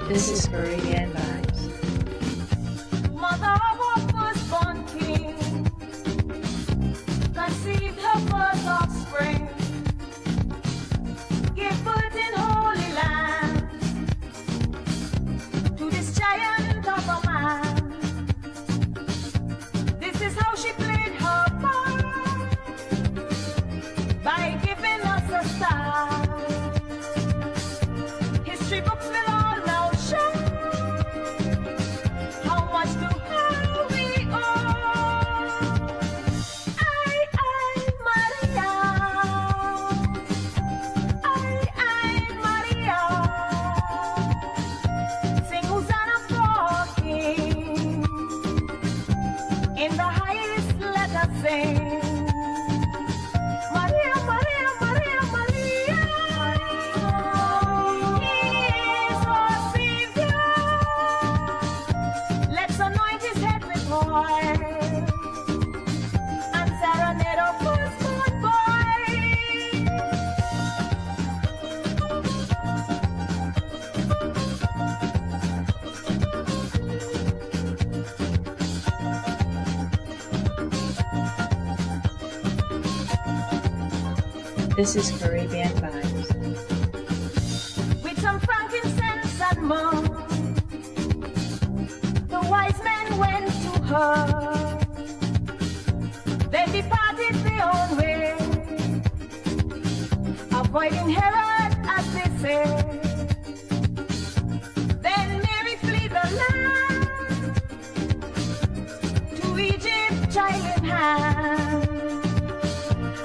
This is Caribbean Vibes. Mother of our firstborn king conceived her first offspring, gave birth in Holy Land to this giant of a man. This is how she played her part by giving us a star. History books will all now show how much to her we owe. Maria. Maria. Sing Hosanna for King. In the highest let us sing. Maria, Maria, Maria, Maria. He is our Savior. Let's anoint his head with oil and serenade our firstborn boy. This is Caribbean Vibes. With some frankincense and myrrh, the wise men went to her. They departed their own way, avoiding Herod as they say. Then Mary fled the land to Egypt, child in hand,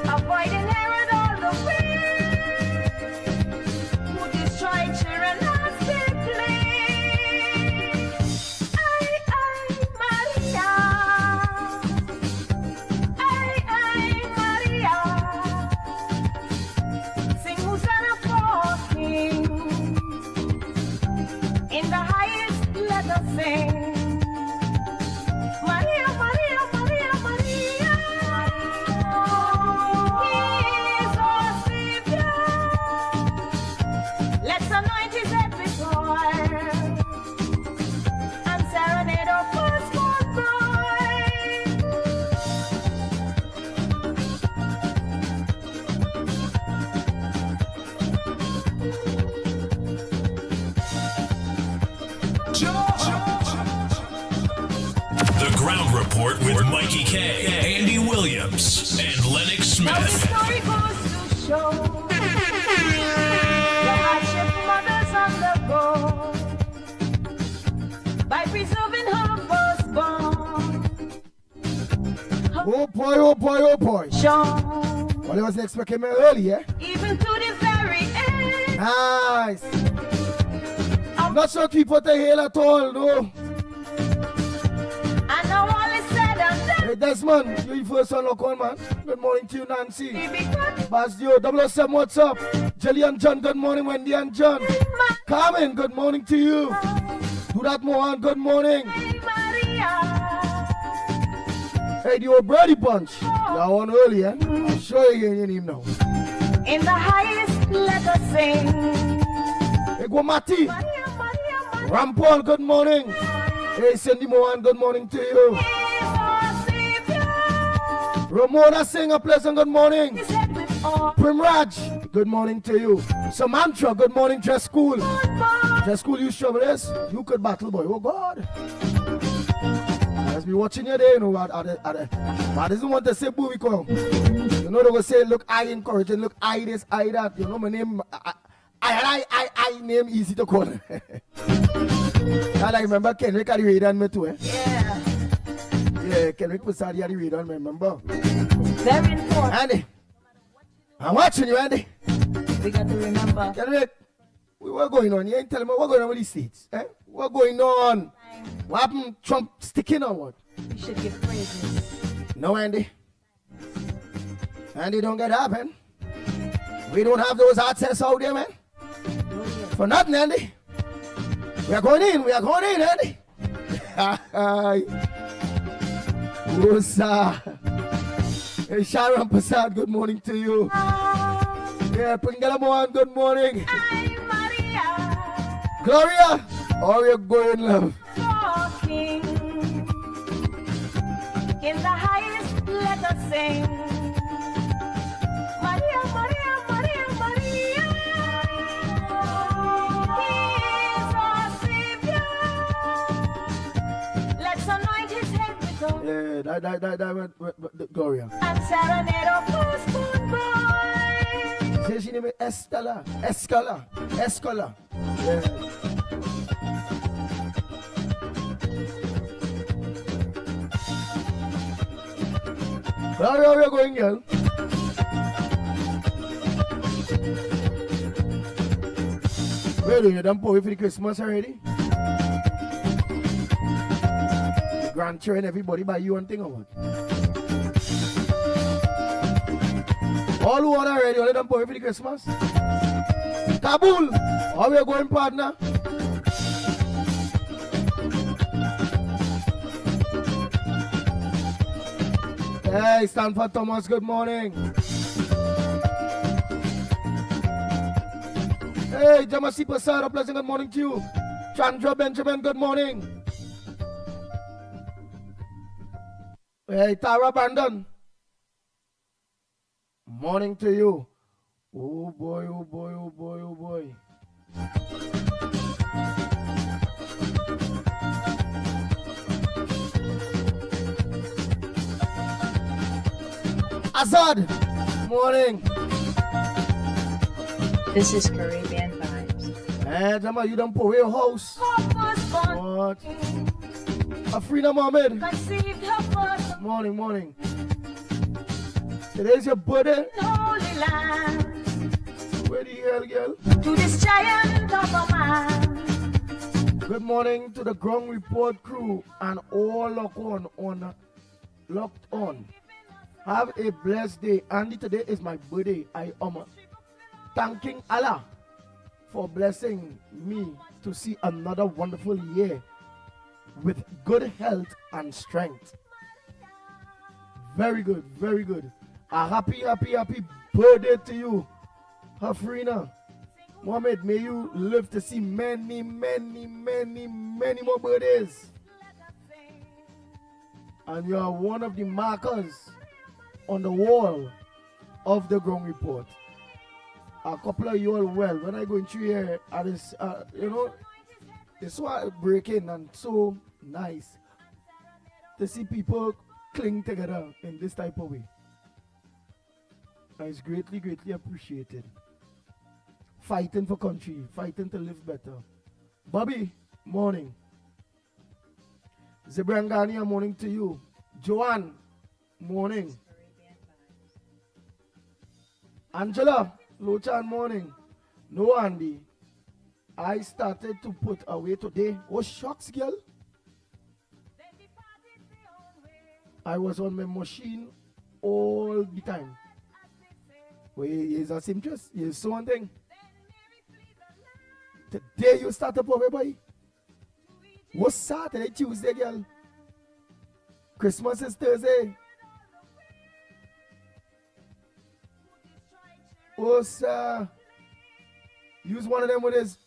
avoiding Herod all the way, who destroyed children as they play. Maria. Maria. Sing Hosanna for King. In the highest let us sing. Maria, Maria, Maria, Maria. He is our Savior. Let's anoint his head with oil and serenade our firstborn bride. The Ground Report with Mikey K, Andy Williams, and Lennox Now the Smith. story goes to show the hardship mothers undergo by preserving her firstborn. Her Oh boy, oh boy, oh boy. Sean, Well, I was expecting me early, eh? even to the very end. Nice. I'm not sure people to hail at all, no. And now all is said and done. Hey, Desmond, you first one look on, man. Good morning to you, Nancy. Baby, cut Basdio, 007, what's up? Jelly and John, good morning. Wendy and John. my Carmen, good morning to you. Do that, Mohan, good morning. Maria. Hey, the old Brady Bunch. Y'all on early, eh? I'm sure you ain't him now. In the highest let us sing. Hey, go Mati. Maria, Maria, Maria. Rampol, good morning. Hey, Cindy Mohan, good morning to you. He is our Savior. Ramona Singh, a pleasant good morning. His head with oil. Primraj, good morning to you. Samantha, good morning, Dress School. Bar. Dress School, you sure this? You could battle, boy. Oh, God. Let's be watching you there, you know. I doesn't want to say booby call. You know, they will say, look, I encourage and look, I this, I that. You know, my name, I name easy to call. And I remember Kendrick had the radar on me too, eh? Yeah. Yeah, Kendrick was had the radar on me, remember? Very important. Andy, I'm watching you, Andy. We got to remember. Kendrick, what going on? You ain't telling me what going on with these states, eh? What going on? What happened? Trump sticking or what? We should give praises. No, Andy. Andy, don't get happen. We don't have those access out there, man. For nothing, Andy. We are going in, Andy. Rosa. Hey, Sharon Prasad, good morning to you. Yeah, Pingala Mohan, good morning. Maria. Gloria, How you going, love? Walking in the highest, let us sing. Maria, Maria, Maria, Maria. He is our Savior. Let's anoint his head with oil. Yeah, that Gloria. And serenade our postponed boy. Say she name is Escala. Yeah. How are you going, girl? Where do you done pour for the Christmas already? The grandchildren, everybody buy you one thing or what? All who want already, only done pour for the Christmas? Kabul! How are you going, partner? Hey, Stanford Thomas, good morning. Hey, Jamasi Pasar, a pleasant good morning to you. Chandra Benjamin, good morning. Hey, Tara Brandon. Morning to you. Oh boy, oh boy, oh boy, oh boy. Azad, morning. This is Caribbean Vibes. Hey, Jama, you done pour your house. What? Afrina Mohammed. Conceived her first Morning. Today's your birthday. holy land. Where the hell, girl? To this giant of a man. Good morning to the Ground Report crew and all locked on. Have a blessed day. Andy, today is my birthday. I am thanking Allah for blessing me to see another wonderful year with good health and strength. Very good, very good. A happy birthday to you, Hafrina. Mohammed, may you live to see many more birthdays. And you are one of the markers on the wall of the Ground Report. A couple of you all well. When I go into here, it's so breaking and so nice to see people cling together in this type of way. And it's greatly appreciated. Fighting for country, fighting to live better. Bobby, morning. Zebrangania, morning to you. Joanne, morning. Angela, Lochan, morning. No, Andy. I started to put away today. Oh, shucks, girl. I was on my machine all the time. Wait, is a seamstress? Is so one thing. Today you start up over, boy. What's Saturday, Tuesday, girl? Christmas is Thursday. Was use one of them with his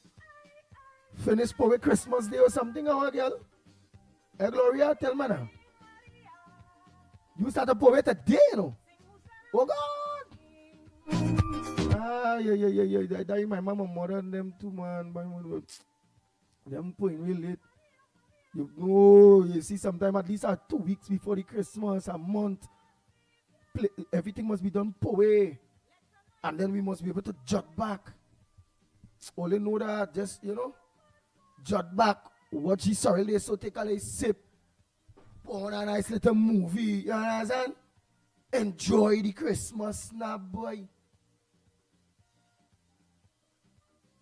finished for Christmas Day or something, or girl? Hey, Gloria, tell me now. You start a poet today, you know. Oh God! Yeah. That my mama mother and them two man. Them point real late. You know, you see, sometime at least 2 weeks before the Christmas, a month. Everything must be done away. And then we must be able to jot back. Only know that, just, jot back what she sorry, so take a little sip. Put on a nice little movie, you understand? Enjoy the Christmas now, boy.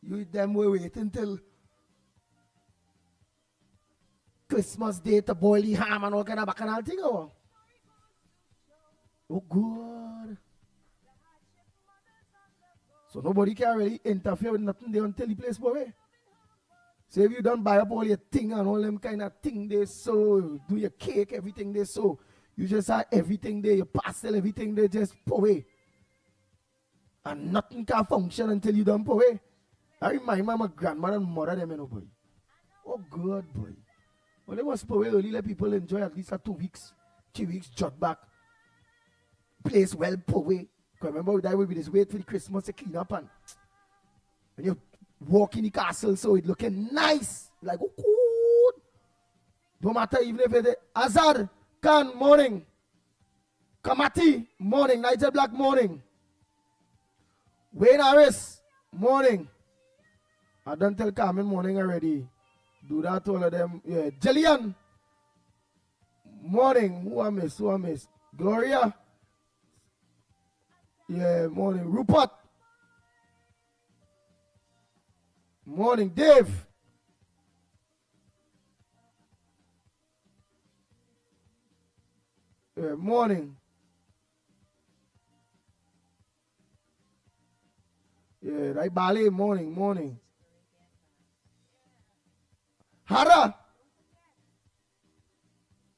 You them will wait until Christmas Day to boil the ham and all kind of bacchanal thing, or? Oh, God. So nobody can really interfere with nothing there until the place away. So if you don't buy up all your thing and all them kind of thing they so do your cake, everything they so you just have everything there, your pastel, everything they just pour away. And nothing can function until you don't pour away. I remind my grandmother and mother them, boy. Oh, good boy. Well, they must put early, let people enjoy at least 2 weeks, 3 weeks, jot back. Place well put away. Because remember, that will be this wait for the Christmas to clean up and when you walk in the castle, so it looking nice. Like, oh, good. Don't matter even if it's Azar, Khan, morning. Kamati, morning. Nigel Black, morning. Wayne Harris, morning. I don't tell Carmen morning already. Do that to all of them. Yeah. Jillian, morning. Who I miss? Gloria. Yeah, morning. Rupert. Morning. Dave. Yeah, morning. Yeah, right, ballet, morning. Hara.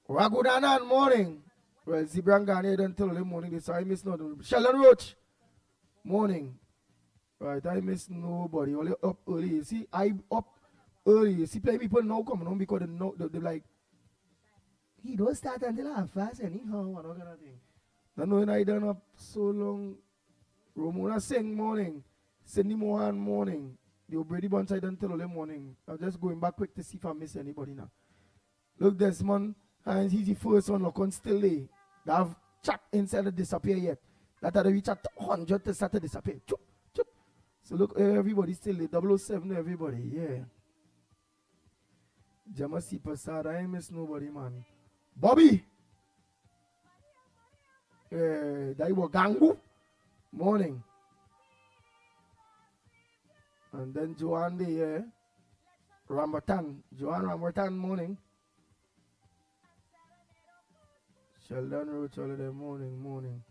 Ragudanan, morning. Well, Zibrangani don't tell them morning, so I miss nothing. Sheldon Roach, morning. Right, I miss nobody. Only up early. You see, I up early. You see, play people now coming on because they're like, he don't start until half fast anyhow, and all kind of thing. I know I done up so long. Romona sing morning. Cindy Mohan morning. The O'Brady bunch I done tell them morning. I'm just going back quick to see if I miss anybody now. Look, Desmond, and he's the first one. Look on still there. They have chat inside to disappear yet. That had to reach at 100 to start to disappear. Chup, chup. So look, everybody still there. 007, everybody, yeah. Jamasi Pasad, I ain't miss nobody, man. Bobby. That was Gangu. Morning. And then Joanne the Rambertan. Joanne Rambertan morning. Sheldon Roach holiday morning.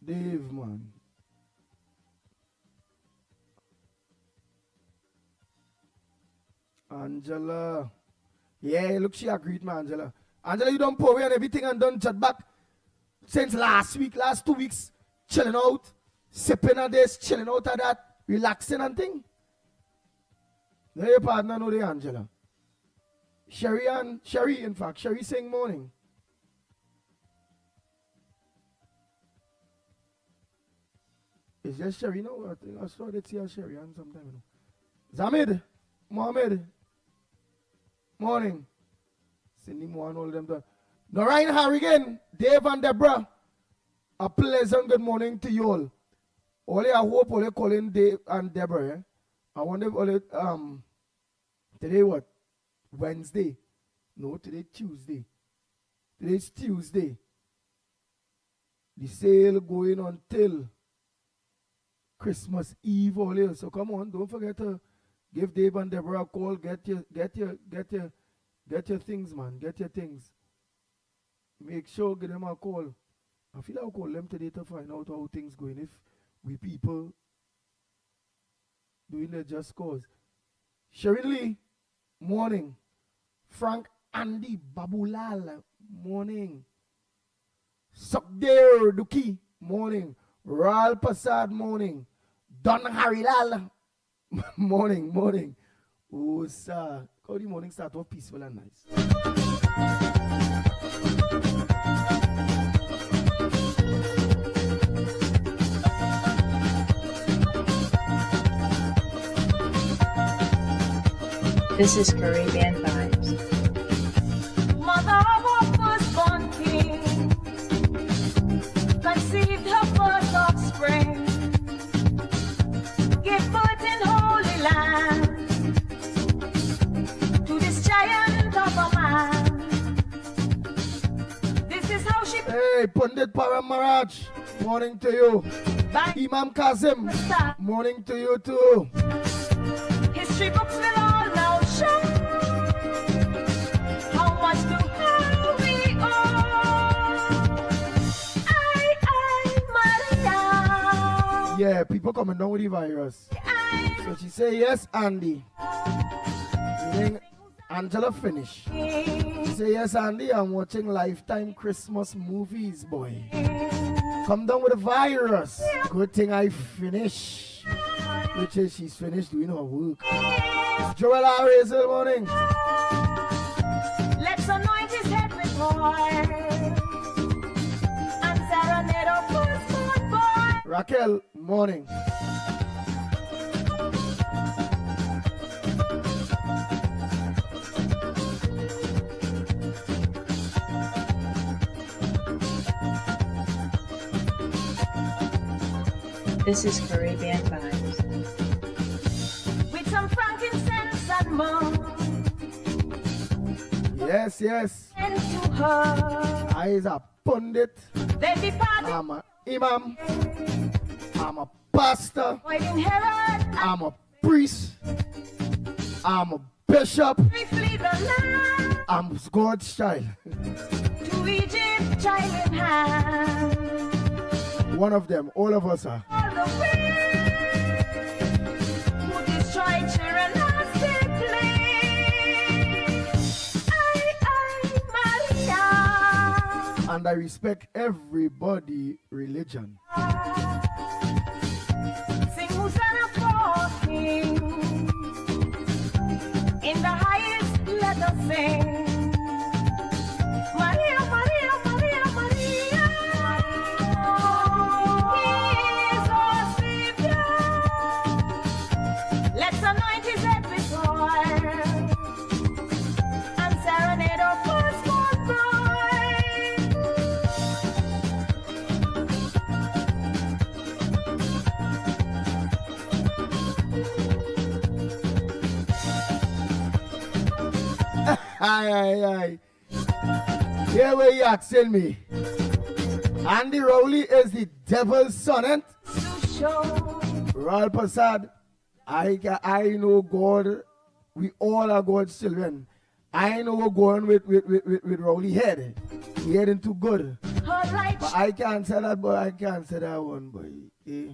Dave, man. Angela. Yeah, look, she agreed, man, Angela. Angela, you don't pour away and everything and done chat back since last 2 weeks, chilling out, sipping on this, chilling out of that, relaxing and thing. There your partner, know the Angela. Sherry, in fact, Sherry saying morning. It's just Sherry, no? I think I saw that here Sherry and sometime, you know. Zamid, Mohammed, morning. Cindy Mohan, all them done. Noreen Harrigan, Dave and Deborah, a pleasant good morning to you all. Only I hope all calling Dave and Deborah. Eh? I wonder all today what? Wednesday. No, today Tuesday. Today's Tuesday. The sale going until Christmas Eve all here. So come on, don't forget to give Dave and Deborah a call. Get your things, man. Get your things. Make sure give them a call. I feel I'll call them today to find out how things going. If we people doing the just cause. Sherin Lee, morning. Frank Andy Babulal, morning. Sukder Duki, morning. Ral Pasad, morning. Don Harilal, morning. Oh, sir. How the morning start off peaceful and nice. This is Caribbean Vibes. Mother of our firstborn king conceived her first offspring, gave birth in holy land to this giant of a man. This is how she Hey, Pandit Paramaraj, morning to you. by Imam Kazim, morning to you too. history books will all now show how much to how we owe. Maria. Yeah, people coming down with the virus. So she say yes, Andy. Meaning Angela finish. She say yes, Andy. I'm watching Lifetime Christmas movies, boy. Come down with the virus. Good thing I finish. finish. Which is she's finished doing her work. Joel R. Hazel, morning. Let's anoint his head with oil and serenade our firstborn boy. Raquel, morning. This is Caribbean Vibes. With some frankincense and myrrh. Yes, yes. And to her, I is a pundit. they departed. I'm a imam. I'm a pastor. Avoiding Herod I'm a priest. I'm a bishop. and we flee the land. I'm God's child. To Egypt, child in hand. One of them, all of us are. All the way who destroyed children as they play. Maria. And I respect everybody religion. Sing Hosanna for King. In the highest, let us sing. Maria, Maria, Maria, Maria. He is our Savior. Let's anoint his head with oil and serenade our firstborn Aye. Here where you asking me. Andy Rowley is the devil's son, eh? to show. Royal Prasad, I know God. We all are God's children. I know we're going with Rowley head. He heading too good. Her light But I can't say that, boy. I can't say that one, boy. Eh?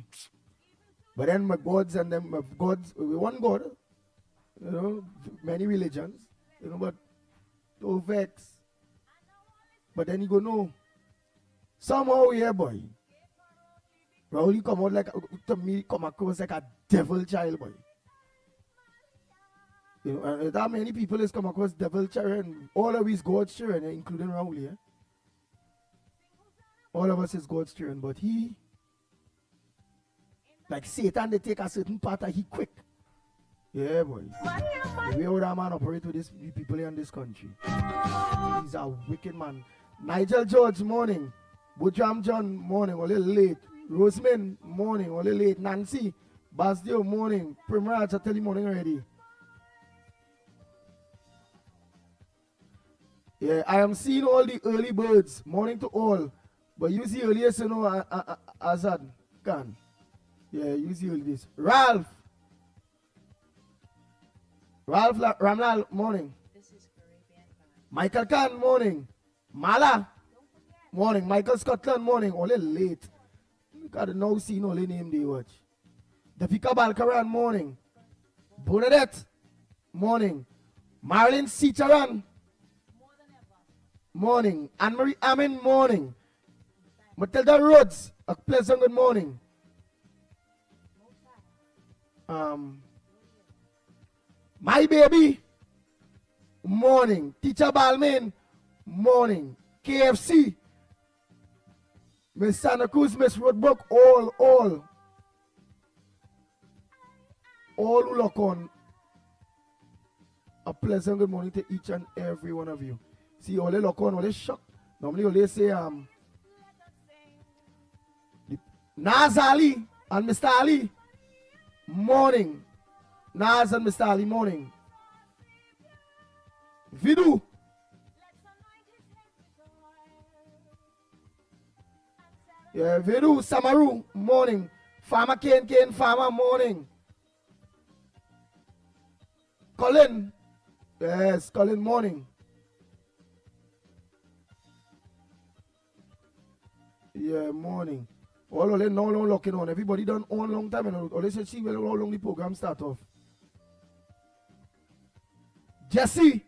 But then my gods and them, my gods, we one God. You know, many religions. You know, but don't vex. But then you go, no. Somehow, yeah, boy. Rowley come out like, to me, come across like a devil child, boy. You know, and that many people is come across devil children. All of us God's children, including Rowley. Eh? All of us is God's children, but he, like Satan, they take a certain part of he quick. Yeah, boy. The way how that man operate with these people in this country. He's a wicked man. Nigel George, morning. Bujam John, morning, a little late. Roseman, morning, a little late. Nancy, Basdio, morning. Primrose, I tell you morning already. Yeah, I am seeing all the early birds. Morning to all. But you see earliest, you know, Azad Khan. Yeah, you see all this. Ralph Ramlal, morning. This is Caribbean Vibes. Michael Khan, morning. Mala, morning. Michael Scotland, morning. Only late. You got to now see only name they watch. Davika Balkaran, morning. Bernadette, morning. Marilyn Sitaran, morning. Anne-Marie Amin, morning. Matilda Rhodes, a pleasant good morning. My baby, morning. Teacher Balmain, morning. KFC, Miss Santa Cruz, Miss Roadbrook, all who look on. A pleasant good morning to each and every one of you. See, all they look on, all they shock. Normally, all they say, Naz Ali and Mr. Ali, morning. Naz and Mr. Ali, morning. Vidu. Yeah, Vidu, Samaru, morning. Farmer Kane, Farmer, morning. Colin. Yes, Colin, morning. Yeah, morning. All of them now locking on. Everybody done on long time. And all they said, see how long the program start off. Jesse.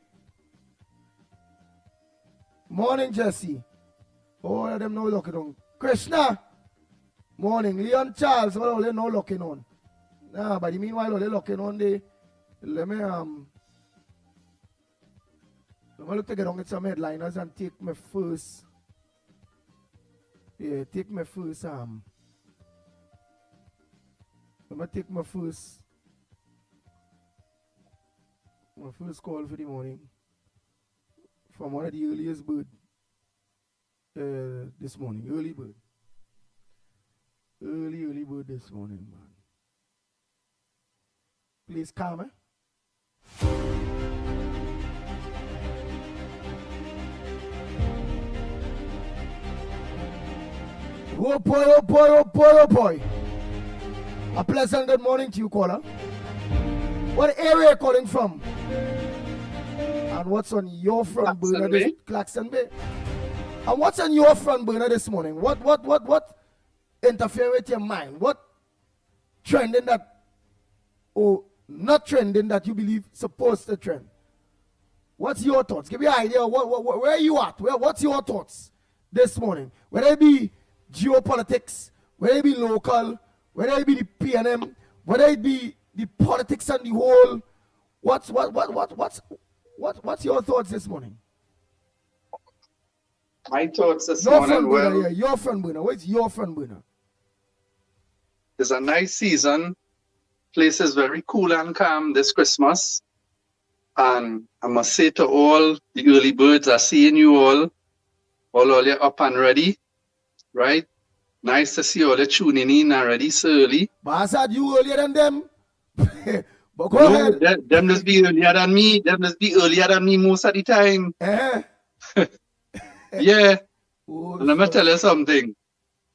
Morning, Jesse. All of them now locking on. Krishna. Morning. Leon Charles. All of them now locking on. Nah, but meanwhile, they're looking on the. Let me look to get on with some headliners and take my first. Yeah, take my first Let me take my first call for the morning from one of the earliest bird this morning. Early bird this morning, man. Please come, eh? Oh boy, oh boy, oh boy, oh boy. A pleasant good morning to you, caller. What area are you calling from? And what's on your front burner this Claxon Bay? And what's on your front burner this morning? What interfere with your mind? What trending that, or not trending that you believe supposed to trend? What's your thoughts? Give me an idea. Where are you at? What's your thoughts this morning? Whether it be geopolitics, whether it be local, whether it be the PNM, whether it be the politics and the whole, what's your thoughts this morning? My thoughts this your morning, front burner, yeah, your front burner. What's your front burner? It's a nice season. Place is very cool and calm this Christmas. And I must say to all the early birds, I seeing you all you up and ready, right? Nice to see all the tuning in already so early. But I said you earlier than them. But go ahead. Them just be earlier than me. Them just be earlier than me most of the time. Yeah. Oh, and let me tell you something.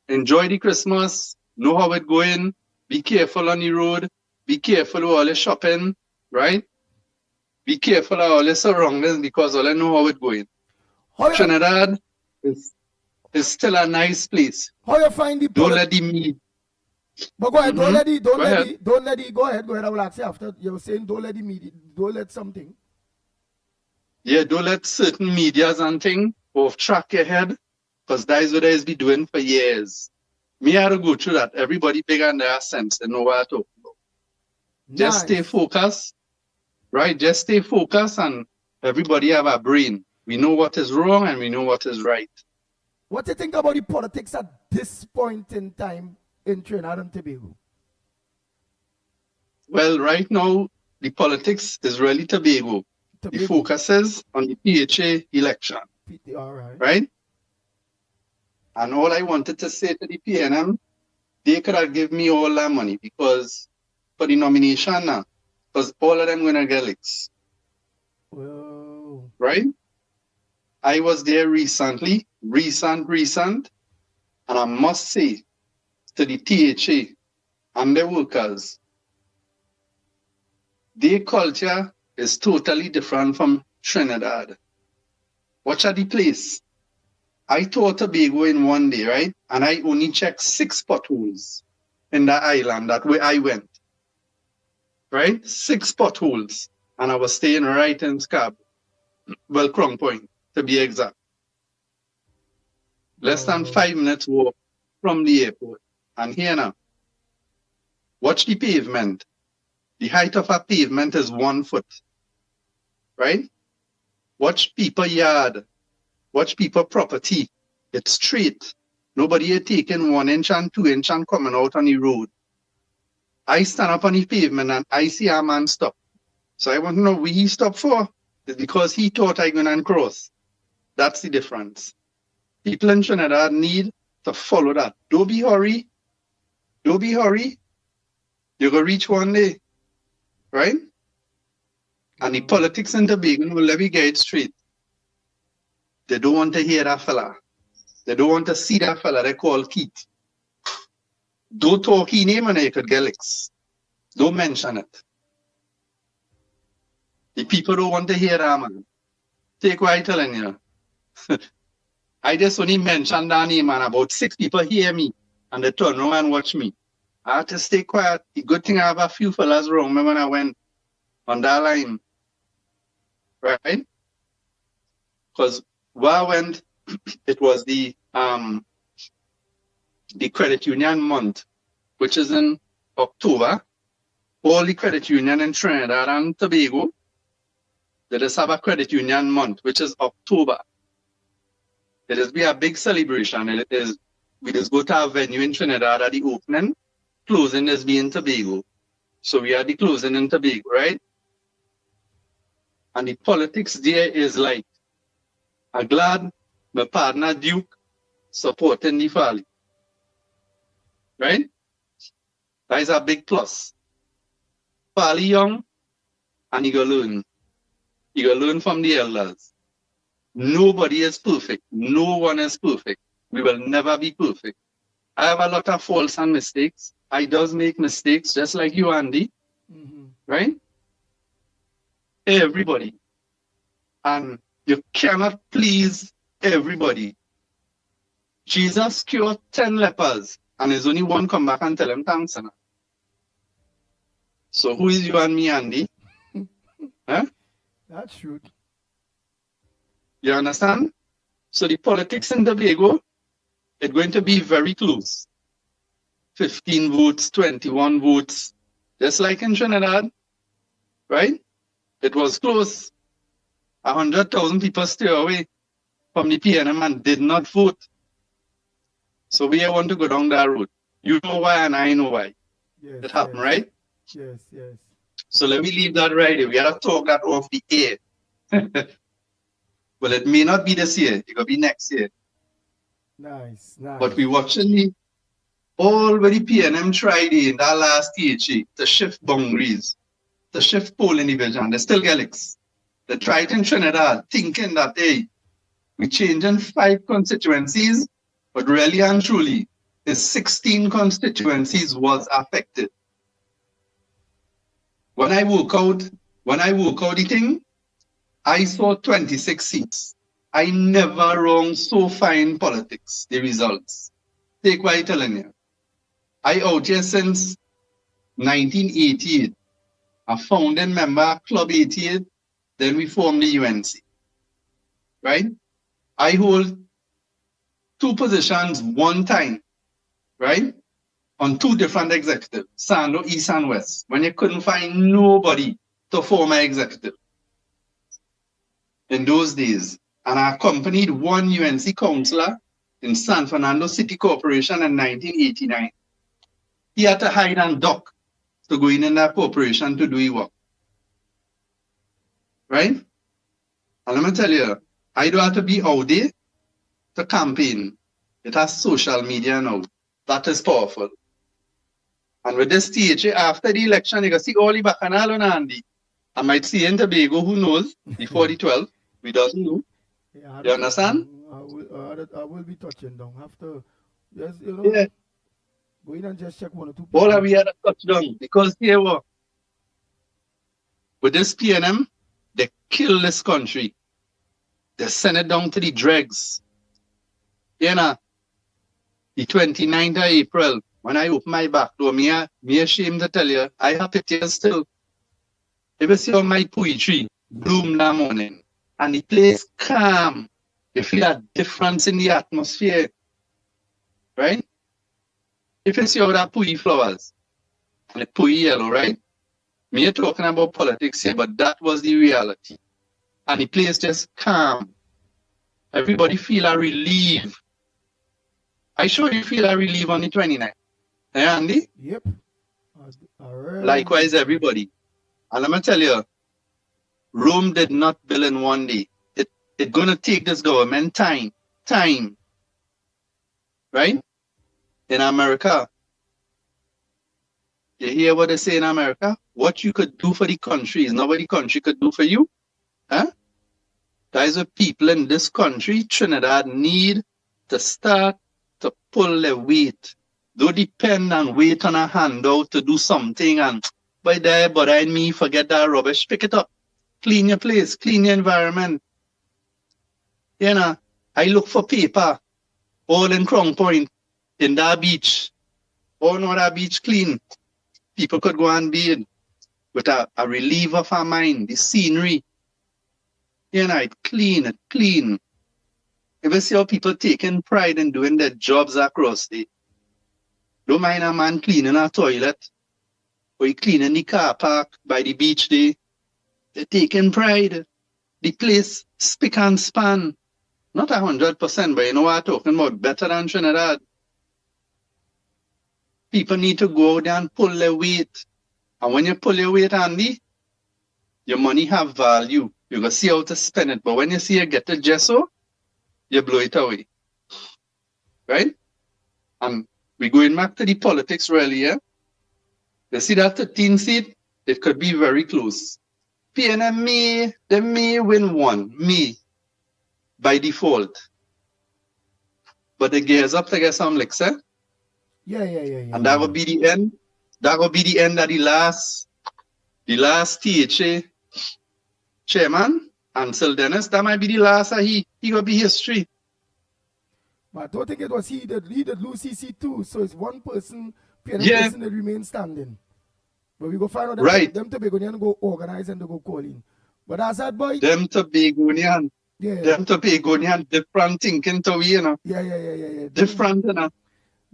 Enjoy the Christmas. Know how it's going. Be careful on the road. Be careful with all the shopping, right? Be careful of all the surroundings because all I know how it's going. Trinidad is still a nice place. How you find the Don't let the meat. But go ahead, don't let the go ahead, I will ask you after. You were saying don't let the media, don't let something. Yeah, don't let certain medias and things off track your head, because that is what they be doing for years. Me had to go through that. Everybody big on their sense, they know what I'm talking about. Just stay focused, right? Just stay focused, and everybody have a brain. We know what is wrong and we know what is right. What do you think about the politics at this point in time in Trinidad and Tobago? Well, right now, the politics is really Tobago. The focus is on the PHA election. All right. Right? And all I wanted to say to the PNM, they could have given me all that money because for the nomination now, because all of them going to get licks. Whoa. Right? I was there recent, and I must say to the THA and the workers, their culture is totally different from Trinidad. Watch at the place. I toured Tobago in one day, right? And I only checked 6 potholes in that island, that way I went. Right? 6 potholes. And I was staying right in Scab. Well, Crown Point, to be exact. Less than 5 minutes walk from the airport. And here now, watch the pavement. The height of a pavement is 1 foot. Right? Watch people yard. Watch people property. It's straight. Nobody is taking 1 inch and 2 inch and coming out on the road. I stand up on the pavement and I see a man stop. So I want to know what he stopped for. It's because he thought I going to cross. That's the difference. People in Trinidad need to follow that. Don't be hurry. Don't be hurry. You're going to reach one day. Right? And the politics in Tobago, let me get it straight. They don't want to hear that fella. They don't want to see that fella they call Keith. Don't talk his name and you could get licks. Don't mention it. The people don't want to hear that, man. Take what I'm telling you. I just only mentioned that name and about 6 people hear me and they turn around and watch me. I had to stay quiet. The good thing I have a few fellas around me when I went on that line. Right? Because where I went, it was the credit union month, which is in October. all the credit union in Trinidad and Tobago, they just have a credit union month, which is October. It is be a big celebration. It is we just go to a venue in Trinidad at the opening, closing is be in Tobago. So we are the closing in Tobago, right? And the politics there is like, I'm glad my partner Duke supporting the family. Right? That is a big plus. Fairly young, and you go learn. You go learn from the elders. Nobody is perfect. No one is perfect. We will never be perfect. I have a lot of faults and mistakes. I does make mistakes, just like you, Andy. Mm-hmm. Right? Everybody. And you cannot please everybody. Jesus cured 10 lepers, and there's only one come back and tell him thanks. So who is you and me, Andy? Huh? That's true. You understand? So the politics in Tobago, it's going to be very close. 15 votes, 21 votes, just like in Trinidad, right? It was close. 100,000 people stay away from the PNM and did not vote. So we want to go down that road. You know why and I know why. Yes, It happened, yes. right? Yes, yes. So let me leave that right there. We gotta talk that off the air. Well, it may not be this year. It could be next year. Nice, nice. But we watching all the PNM tried in that last THA to shift boundaries, to shift polling division. They still get licks. They tried in Trinidad thinking that, hey, we're changing 5 constituencies, but really and truly, the 16 constituencies was affected. When I woke out the thing, I saw 26 seats. I never wrong so fine politics, the results. Take what I'm telling you. I out here since 1988. A founding member, Club 88, then we formed the UNC. Right? I hold 2 positions one time, right? On 2 different executives, Sando, East and West, when you couldn't find nobody to form an executive in those days. And I accompanied one UNC councillor in San Fernando City Corporation in 1989. He had to hide and duck to go in that corporation to do his work. Right? And let me tell you, I don't have to be out there to campaign. It has social media now. That is powerful. And with this THA, after the election, you can see all the bacchanal on Andy. I might see in Tobago, who knows, before the 12, we doesn't know. Yeah, You understand? I will be touching down after. Yes, Yeah. go in and just check 1 or 2 All of we had a touchdown because here what? With this PNM, they kill this country. They send it down to the dregs. You know, the 29th of April, when I open my back door, me ashamed to tell you, I have it here still. If you see how my poetry bloom that morning, and the place calm, you feel a difference in the atmosphere, right? If you see how that pui flowers, and the pui yellow, right? Me talking about politics here, but that was the reality. And the place just calm. Everybody feel a relief. I sure you feel a relief on the 29th. Hey, Andy? Yep. Likewise, everybody. And let me tell you, Rome did not build in one day. It's going to take this government time. Right? In America, you hear what they say in America? What you could do for the country is not what the country could do for you. Huh? That is what people in this country, Trinidad, need to start to pull their weight. Don't depend and wait on a handout to do something and by there, but I me forget that rubbish. Pick it up. Clean your place. Clean your environment. You know, I look for paper all in Crown Point, in that beach. Oh no, that beach clean. People could go and bathe with a relief of our mind, the scenery. You know, it clean. If you see how people taking pride in doing their jobs across the, don't mind a man cleaning a toilet or you cleaning the car park by the beach there. They're taking pride. The place spick and span. Not 100%, but you know what I'm talking about. Better than Trinidad. People need to go out there and pull their weight. And when you pull your weight, Andy, your money have value. You go see how to spend it. But when you see you get the gesso, you blow it away. Right? And we're going back to the politics really, yeah? You see that 13 seat? It could be very close. PNM they may win one, by default. But the gears up to get some licks, eh? Yeah. And that will be the end. That will be the end of the last THA chairman, Ansel Dennis. That might be the last of he will be history. But I don't think it was he that lose CC too. So it's one person, Yeah. person that remains standing. But we go find out Right. them Tobagonian go organize and they go call in. But as that boy, Them Tobagonian, different thinking to we, you know. Yeah. Different, you know.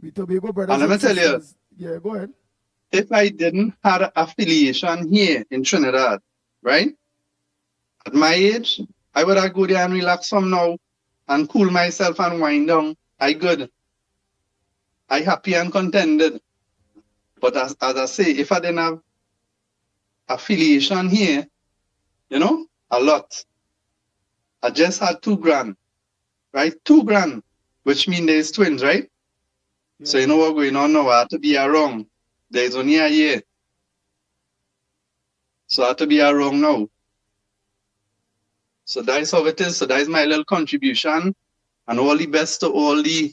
We Tobago brothers. And let me tell you, sisters. Yeah, go ahead. if I didn't have an affiliation here in Trinidad, right? At my age, I would have go there and relax from now and cool myself and wind down. I good. I happy and contented. But as I say, if I didn't have affiliation here, you know, a lot. I just had $2,000, right? $2,000, which means there's twins, right? Yeah. So you know what's going on now? I have to be around. There's only a year. So I have to be around now. So that's how it is. So that's my little contribution. And all the best to all the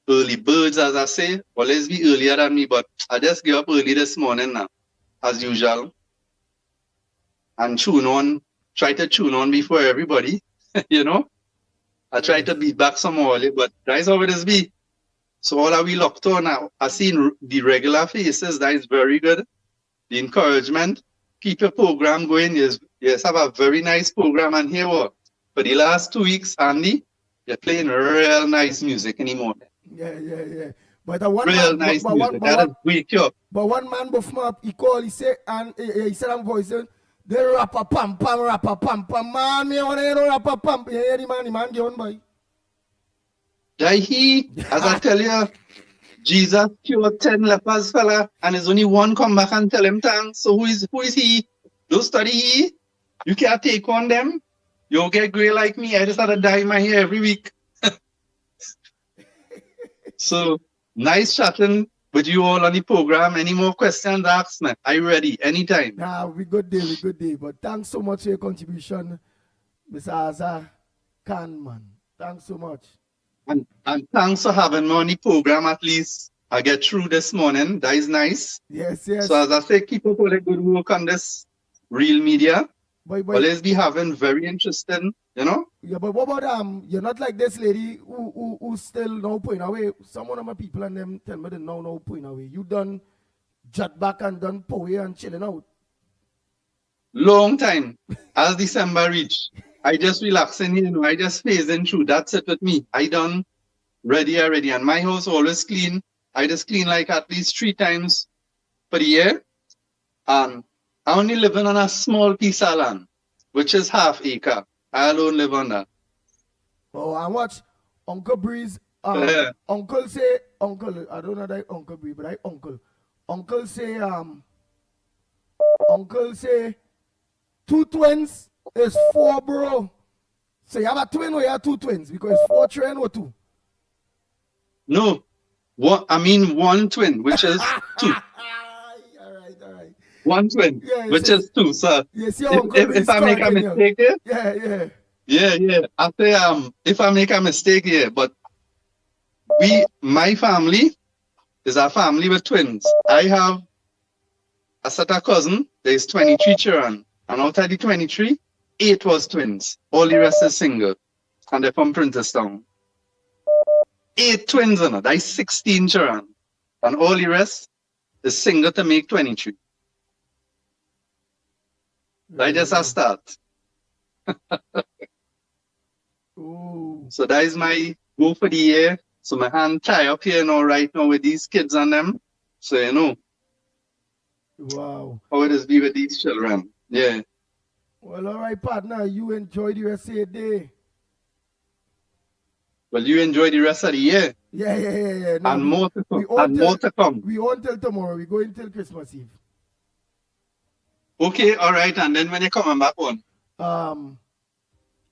early birds, as I say. Always be earlier than me, but I just get up early this morning now, as usual. And try to tune on before everybody, you know. I try to beat back some early, but that's how it is be. So all that we locked on now, I seen the regular faces, that is very good. The encouragement, keep your program going. Yes, have a very nice program. And here what? For the last 2 weeks, Andy, you're playing real nice music anymore. Yeah. But the one Real man, nice but music. That'll wake you up. But one man before he called, he said, and he said on voice, the rapper pam, man, me want to hear the rapper pam. Yeah, the man get on by. As I tell you, Jesus cured 10 lepers, fella, and there's only one come back and tell him thanks. So who is he? Don't study he. You can't take on them. You'll get grey like me. I just had to dye my hair every week. So nice chatting with you all on the program. Any more questions, ask me. I'm ready anytime. Nah, we good day. But thanks so much for your contribution, Mr. Azar Khan, man. Thanks so much. And thanks for having me on the program. At least I get through this morning. That is nice. Yes. So as I say, keep up all the good work on this real media. Boy. Always be having very interesting, you know. Yeah, but what about you're not like this lady who still no point away. Some of my people and them tell me they no point away. You done jet back and done power and chilling out. Long time. As December reach, I just relaxing, you know. I just phasing through. That's it with me. I done ready already, and my house always clean. I just clean like at least 3 times per year, and I only living on a small piece of land, which is half acre. I alone live on that. Oh, and watch Uncle Breeze. Uncle, I don't know that Uncle Breeze, but I uncle. Uncle say 2 twins is 4, bro. So you have a twin or you have 2 twins? Because 4 children or 2? No, one twin, which is 2. All right. One twin, which is 2, sir. Yes, if I make a mistake here, yeah. I say if I make a mistake here, but my family is a family with twins. I have a set of cousin. There's 23 children, and out of the 23, 8 was twins. All the rest is single, and they're from Princestown. 8 twins, and that's 16 children, and all the rest is single to make 23. I just a start. So that is my goal for the year. So my hand tie up here now right now with these kids on them. So you know. Wow. how it is be with these children. Yeah. Well, all right, partner. You enjoy the rest of your day. Well, you enjoy the rest of the year. Yeah. No, And more to come. we on And more to come. We on till tomorrow. We go until Christmas Eve. Okay, all right. And then when you coming back on?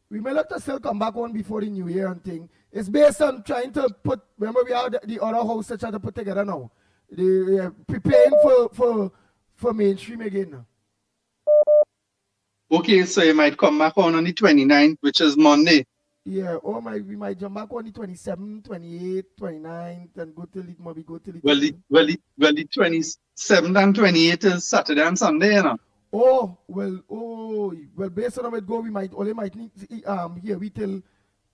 We may let us still come back on before the new year and thing. It's based on trying to put. Remember, we have the other house that trying to put together now. They preparing for mainstream again now. Okay, so you might come back on the 29th, which is Monday. Yeah, or we might jump back on the 27th, 28th, 29th, and go till it maybe go till it. Well, the 27th and 28th is Saturday and Sunday, you know. Well, based on how it go, we might need here we till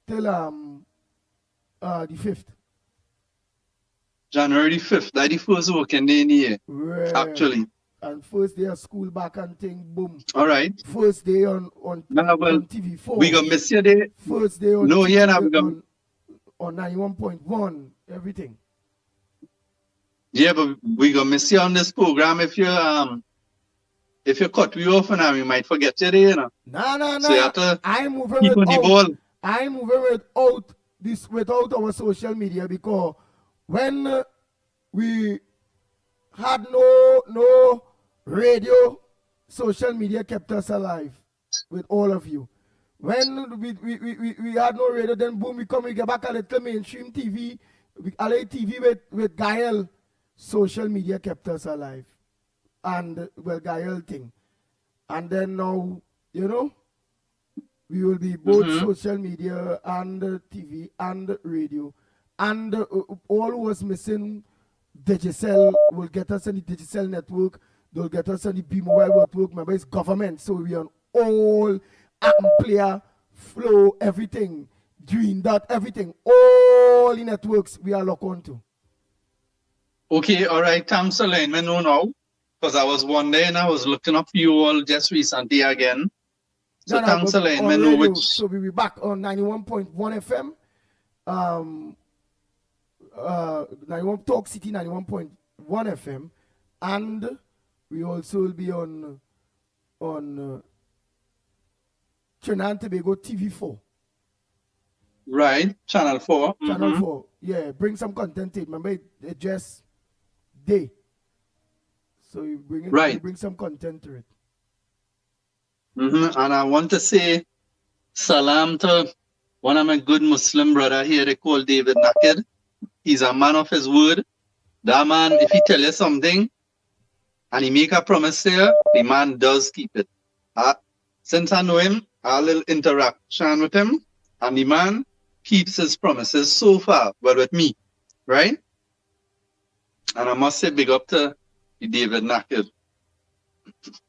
the 5th. January 5th, that's the first working day in the year, Right. actually. And first day of school back and thing, boom. All right. First day on TV4. We gonna miss your day. First day on No, TV, yeah, we gonna... on 91.1, everything. Yeah, but we gonna miss you on this program if you cut me off and we might forget your day, you know. No. So you have to I'm moving keep on the ball. I'm moving without our social media, because when we had no radio, social media kept us alive with all of you. When we had no radio, then boom, we get back a little mainstream TV, LA TV with Gael. Social media kept us alive. And Gael thing. And then now, you know, we will be both social media and TV and radio. And all who was missing Digicel will get us on the Digicel network. They'll get us on the B Mobile network. Remember, it's government. So we on all Amplia, Flow, everything. Green Dot, everything. All the networks we are locked onto. Okay, all right. Thanks a lot. I know now. Because I was one day and I was looking up for you all just recently again. So thanks a lot. I know which... So we'll be back on 91.1 FM. 91 Talk City 91.1 FM, and we also will be on Trinidad and Tobago TV4. Right, Channel 4. Channel 4, yeah. Bring some content in. Remember, it's just day. So you bring it, right. You bring some content to it. And I want to say salam to one of my good Muslim brother here. They call David Naked. He's a man of his word. That man, if he tell you something and he make a promise there, the man does keep it. Since I know him, I have a little interaction with him, and the man keeps his promises so far, well, with me, right? And I must say big up to the David Naked.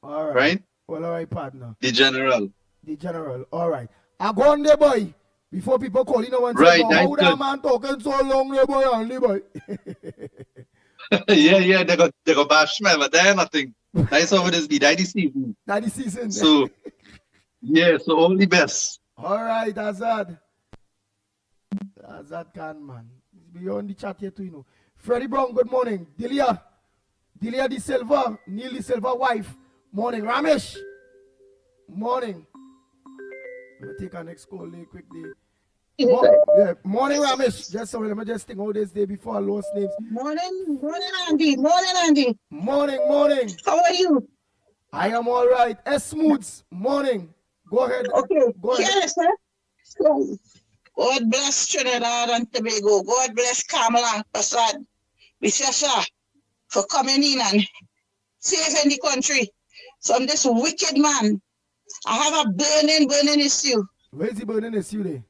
All right. Right? Well, all right, partner. The general. The general. All right. I go on there, boy. Before people call, you know, and right, say, how that man talking so long, there, boy, only boy. yeah, they got bash me, but there nothing. That's over this be 90 season. 90 season. So yeah, so all the best. All right, Azad. Azad Khan, man. He's beyond the chat here too, you know. Freddie Brown, good morning. Delia De Silva, Neil De Silva wife. Morning. Ramesh. Morning. Let me take our next call really quickly. Morning, Ramesh. Let me just think all this day before I lost names. Morning, Andy. Morning. How are you? I am all right. Smooths, morning. Go ahead. Okay. Go ahead. Yes, sir. So, God bless Trinidad and Tobago. God bless Kamala Prasad, Bisesa, for coming in and saving the country from this wicked man. I have a burning issue. Where's the burning issue there?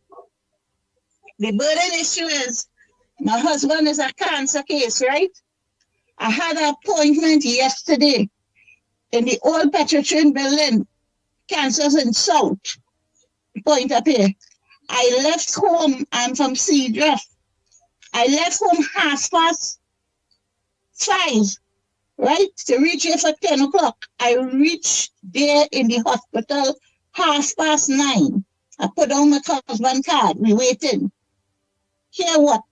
The burning issue is my husband is a cancer case, right? I had an appointment yesterday in the old Petrotrin building, Cancers in South, Point up here. I left home, I'm from Cedar. I left home 5:30, right? To reach here for 10 o'clock. I reached there in the hospital 9:30. I put on my husband's card, we waiting. Hear what?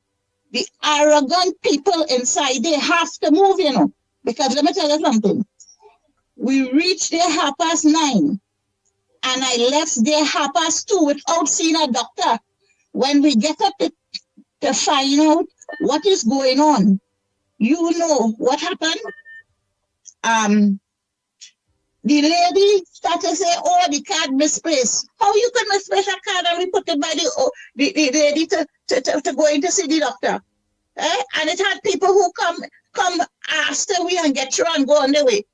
The arrogant people inside, they have to move, you know. Because let me tell you something. We reached there 9:30, and I left there 2:30 without seeing a doctor. When we get up to find out what is going on, you know what happened? The lady started to say, oh, the card misplaced. How you can misplace a card and we put it by the lady to go in to see the doctor? And it had people who come after we and get through and go on their way.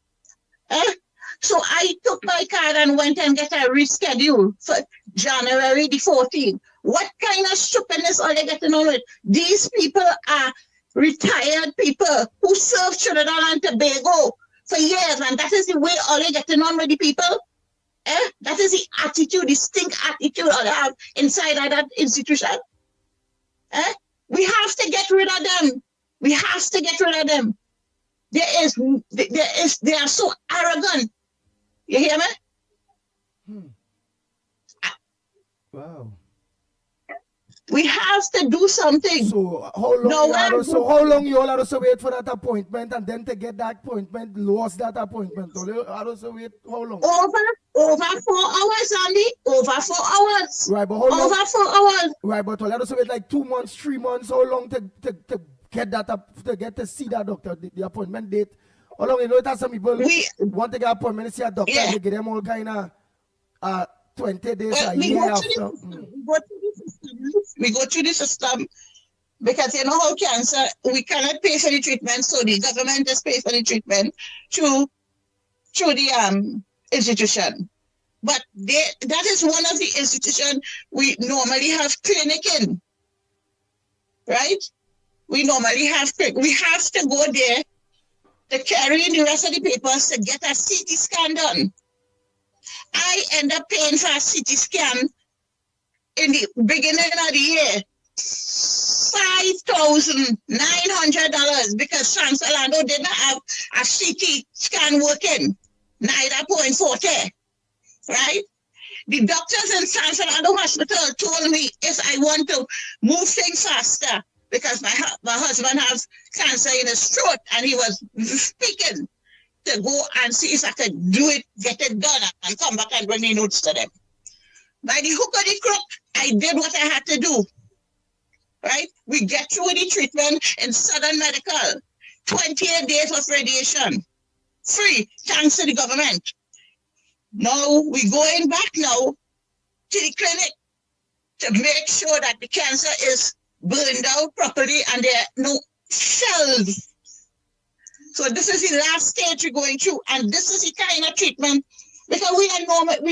So I took my card and went and get a reschedule for January the 14th. What kind of stupidness are they getting on with? These people are retired people who served Trinidad and Tobago for years, and that is the way all they getting on with the people. That is the attitude, the stink attitude all they have inside of that institution. We have to get rid of them. We have to get rid of them. They are so arrogant. You hear me? Wow. We have to do something. So how long you all have to wait for that appointment, and then to get that appointment, lost that appointment? You have to wait how long? Over 4 hours, Andy. Over 4 hours. Right, but how long? Over 4 hours. Right, but you have to wait like 2 months, 3 months. How long to get that up, to get to see that doctor, the appointment date? How long? You know that some people want to get an appointment to see a doctor, and they give them all kind of 20 days, a year after. We go through the system because you know how cancer, we cannot pay for the treatment, so the government just pays for the treatment through the institution. But that is one of the institutions we normally have clinic in, right? We normally have to go there to carry in the rest of the papers to get a CT scan done. I end up paying for a CT scan in the beginning of the year, $5,900 because San Fernando didn't have a CT scan working, neither .40, right? The doctors in San Fernando Hospital told me if I want to move things faster, because my husband has cancer in his throat and he was speaking, to go and see if I could do it, get it done, and come back and bring the notes to them. By the hook or the crook, I did what I had to do, right? We get through the treatment in Southern Medical, 28 days of radiation, free, thanks to the government. Now, we're going back now to the clinic to make sure that the cancer is burned out properly and there are no cells. So this is the last stage we're going through, and this is the kind of treatment, because we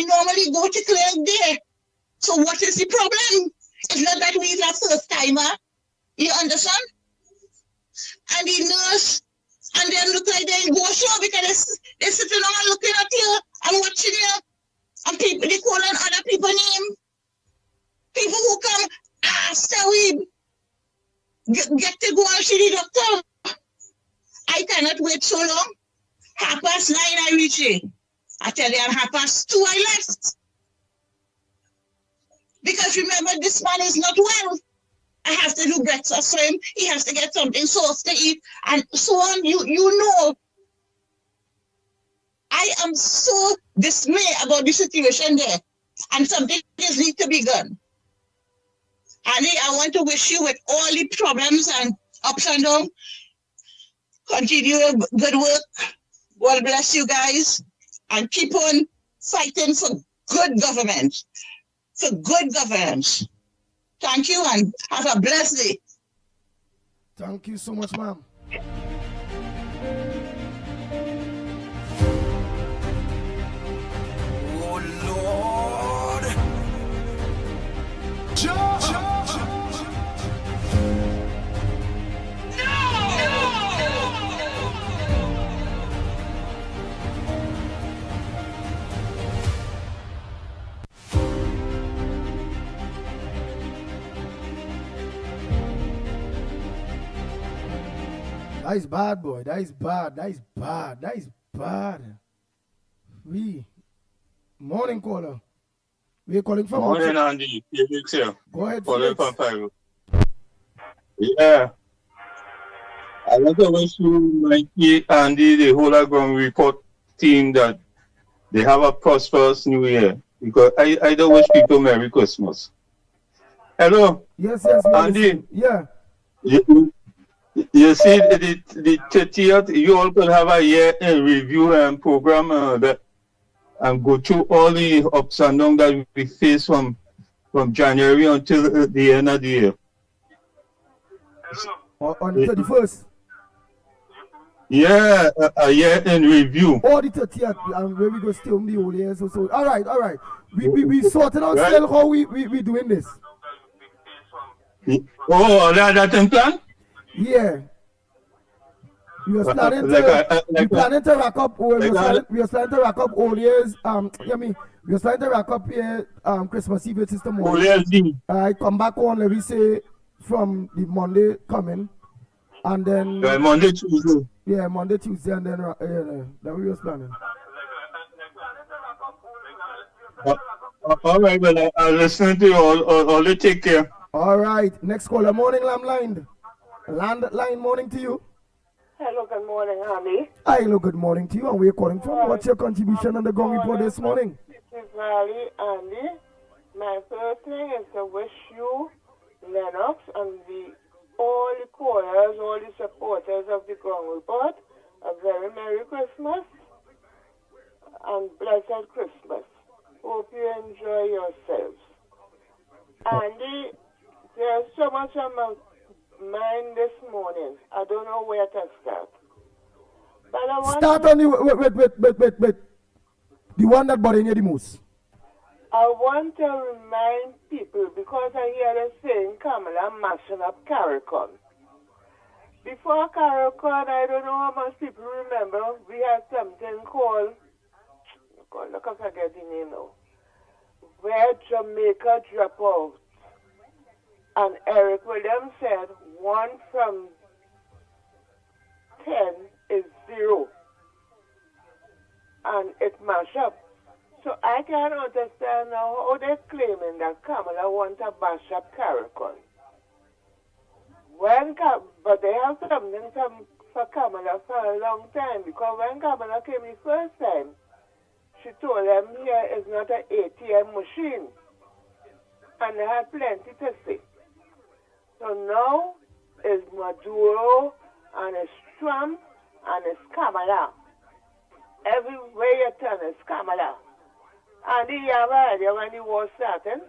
normally go to clinic there. So what is the problem? It's not that we're a first timer, you understand? And the nurse and them look like they go show because they're sitting around looking at you and watching you, and people they calling other people name. People who come after we get to go and see the doctor. I cannot wait so long. 9:30 I reach it. I tell you, 2:30 I left. Because remember, this man is not well. I have to do breakfast for him. He has to get something soft to eat and so on. You know. I am so dismayed about the situation there. And something needs to be done. Annie, I want to wish you with all the problems and ups and downs. Continue good work. God bless you guys. And keep on fighting for good government. For good governance. Thank you and have a blessed day. Thank you so much, ma'am. Oh, Lord. That is bad, boy. That is bad. That is bad. That is bad. Morning caller. We're calling from. Morning, Andy. Felix here. Go ahead, Calling Felix. from Pyro. Yeah. I want to wish you, Mikey, Andy, the whole ground report team that they have a prosperous new year. Because I don't wish people Merry Christmas. Hello, Yes, yes, we are Andy. listening. Yeah. You see the 30th, you all could have a year in review and program that and go through all the ups and downs that we face from January until the end of the year. On the 31st. Yeah, a year in review. Or the 30th, and where we go still the whole year. So all right. We sorted out Right. still how we doing this. Oh, that in plan? Yeah. We was planning to rack up. We was planning to rack up all years. We was planning to rack up here. Christmas Eve is tomorrow. I come back on. Let me say from the Monday coming, and then Monday, Tuesday. Yeah, Monday, Tuesday, and then that we was planning. All right, well, I'll listen to you all. Take care. All right. Next caller, morning, Landline. Landline, morning to you. Hello, good morning, honey. Hello, good morning to you. And we're calling from. What's your contribution on the Gong Report this morning? This is Valley, Andy. My first thing is to wish you, Lennox, and all the callers, all the supporters of the Gong Report, a very Merry Christmas and blessed Christmas. Hope you enjoy yourselves. Andy, there's so much on my mind this morning. I don't know where to start. But I want Start on the wait. The one that bothering you the most. I want to remind people, because I hear them saying Kamala mashing up Carricon. Before Carricon, I don't know how much people remember, we had something called, look, I forget the name now, where Jamaica drop out. And Eric Williams said 1 from 10 is 0. And it mash up. So I can't understand now how they're claiming that Kamala want to bash up Carricon. But they have something for Kamala for a long time, because when Kamala came the first time, she told them here is not an ATM machine. And they had plenty to say. So now it's Maduro and it's Trump and it's Kamala. Everywhere you turn is Kamala. And he have an idea when the war started?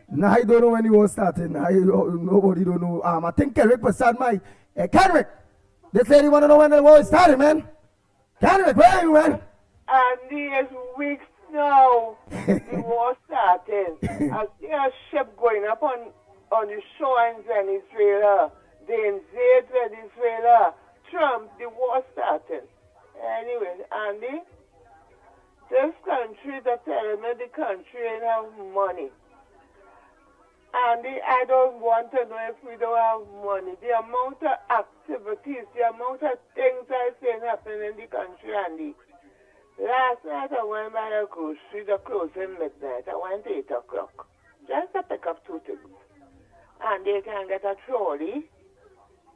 No, I don't know when the war started. Nobody don't know. I think Kerrick was sad, my Kerrick. This lady want to know when the war started, man. Kerrick, where are you, man? And it's weeks now. The war started. I see a ship going up on the shore in Venezuela. They invade Venezuela. Trump, the war started. Anyway, Andy, this country, they're telling me the country ain't have money. Andy, I don't want to know if we don't have money. The amount of activities, the amount of things I seen happening in the country, Andy. Last night I went by a grocery, the closing midnight. I went 8 o'clock. Just to pick up 2 things. And they can get a trolley.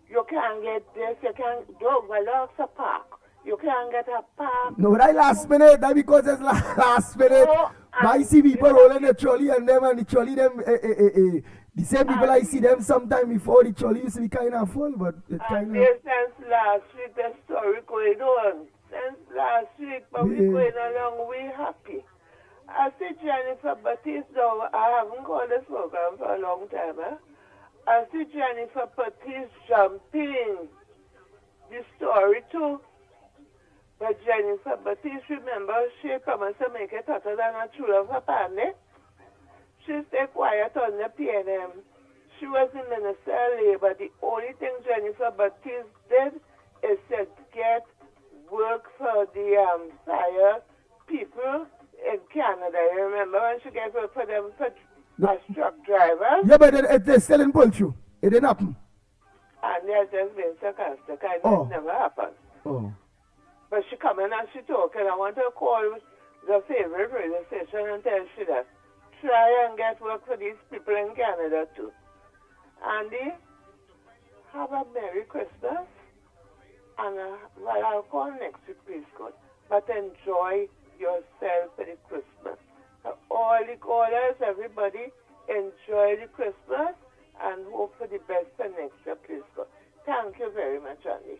You can get this, you can go Velox a park. You can get a park. No, that last minute, that because it's last minute. I see people rolling the trolley and the trolley the same people I see them sometime before the trolley used to be kind of full, but it's kind of. Since last week, the story going on. Since last week, but we going along, we happy. I see Jennifer Batiste, though, I haven't called this program for a long time, I see Jennifer Batiste jumping the story too. But Jennifer Batiste, remember, she promised to make it hotter than a true love apparently. She stayed quiet on the PNM. She was the Minister of Labor. The only thing Jennifer Batiste did is to get work for the fire people in Canada. You remember when she gave work for them for as truck drivers? Yeah, but it's still in Pulchu. It didn't happen. And they're just being sarcastic. It never happened. Oh. But she come in and she talk, and I want to call the favorite radio station and tell she that try and get work for these people in Canada too. Andy, have a Merry Christmas. And I'll call next week, please, God. but enjoy yourself for the Christmas. All the callers, everybody, enjoy the Christmas and hope for the best for next year, please God. Thank you very much, Andy.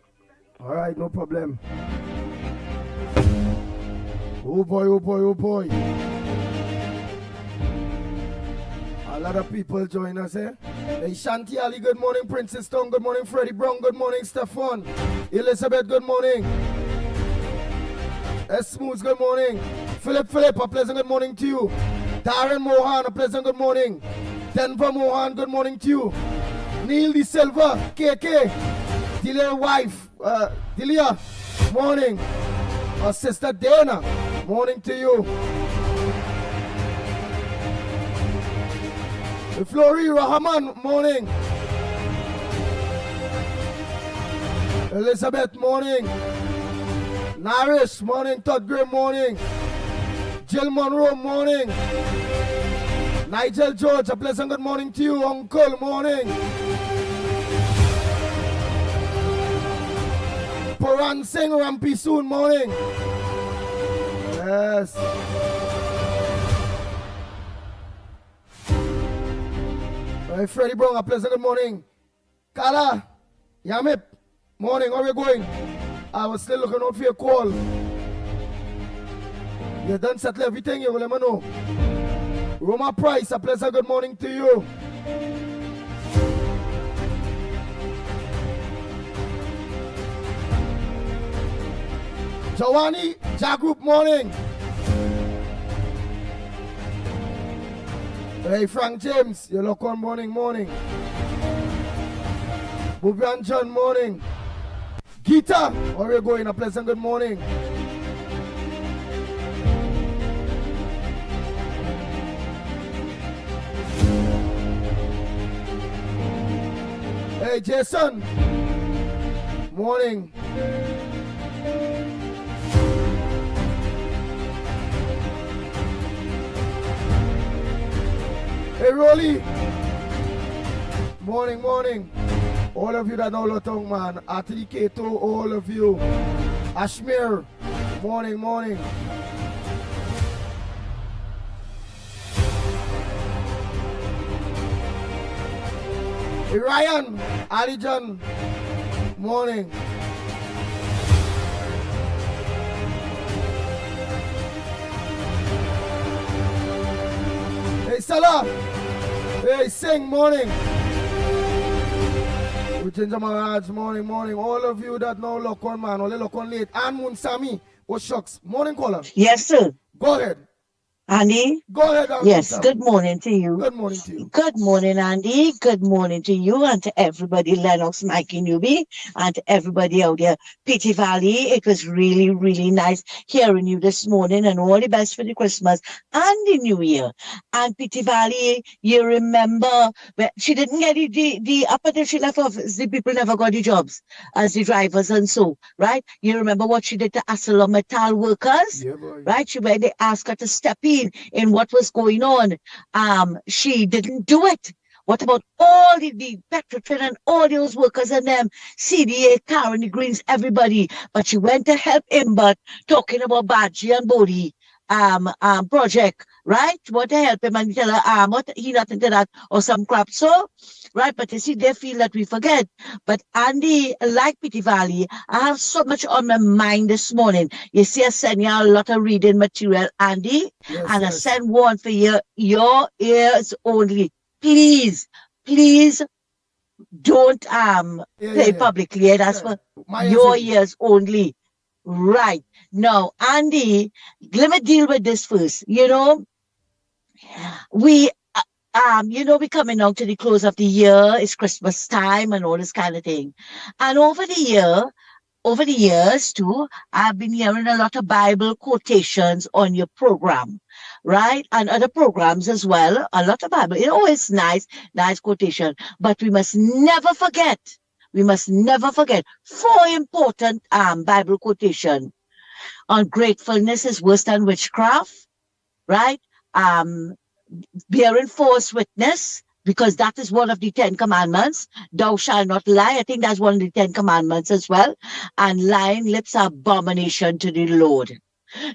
All right, no problem. Oh boy, oh boy, oh boy. A lot of people join us, eh? Hey, Shanti Ali, good morning. Princess Stone, good morning. Freddie Brown, good morning. Stefan. Elizabeth, good morning. S. Smooth, good morning. Philip, a pleasant good morning to you. Darren Mohan, a pleasant good morning. Denver Mohan, good morning to you. Neil De Silva, KK. Delia wife, Delia, morning. Our sister Dana, morning to you. Flori Rahman, morning. Elizabeth, morning. Narish, morning. Todd Gray, morning. Jill Monroe, morning. Nigel George, a pleasant good morning to you. Uncle, morning. Paran Singh, Rampi soon, morning. Yes. Hey, Freddie Brown, a pleasant good morning. Kala, Yamip, morning, how are you going? I was still looking out for your call. You done settle everything, you will let me know. Roma Price, a pleasant good morning to you. Jawani, Jagroup, morning. Hey, Frank James, you look on morning. Bubian John, morning. Gita, how are you going? A pleasant good morning. Hey, Jason, morning. Hey, Rolly. Morning. All of you that know Lotong, man. Atli Keto, all of you. Ashmir, morning. Hey, Ryan, Alijan, morning. Hey, Salah. Hey, Singh, morning. Uchenja Maharaj, morning. All of you that know Lokon, man, only Lokon late. And Munsami, what shucks. Morning, caller. Yes, sir. Go ahead. Andy? Go ahead, Andy. Yes, good morning to you. Good morning to you. Good morning, Andy. Good morning to you and to everybody, Lennox, Mikey Newbie, and to everybody out there. Pity Valley, it was really, really nice hearing you this morning, and all the best for the Christmas and the New Year. And Pity Valley, you remember, she didn't get the up until she left office, the people never got the jobs as the drivers and so, right? You remember what she did to ArcelorMittal workers? Yeah, boy. Right? When they asked her to step in what was going on, she didn't do it. What about all the Petrotrin and all those workers and them, CDA, Karen, the Greens, everybody? But she went to help him, but talking about Baji and Bodhi project, right? Want to help him and tell her, what he not into that or some crap. So, right, but you see, they feel that we forget. But Andy, like Pity Valley, I have so much on my mind this morning. You see, I send you a lot of reading material, Andy, I send one for your ears only. Please don't play publicly. That's for your ears only. Right. Now, Andy, let me deal with this first. You know, we coming out to the close of the year. It's Christmas time and all this kind of thing. And over the years too, I've been hearing a lot of Bible quotations on your program, right? And other programs as well. A lot of Bible. It's always nice quotation. But we must never forget 4 important Bible quotation. Ungratefulness is worse than witchcraft, right? Bearing false witness because that is one of the 10 commandments. Thou shalt not lie. I think that's one of the 10 commandments as well. And lying lips are abomination to the Lord.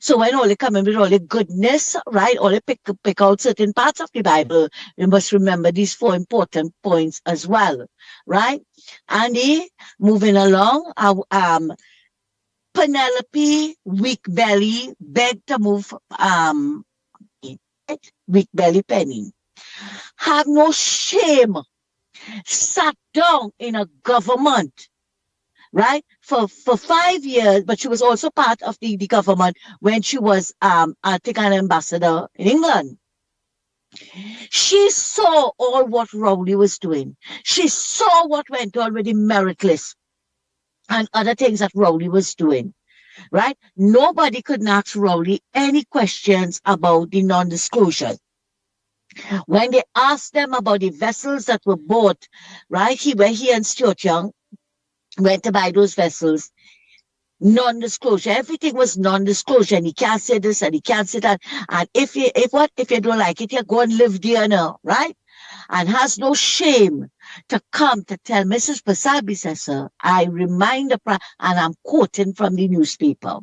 So when all they come in with all the goodness, right, all they pick out certain parts of the Bible, you must remember these 4 important points as well, right? Andy, moving along, Penelope, weak belly, begged to move, weak belly Penny. Have no shame, sat down in a government, right, for 5 years, but she was also part of the government when she was, I think, an ambassador in England. She saw all what Rowley was doing. She saw what went on with the merit list and other things that Rowley was doing, right? Nobody could ask Rowley any questions about the non-disclosure. When they asked them about the vessels that were bought, right, when he and Stuart Young went to buy those vessels, non-disclosure, everything was non-disclosure, and he can't say this and he can't say that, and if you don't like it, you go and live there now, right? And has no shame to come to tell Mrs. Pasabi, says, sir, I remind the and I'm quoting from the newspaper,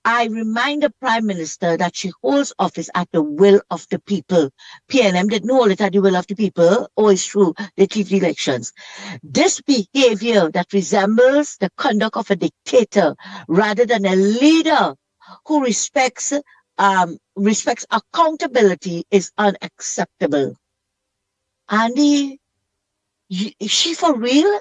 I remind the Prime Minister that she holds office at the will of the people. PNM didn't hold it at the will of the people. Oh, it's true. They keep the elections. This behavior that resembles the conduct of a dictator rather than a leader who respects accountability is unacceptable. Andy, is she for real?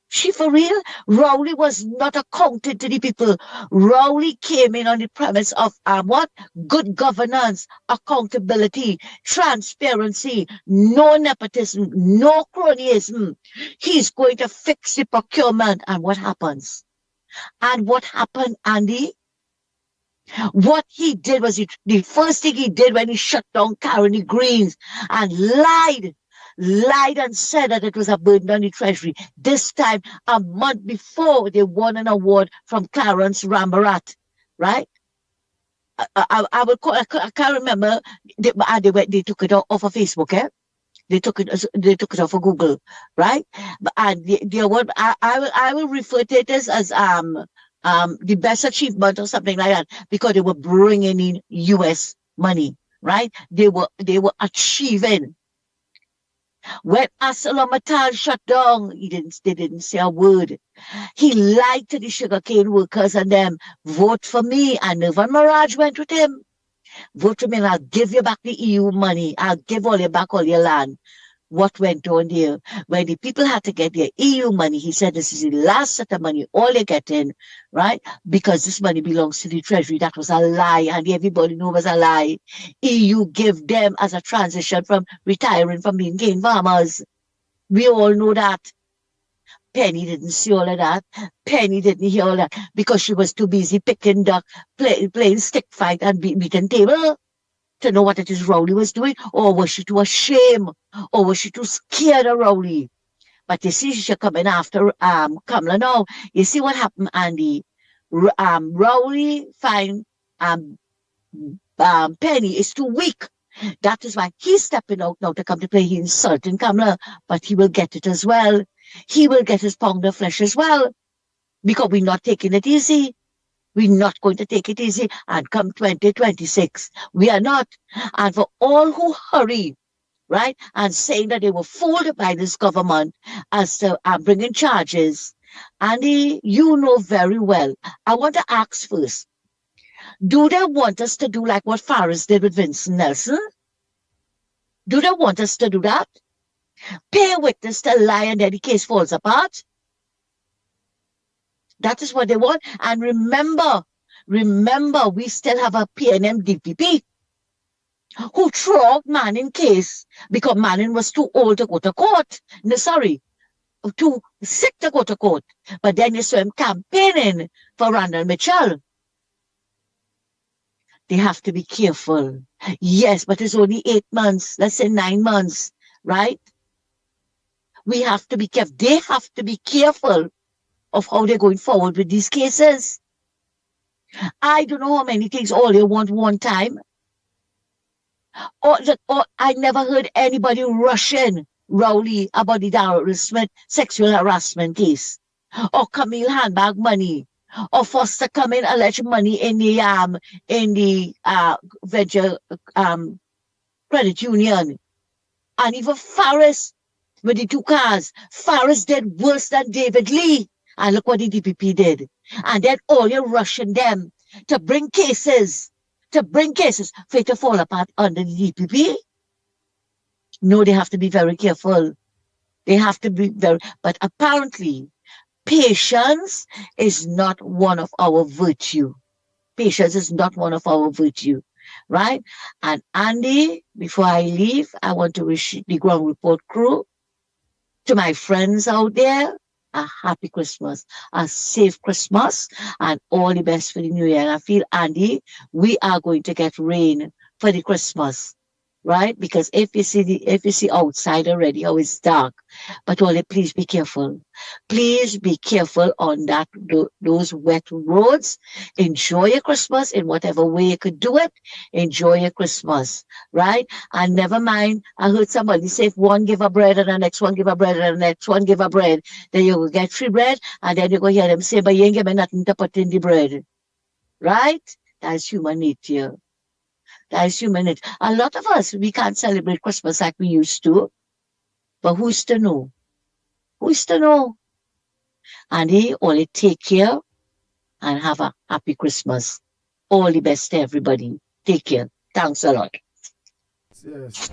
She for real? Rowley was not accounted to the people. Rowley came in on the premise of what? Good governance, accountability, transparency, no nepotism, no cronyism. He's going to fix the procurement. And what happens? And what happened, Andy? What he did was the first thing he did when he shut down Carony Greens and lied and said that it was a burden on the Treasury. This time, a month before, they won an award from Clarence Rambarat, right? I can't remember. They took it off of Facebook, eh? They took it off of Google, right? And the award, I will refer to it as the best achievement or something like that, because they were bringing in US money, right? They were achieving. When ArcelorMittal shut down, they didn't say a word. He lied to the sugarcane workers and them, vote for me. And Nirvan Mirage went with him. Vote for me and I'll give you back the EU money. I'll give all you back all your land. What went on there? When the people had to get their EU money, he said, this is the last set of money, all you're getting, right? Because this money belongs to the Treasury. That was a lie, and everybody knew it was a lie. EU gave them as a transition from retiring from being cane farmers. We all know that. Penny didn't see all of that. Penny didn't hear all that because she was too busy picking duck, playing stick fight and beating table to know what it is Rowley was doing, or was she too ashamed, or was she too scared of Rowley? But you see, she's coming after Kamala now. You see what happened, Andy? Rowley find Penny is too weak. That is why he's stepping out now to come to play. He's insulting Kamala, but he will get it as well. He will get his pound of flesh as well, because we're not taking it easy. We're not going to take it easy, and come 2026, we are not. And for all who hurry, right, and saying that they were fooled by this government as to bringing charges, Andy, you know very well. I want to ask first, do they want us to do like what Farris did with Vincent Nelson? Do they want us to do that? Pay witness to lie and then the case falls apart? That is what they want. And remember, we still have a PNM DPP who threw out Manning case because Manning was too old to go to court. No, sorry, too sick to go to court. But then you saw him campaigning for Randall Mitchell. They have to be careful. Yes, but it's only 8 months, let's say 9 months, right? We have to be careful. They have to be careful of how they're going forward with these cases. I don't know how many things all they want one time. Or I never heard anybody rushing Rowley about the Darrell Smith sexual harassment case, or Camille handbag money, or Foster coming alleged money in the venture credit union, and even Farris with the 2 cars. Farris did worse than David Lee, and look what the DPP did. And then all you're rushing them to bring cases for it to fall apart under the DPP. No, they have to be very careful. They have to be very, but apparently, patience is not one of our virtue. Patience is not one of our virtue, right? And Andy, before I leave, I want to wish the Ground Report crew, to my friends out there, a happy Christmas, a safe Christmas, and all the best for the new year. And I feel, Andy, we are going to get rain for the Christmas, right? Because if you see outside already how it's dark, but only please be careful. Please be careful on those wet roads. Enjoy your Christmas in whatever way you could do it. Enjoy your Christmas, right? And never mind, I heard somebody say if one give a bread and the next one give a bread and the next one give a bread, then you will get free bread, and then you go hear them say, but you ain't give me nothing to put in the bread, right? That's human nature. That is human nature. A lot of us, we can't celebrate Christmas like we used to. But who's to know? Who's to know? And he only take care and have a happy Christmas. All the best to everybody. Take care. Thanks a lot. Yes.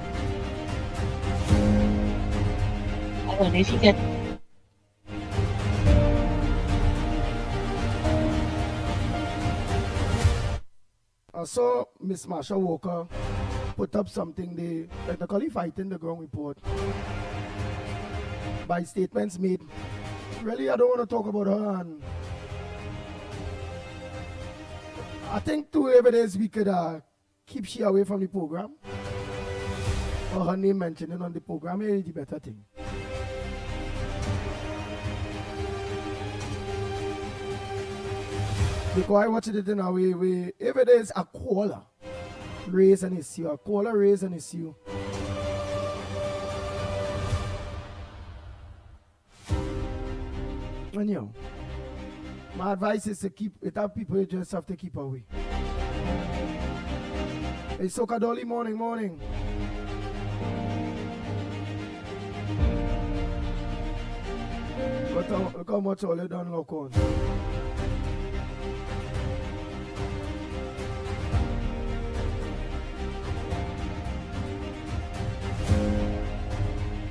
I wonder if you get... I saw Miss Marsha Walker put up something they technically fighting the Ground Report by statements made. Really, I don't want to talk about her, and I think too, every day we could keep she away from the program, or her name mentioned on the program is the better thing. Because I watched it in a way, if it is a caller, raise an issue, a caller raise an issue. And you know, my advice is to keep, without people, you just have to keep away. Hey, Soka Dolly, morning. Look how much all you done lock on.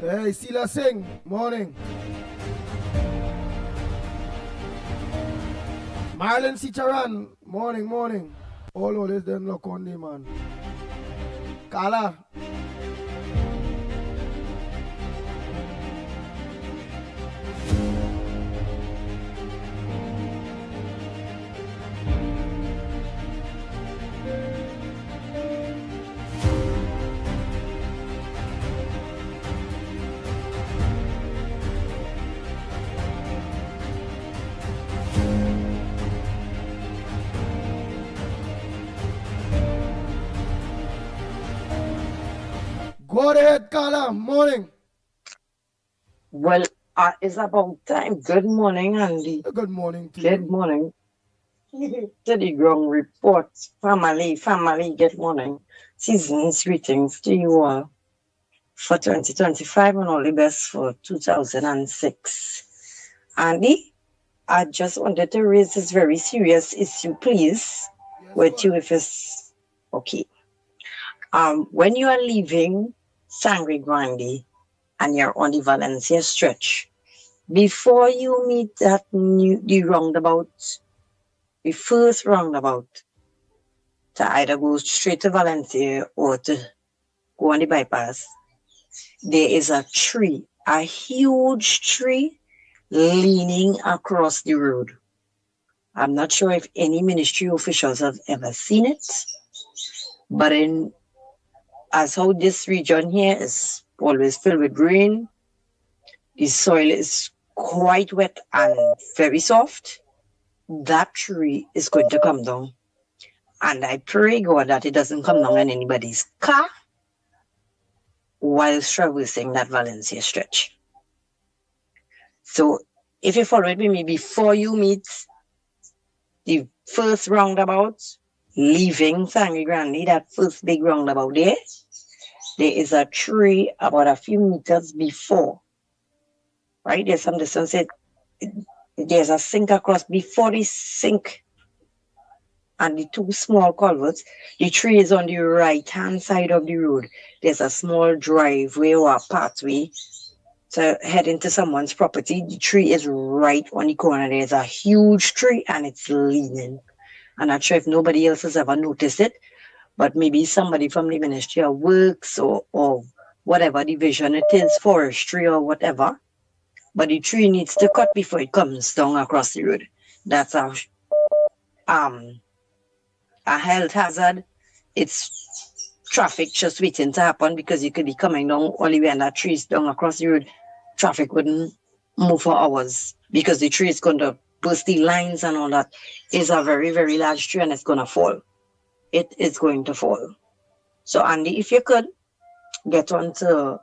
Hey, Sila Singh, morning. Marlon Sicharan, morning. All of this them look on the man. Kala. Go ahead, Kala. Morning. Well, it's about time. Good morning, Andy. Good morning to you. Good morning. To the Ground Report. Family, good morning. Season's greetings to you all for 2025 and all the best for 2006. Andy, I just wanted to raise this very serious issue, please, with you if it's okay. When you are leaving Sangre Grande and you're on the Valencia stretch, before you meet the roundabout, the first roundabout, to either go straight to Valencia or to go on the bypass, there is a tree, a huge tree leaning across the road. I'm not sure if any ministry officials have ever seen it, but as how this region here is always filled with rain, the soil is quite wet and very soft, that tree is going to come down. And I pray God that it doesn't come down in anybody's car whilst traversing that Valencia stretch. So if you follow it with me, before you meet the first roundabout, leaving Sangre Grande, that first big roundabout there is a tree about a few meters before, right? There's some distance. There's a sink across. Before the sink and the two small culverts, the tree is on the right-hand side of the road. There's a small driveway or a pathway to head into someone's property. The tree is right on the corner. There's a huge tree and it's leaning. I'm not sure if nobody else has ever noticed it, but maybe somebody from the Ministry of Works or whatever division it is, forestry or whatever. But the tree needs to cut before it comes down across the road. That's a health hazard. It's traffic just waiting to happen because you could be coming down all the way and that tree is down across the road. Traffic wouldn't move for hours because the tree is going to burst the lines and all that. It's a very, very large tree and it's going to fall. It is going to fall. So, Andy, if you could get on to,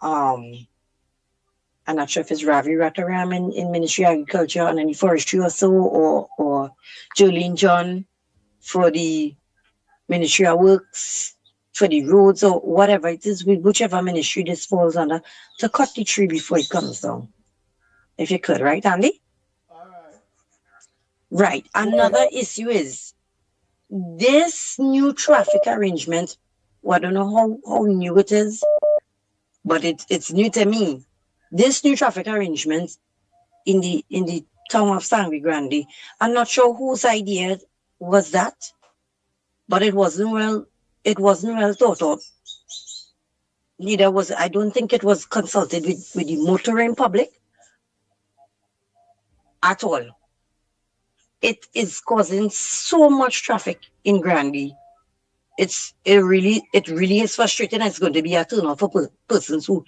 I'm not sure if it's Ravi Rataram in Ministry of Agriculture and any forestry or so, or Jolene John for the Ministry of Works, for the roads or whatever it is, whichever ministry this falls under, to cut the tree before it comes down. If you could, right, Andy? All right. Right. Another issue is this new traffic arrangement. Well, I don't know how new it is, but it's new to me. This new traffic arrangement in the town of Sangre Grande, I'm not sure whose idea was that, but it wasn't well thought out. Neither was, I don't think it was consulted with the motoring public at all. It is causing so much traffic in Grande. It really is frustrating. It's going to be a turn off for persons who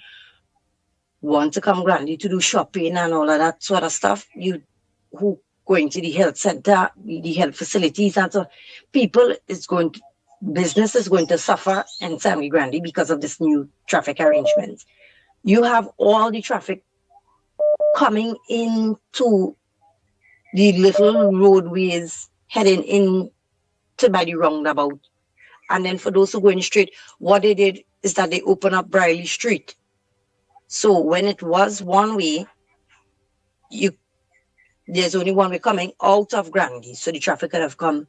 want to come Grande to do shopping and all of that sort of stuff. Who going to the health center, the health facilities, and so business is going to suffer in Sangre Grande because of this new traffic arrangement. You have all the traffic coming into the little roadways heading in to by the roundabout. And then for those who go in straight, what they did is that they open up Briley Street. So when it was one way, there's only one way coming out of Grande. So the traffic could have come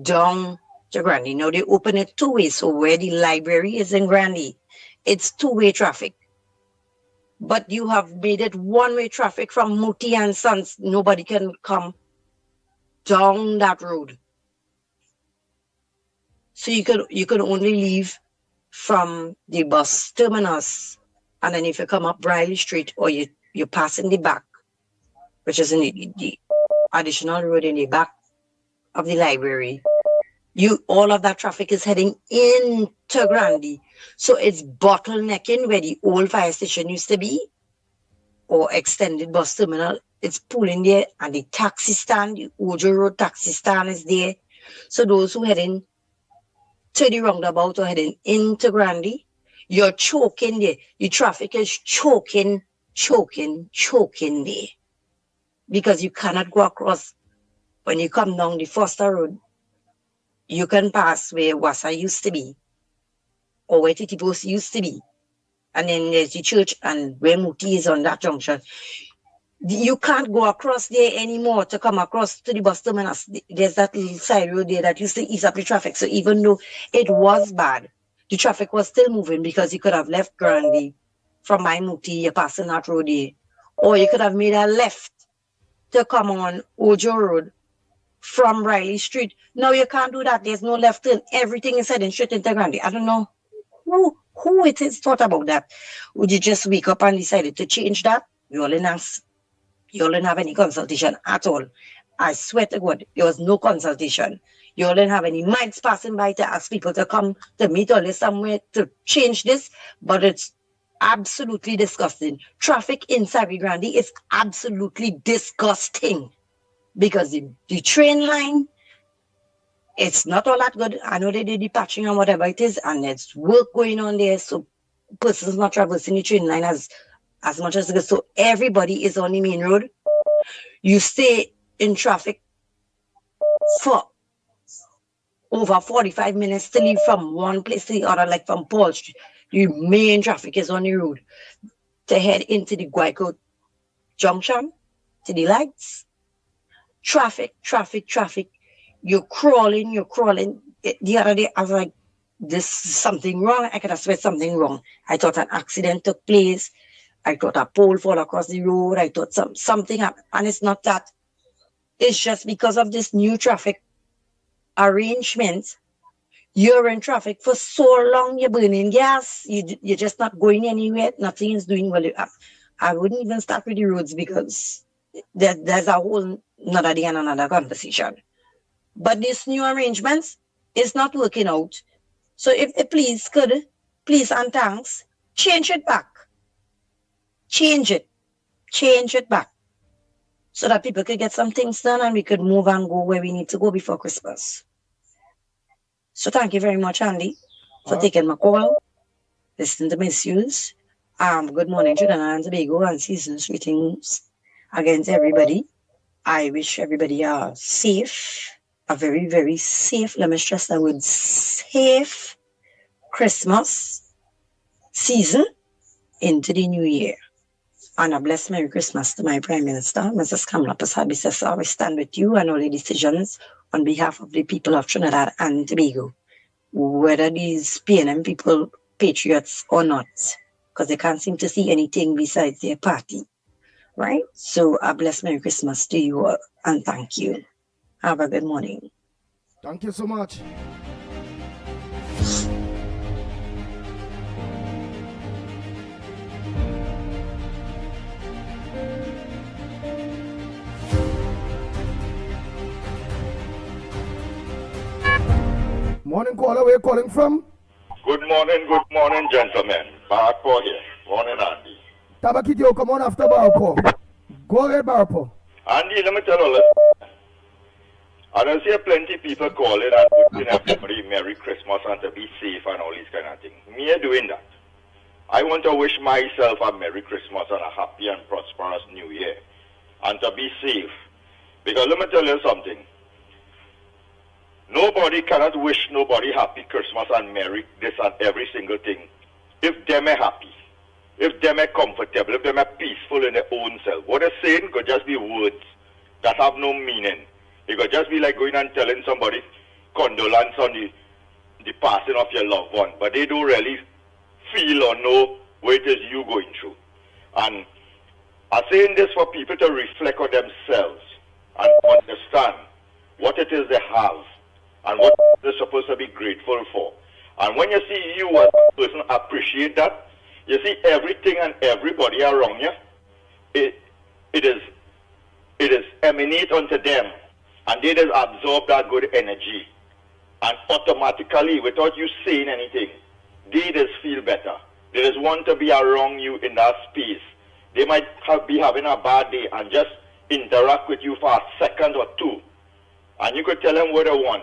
down to Grande. Now they open it two ways. So where the library is in Grande, it's two-way traffic. But you have made it one-way traffic from Muti and Sons. Nobody can come down that road. So you could only leave from the bus terminus, and then if you come up Briley Street or you pass in the back, which is in the additional road in the back of the library, all of that traffic is heading into Grande. So it's bottlenecking where the old fire station used to be, or extended bus terminal. It's pulling there, and the taxi stand, the Ojo Road taxi stand is there. So those who heading to the roundabout or heading into Grande, you're choking there. The traffic is choking there. Because you cannot go across. When you come down the Foster Road, you can pass where Wassa used to be, or where Titibos used to be. And then there's the church and where Muti is on that junction. You can't go across there anymore to come across to the bus terminus. There's that little side road there that used to ease up the traffic. So even though it was bad, the traffic was still moving because you could have left Grande from my Muti, you're passing that road there. Or you could have made a left to come on Ojo Road from Riley Street. Now you can't do that. There's no left turn. Everything is heading straight into Grande. I don't know who it is thought about that. Would you just wake up and decided to change that? You all didn't have any consultation at all. I swear to God, there was no consultation. You all didn't have any minds passing by to ask people to come to meet all this somewhere to change this, but it's absolutely disgusting. Traffic in Sangre Grande is absolutely disgusting because the train line, it's not all that good. I know they did the patching and whatever it is, and there's work going on there. So persons not traversing the train line as much as it goes. So everybody is on the main road. You stay in traffic for over 45 minutes to leave from one place to the other, like from Paul Street. The main traffic is on the road to head into the Guayco Junction, to the lights. Traffic. You're crawling. The other day, I was like, this is something wrong. I could have swear something wrong. I thought an accident took place. I thought a pole fall across the road. I thought something happened. And it's not that. It's just because of this new traffic arrangement. You're in traffic for so long, you're burning gas. You're just not going anywhere. Nothing is doing well. I wouldn't even start with the roads because there's a whole another day and another conversation. But this new arrangements is not working out. So if the police could, please and thanks, change it back. Change it back. So that people could get some things done and we could move and go where we need to go before Christmas. So thank you very much, Andy, for taking my call. Listen to misuse. Good morning, Trinidad and Tobago, and season's greetings against everybody. I wish everybody a very, very safe, let me stress that word, safe Christmas season into the new year. And a blessed Merry Christmas to my Prime Minister, Mrs. Kamala Persad-Bissessar. I stand with you and all the decisions on behalf of the people of Trinidad and Tobago, whether these PNM people patriots or not, because they can't seem to see anything besides their party, right? So a blessed Merry Christmas to you all, and thank you. Have a good morning. Thank you so much. Morning, caller. Where you calling from? Good morning, gentlemen. Barpo here. Morning, Andy. Tabakitio, come on after Barpo. Go ahead, Barpo. Andy, let me tell you, I don't see plenty people calling and wishing everybody Merry Christmas and to be safe and all these kind of things. Me doing that. I want to wish myself a Merry Christmas and a happy and prosperous New Year and to be safe. Because let me tell you something. Nobody cannot wish nobody happy Christmas and Merry this and every single thing. If them are happy, if them are comfortable, if them are peaceful in their own self. What they're saying could just be words that have no meaning. It could just be like going and telling somebody condolence on the passing of your loved one. But they don't really feel or know what it is you going through. And I'm saying this for people to reflect on themselves and understand what it is they have and what they're supposed to be grateful for. And when you see you as a person appreciate that, you see everything and everybody around you, it is emanate unto them, and they just absorb that good energy. And automatically, without you saying anything, they just feel better. They just want to be around you in that space. They might be having a bad day and just interact with you for a second or two. And you could tell them what they want.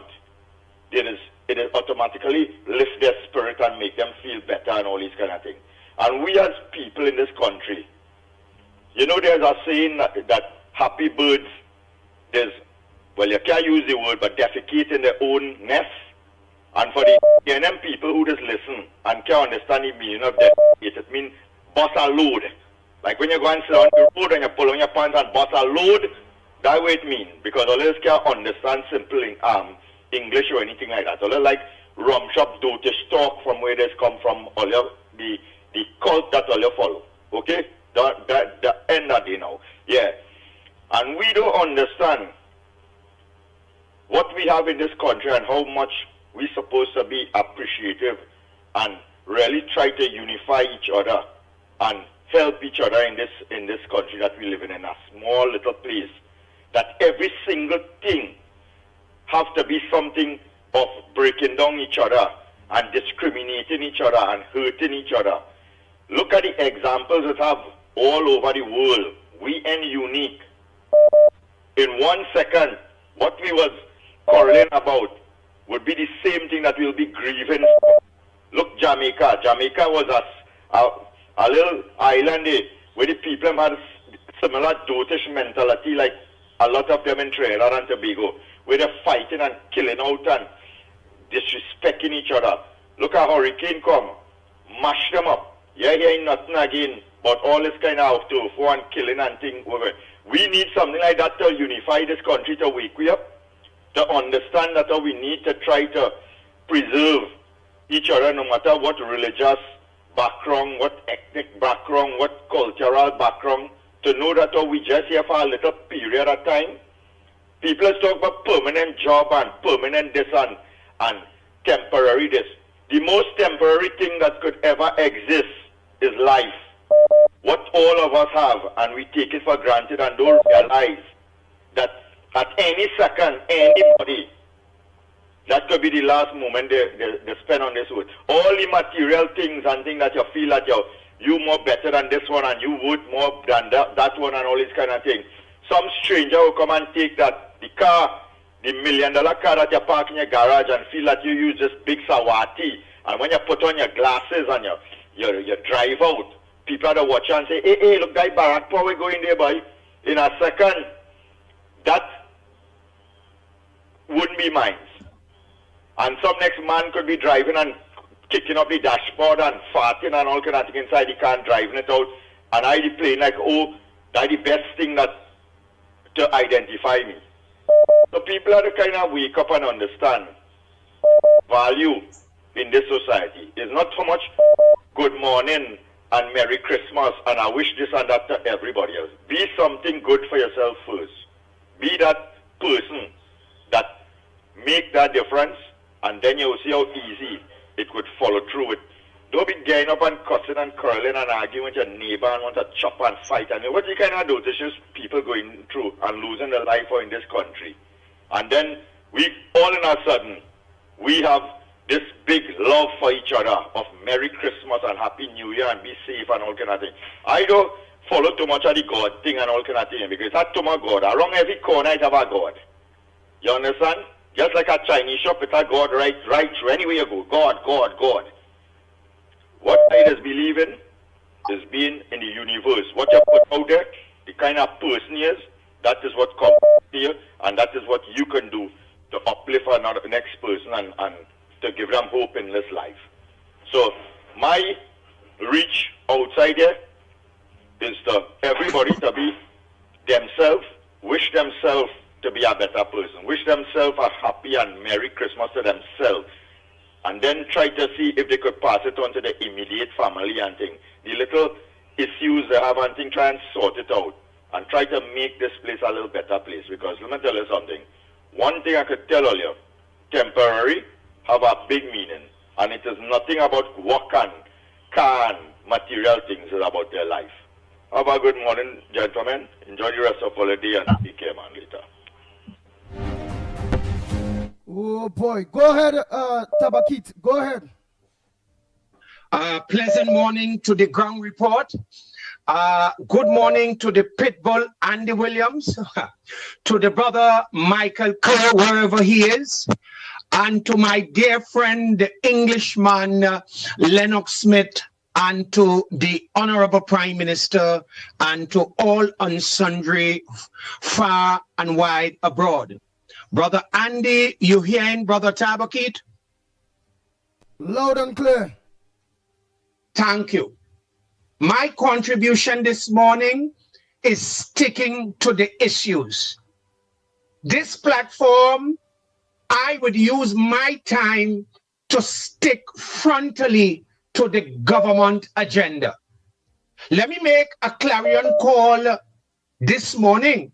It is automatically lift their spirit and make them feel better and all these kind of things. And we as people in this country, you know, there's a saying that happy birds, well, you can't use the word, but defecate in their own nest. And for the NM people who just listen and can't understand the meaning of defecate, it means bust a load. Like when you go and sit on the road and you pull on your pants and bust a load, that's what it means. Because all of us can't understand simple English or anything like that. All like rum shop, dotish talk from where this come from, all your, the cult that all you follow. Okay? The end of the day now. Yeah. And we don't understand what we have in this country and how much we're supposed to be appreciative and really try to unify each other and help each other in this country that we live in a small little place. That every single thing have to be something of breaking down each other and discriminating each other and hurting each other. Look at the examples that have all over the world. We ain't unique. In 1 second, what we was quarreling about would be the same thing that we'll be grieving for. Look, Jamaica. Jamaica was a little island there where the people had similar dotish mentality like a lot of them in Trinidad and Tobago, where they're fighting and killing out and disrespecting each other. Look at hurricane come, mash them up. Yeah, hearing nothing again, but all this kind of tofu and killing and thing. We need something like that to unify this country, to wake we up, to understand that we need to try to preserve each other, no matter what religious background, what ethnic background, what cultural background, to know that we just here for a little period of time. People talk about permanent job and permanent this and temporary this. The most temporary thing that could ever exist is life. What all of us have, and we take it for granted and don't realize that at any second, anybody, that could be the last moment they spend on this earth. All the material things and things that you feel that you more better than this one and you worth more than that one and all this kind of thing. Some stranger will come and take that, the car, the $1 million car that you park in your garage and feel that you use this big Sawati. And when you put on your glasses and you drive out, people are watching and say, hey, look, that Barack Power going there, boy. In a second, that wouldn't be mine. And some next man could be driving and kicking up the dashboard and farting and all kind of things inside the car and driving it out. And I be playing like, oh, that's the best thing that to identify me. So people are to kind of wake up and understand value in this society. It's not so much good morning and Merry Christmas and I wish this and that to everybody else. Be something good for yourself first. Be that person that make that difference, and then you'll see how easy it could follow through it. Don't be getting up and cussing and curling and arguing with your neighbor and want to chop and fight. And what you kind of notices people going through and losing their life in this country. And then we, all in a sudden, we have this big love for each other of Merry Christmas and Happy New Year and be safe and all kind of thing. I don't follow too much of the God thing and all kind of thing because that's too much God. Around every corner it have a God. You understand? Just like a Chinese shop, it's a God right through. Anywhere you go, God, God, God. What I just believe in is being in the universe. What you put out there, the kind of person he is, that is what comes here, and that is what you can do to uplift another next person and to give them hope in this life. So my reach outside there is to everybody to be themselves, wish themselves to be a better person, wish themselves a happy and Merry Christmas to themselves, and then try to see if they could pass it on to the immediate family and thing. The little issues they have and thing, try and sort it out and try to make this place a little better place. Because let me tell you something. One thing I could tell all you, temporary have a big meaning, and it is nothing about work and car and material things. It's about their life. Have a good morning, gentlemen. Enjoy the rest of the holiday and take care, man, later. Oh boy, go ahead, Tabakit, go ahead. Pleasant morning to the ground report. Good morning to the Pitbull Andy Williams, to the brother Michael Kerr, wherever he is, and to my dear friend, the Englishman Lennox Smith, and to the Honorable Prime Minister, and to all and sundry far and wide abroad. Brother Andy, you hearing Brother Tabakit? Loud and clear. Thank you. My contribution this morning is sticking to the issues. This platform, I would use my time to stick frontally to the government agenda. Let me make a clarion call this morning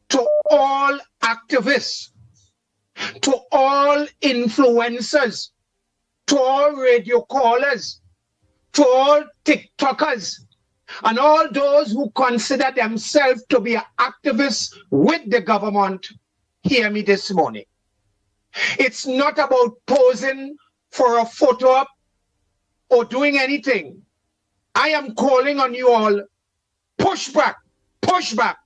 to all activists, to all influencers, to all radio callers, to all TikTokers, and all those who consider themselves to be activists with the government. Hear me this morning. It's not about posing for a photo op or doing anything. I am calling on you all, push back, push back.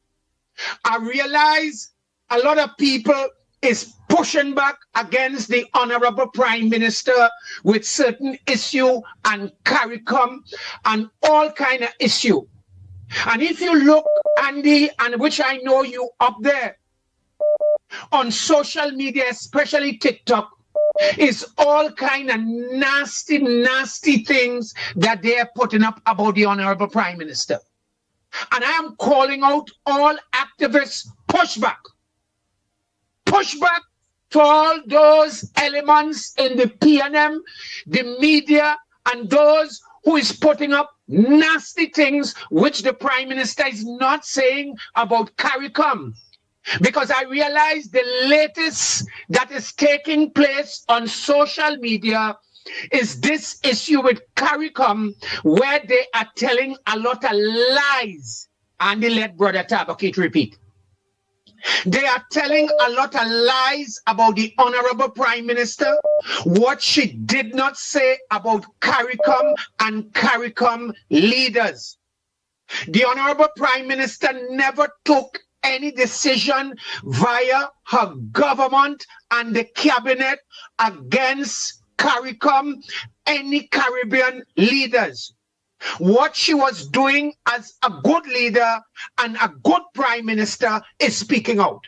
I realize a lot of people is pushing back against the Honorable Prime Minister with certain issue and CARICOM and all kind of issue. And if you look, Andy, and which I know you up there, on social media, especially TikTok, is all kind of nasty things that they are putting up about the Honorable Prime Minister. And I am calling out all activists, pushback. Pushback to all those elements in the PNM, the media, and those who is putting up nasty things which the Prime Minister is not saying about CARICOM. Because I realize the latest that is taking place on social media is this issue with CARICOM, where they are telling a lot of lies. And they let Brother Tabakit repeat. They are telling a lot of lies about the Honorable Prime Minister, what she did not say about CARICOM and CARICOM leaders. The Honorable Prime Minister never took any decision via her government and the cabinet against CARICOM, any Caribbean leaders. What she was doing as a good leader and a good prime minister is speaking out.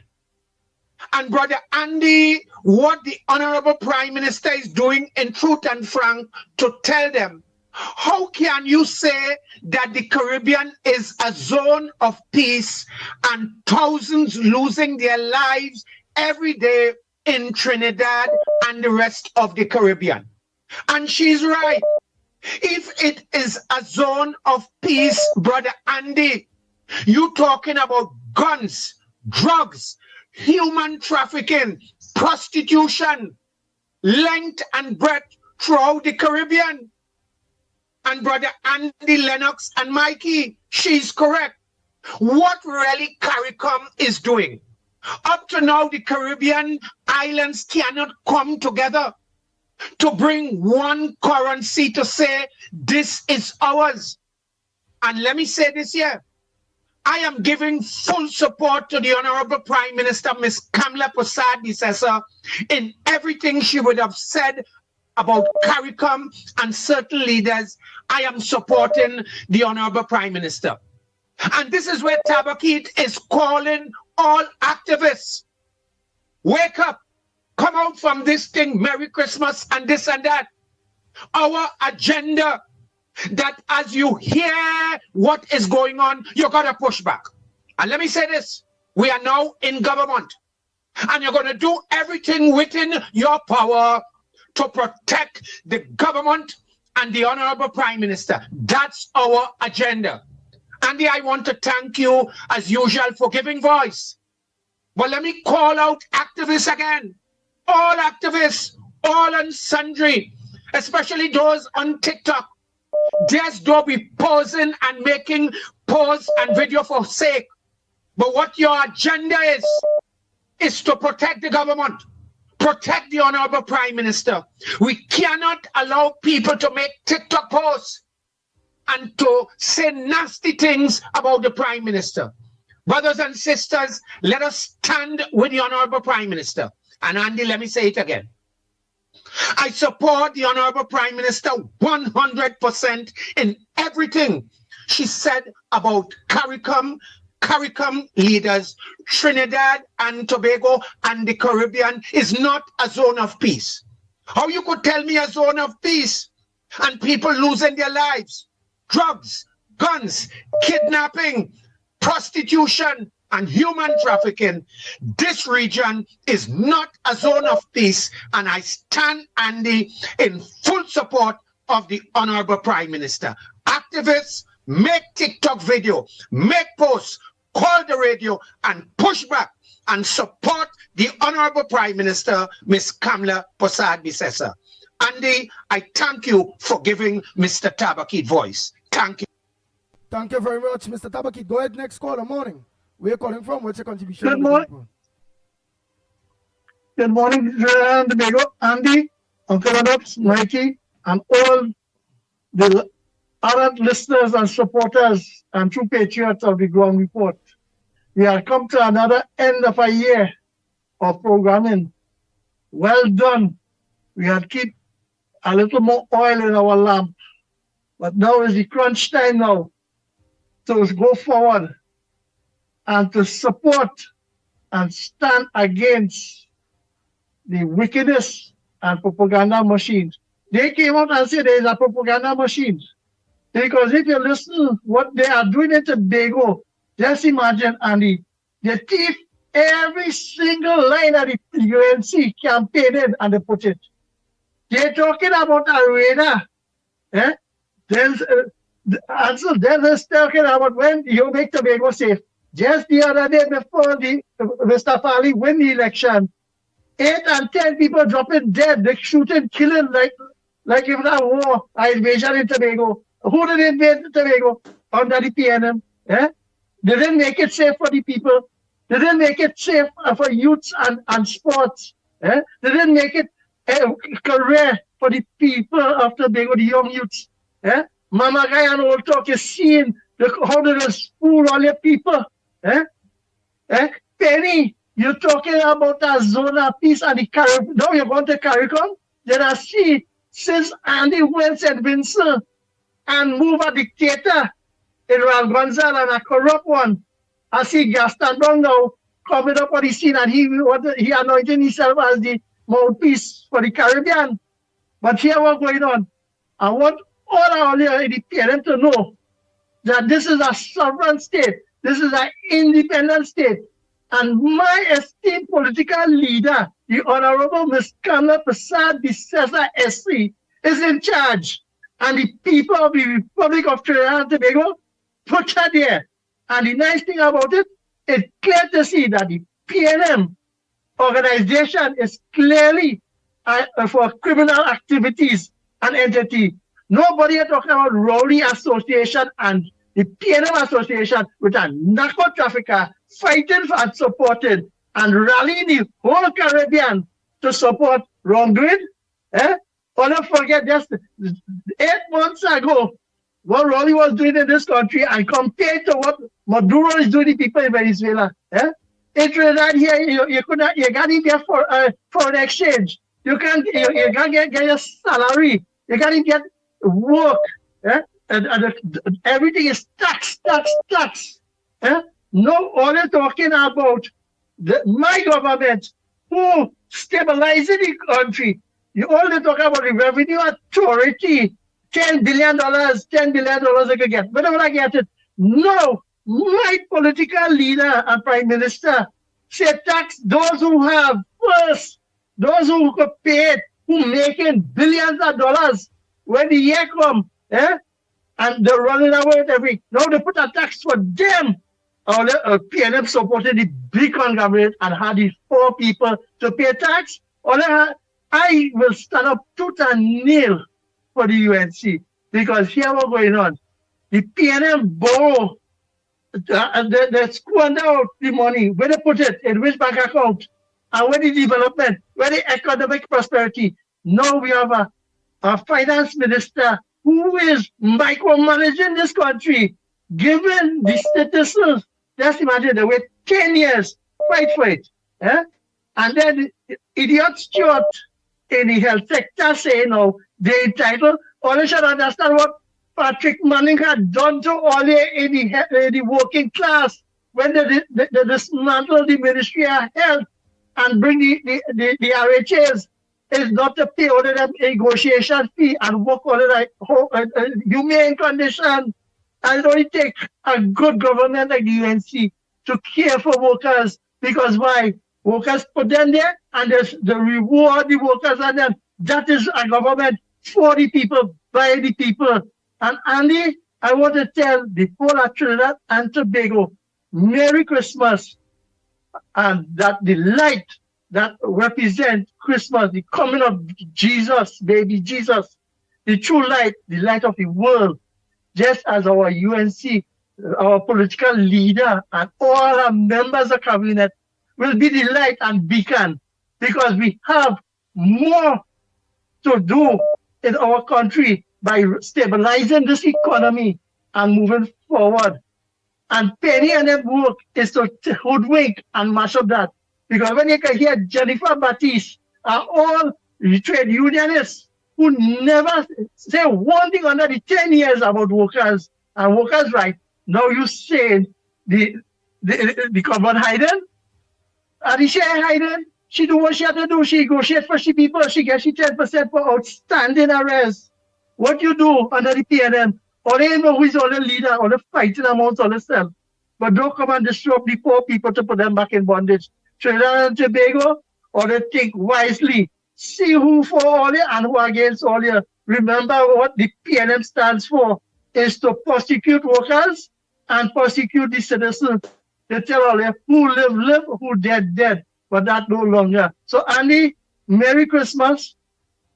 And Brother Andy, what the Honorable Prime Minister is doing in truth and frank to tell them, how can you say that the Caribbean is a zone of peace and thousands losing their lives every day in Trinidad and the rest of the Caribbean? And she's right. If it is a zone of peace, Brother Andy, you talking about guns, drugs, human trafficking, prostitution, length and breadth throughout the Caribbean. And Brother Andy, Lennox and Mikey, she's correct. What really CARICOM is doing? Up to now, the Caribbean islands cannot come together to bring one currency to say, this is ours. And let me say this here. I am giving full support to the Honorable Prime Minister, Ms. Kamala Persad-Bissessar, in everything she would have said about CARICOM and certain leaders. I am supporting the Honorable Prime Minister. And this is where Tabakit is calling all activists. Wake up. Come out from this thing, Merry Christmas and this and that. Our agenda, that as you hear what is going on, you got to push back. And let me say this, we are now in government. And you're going to do everything within your power to protect the government and the Honorable Prime Minister. That's our agenda. Andy, I want to thank you, as usual, for giving voice. But let me call out activists again. All activists, all and sundry, especially those on TikTok, just don't be posing and making pose and video for sake. But what your agenda is to protect the government, protect the Honorable Prime Minister. We cannot allow people to make TikTok posts and to say nasty things about the Prime Minister. Brothers and sisters, let us stand with the Honorable Prime Minister. And Andy, let me say it again. I support the Honorable Prime Minister 100% in everything she said about CARICOM leaders. Trinidad and Tobago and the Caribbean is not a zone of peace. How you could tell me a zone of peace and people losing their lives? Drugs, guns, kidnapping, prostitution, and human trafficking. This region is not a zone of peace, and I stand, Andy, in full support of the Honorable Prime Minister. Activists, make TikTok video, make posts, call the radio, and push back and support the Honorable Prime Minister, Ms. Kamala Persad-Bissessar. Andy, I thank you for giving Mr. Tabakit voice. Thank you. Thank you very much, Mr. Tabakit. Go ahead, next caller. Morning. Where are you calling from? What's your contribution? Good morning. Good morning, Tobago, Andy, Uncle Adams, Mikey, and all the other listeners and supporters and true patriots of the Ground Report. We have come to another end of a year of programming. well done. We had keep a little more oil in our lamp. But now is the crunch time now to go forward and to support and stand against the wickedness and propaganda machines. They came out and said there is a propaganda machine. Because if you listen what they are doing in Tobago, just imagine, Andy, they thief every single line of the UNC campaigning and they put it. They're talking about a radar. Eh? Then they're talking about when you make Tobago safe. Just the other day before the Mr. Farley win the election, 8 and 10 people dropping dead, they shooting, killing like if that war, an invasion in Tobago. Who did invade Tobago? Under the PNM. Eh? They didn't make it safe for the people. They didn't make it safe for youths and sports. Eh? They didn't make it a career for the people of Tobago, the young youths. Eh? Mama Guy and old talk is seeing how they fool all your people. Eh? Eh? Penny, you're talking about a zone of peace and the Caribbean. Now you're going to Caribbean? Then I see, since Andy went and Vincent and move a dictator in Ralph Gonzalez and a corrupt one, I see Gaston Brown now coming up on the scene and he anointed himself as the mouthpiece for the Caribbean. But here what's going on. I want all our the parents to know that this is a sovereign state. This is an independent state. And my esteemed political leader, the Honorable Ms. Kamala Prasad Bissessa SC, is in charge. And the people of the Republic of Trinidad and Tobago put her there. And the nice thing about it, it's clear to see that the PNM organization is clearly for criminal activities and entity. Nobody is talking about Rowley Association and the PNM Association with a narco trafficker fighting for and supporting and rallying the whole Caribbean to support wrongdoing. Eh? Don't forget just 8 months ago, what Rowley was doing in this country and compared to what Maduro is doing to people in Venezuela. Eh? In Trinidad here, you can't even get foreign exchange. You can't get your salary. You can't even get work. Eh? And everything is tax. Eh? No, all they're talking about my government who stabilizing the country. You only talk about the revenue authority, $10 billion I could get. Whenever I get it, no, my political leader and prime minister say tax those who have first, those who could pay it, who making billions of dollars when the year come, eh? And they're running away with everything. Now they put a tax for them. PNM supported the big conglomerate and had these poor people to pay tax. I will stand up tooth and nail for the UNC because here what's going on. The PNM borrow, they squander out the money. Where they put it, in which bank account, and where the development, where the economic prosperity. Now we have a finance minister who is micromanaging this country, given the statistics. Just imagine they wait 10 years, fight for it. Eh? And then idiot Stuart in the health sector say now they entitled, all you should understand what Patrick Manning had done to all in the working class when they dismantled the Ministry of Health and bring the RHAs is not to pay all of them negotiation fee and work all of that humane condition. And it only take a good government like the UNC to care for workers because why? Workers put them there and they reward the workers and then that is a government for the people, by the people. And Andy, I want to tell the whole of Trinidad and Tobago, Merry Christmas. And that the light that represents Christmas, the coming of Jesus, baby Jesus, the true light, the light of the world, just as our UNC, our political leader, and all our members of cabinet will be the light and beacon because we have more to do in our country by stabilizing this economy and moving forward. And Penny and their work is to hoodwink and mash up that. Because when you can hear Jennifer Baptiste are all trade unionists who never say one thing under the 10 years about workers and workers' rights. Now you say the government hiding, and she hiding. She do what she had to do. She negotiate for she people. She gets 10% for outstanding arrests. What you do under the PNM? Or they know who is all the leader, or the fighting amongst all themselves. But don't come and disrupt the poor people to put them back in bondage. Trinidad and Tobago, or they think wisely. See who for all you and who against all you. Remember what the PNM stands for is to prosecute workers and prosecute the citizens. They tell all you who live, live, who dead, dead. But that no longer. So Andy, Merry Christmas,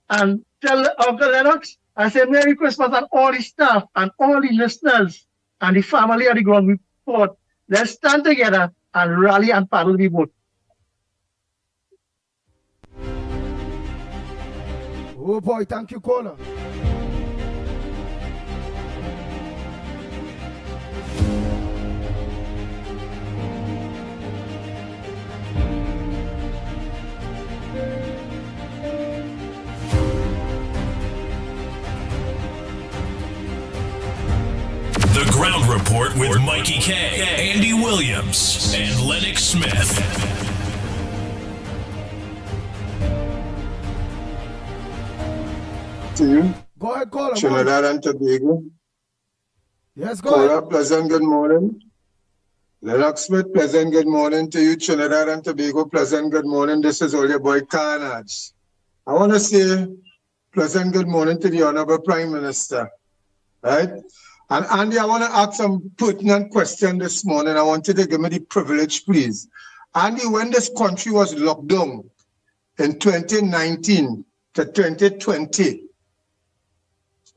and tell Uncle Lennox, I say Merry Christmas and all the staff and all the listeners and the family of the ground report. Let's stand together and rally and paddle the boat. Oh boy, thank you, caller. The Ground Report with Mikey K, Andy Williams, and Lennox Smith. To you. Go ahead, caller. Trinidad and Tobago. Yes, go ahead. Caller, pleasant good morning. Lennox Smith, pleasant good morning to you. Trinidad and Tobago, pleasant good morning. This is all your boy Carnage. I want to say pleasant good morning to the Honorable Prime Minister. Right? And Andy, I want to ask some pertinent question this morning. I want you to give me the privilege, please. Andy, when this country was locked down in 2019 to 2020,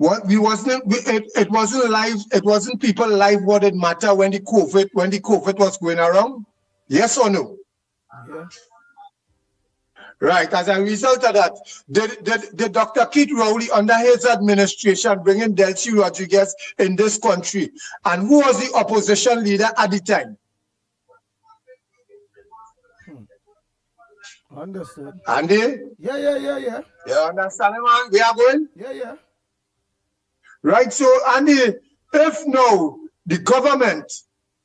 it wasn't live, it wasn't people live what it mattered when the COVID was going around? Yes or no? Yeah. Right. As a result of that, did Dr. Keith Rowley under his administration bring in Delcy Rodriguez in this country? And who was the opposition leader at the time? Understood. Andy? Yeah. You understand, man? We are going? Yeah. Right. So, Andy, if now the government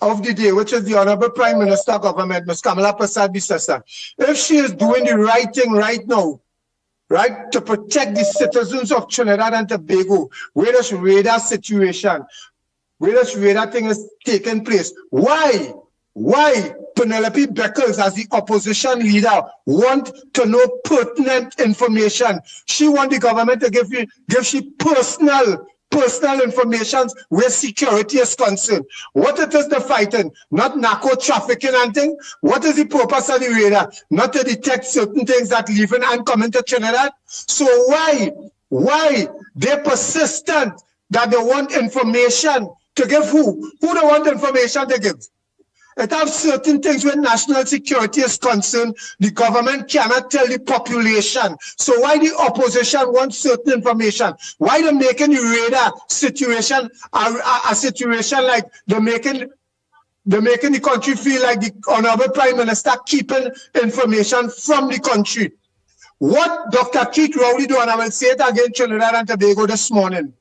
of the day, which is the Honorable Prime Minister government, Ms. Kamala Persad-Bissessar, if she is doing the right thing right now, right, to protect the citizens of Trinidad and Tobago, where this radar situation, where this radar thing is taking place, why Penelope Beckles, as the opposition leader, want to know pertinent information? She want the government to give she personal information where security is concerned. What it is the fighting, not narco trafficking and things. What is the purpose of the radar? Not to detect certain things that leaving and coming to Trinidad. So why they persistent that they want information to give who? Who they want information to give? It has certain things when national security is concerned, the government cannot tell the population. So why the opposition wants certain information? Why they're making the radar situation a situation like they're making the country feel like the Honorable Prime Minister keeping information from the country? What Dr. Keith Rowley do, and I will say it again, Trinidad and Tobago this morning.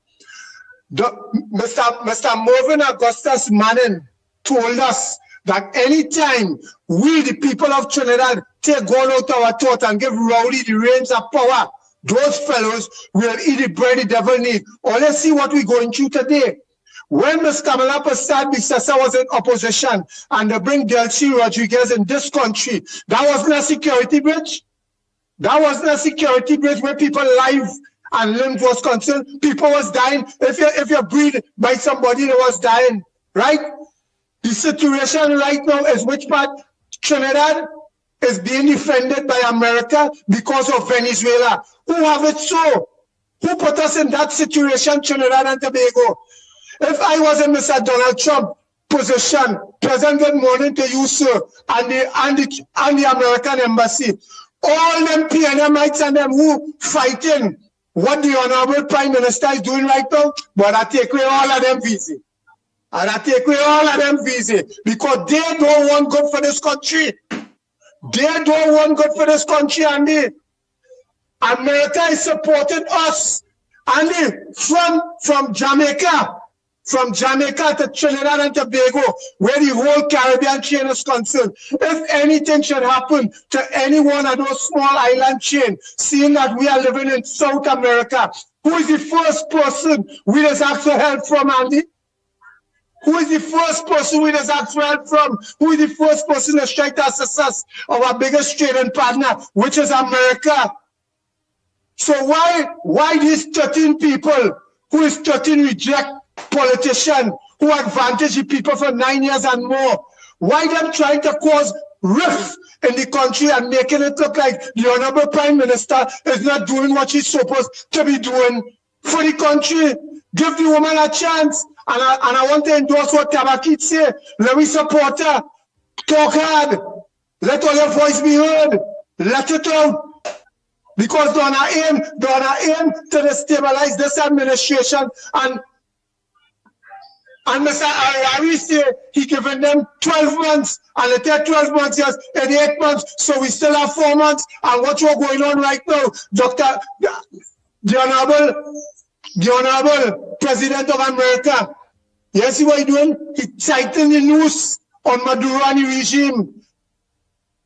Mr. Mervyn Augustus Manning told us that anytime we, the people of Trinidad, take God out our thought and give Rowley the reins of power, those fellows will eat the bread the devil need. Or let's see what we're going through today. When Ms. Kamala Persad-Bissessar was in opposition and they bring Delcy Rodriguez in this country, that wasn't a security bridge. That wasn't a security bridge where people live and limbs was concerned. People was dying. If you breathe by somebody that was dying, right? The situation right now is which part? Trinidad is being defended by America because of Venezuela. Who have it so? Who put us in that situation, Trinidad and Tobago? If I was in Mr. Donald Trump position, pleasant good morning to you, sir, and the American embassy. All them PNMites and them who fighting what the Honorable Prime Minister is doing right now, but I take away all of them visa. And I take away all of them visa because they don't want good for this country. They don't want good for this country, Andy. America is supporting us. And from Jamaica to Trinidad and Tobago, where the whole Caribbean chain is concerned, if anything should happen to any one of those small island chains, seeing that we are living in South America, who is the first person we just ask for help from, Andy? Who is the first person we just ask for help from? Who is the first person to try to assist us, our biggest trading partner, which is America? So why these 13 people who is 13 reject politician who advantage the people for 9 years and more? Why them trying to cause rift in the country and making it look like the Honorable Prime Minister is not doing what she's supposed to be doing for the country? Give the woman a chance. And I want to endorse what Tabakit say. Let me support her. Talk hard. Let all your voice be heard. Let it out. Because Donna aim to destabilize this administration, and Mr. Harari say he given them 12 months, and it take 12 months, yes, and 8 months, so we still have 4 months. And what's going on right now, the Honorable President of America, you see what he's doing? He tightened the noose on Maduro and the regime.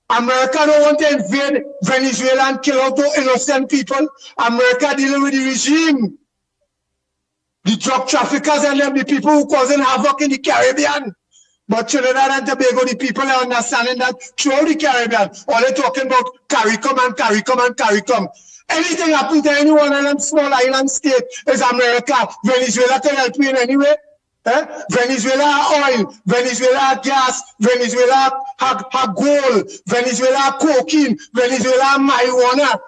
America don't want to invade Venezuela and kill out those innocent people. America dealing with the regime. The drug traffickers and them, the people who causing havoc in the Caribbean. But Trinidad and Tobago, the people are understanding that throughout the Caribbean, all they're talking about CARICOM and CARICOM and CARICOM. Anything happen to any one of them small island state is America. Venezuela can help you in any way. Venezuela oil, Venezuela gas, Venezuela have gold, Venezuela cocaine, Venezuela marijuana.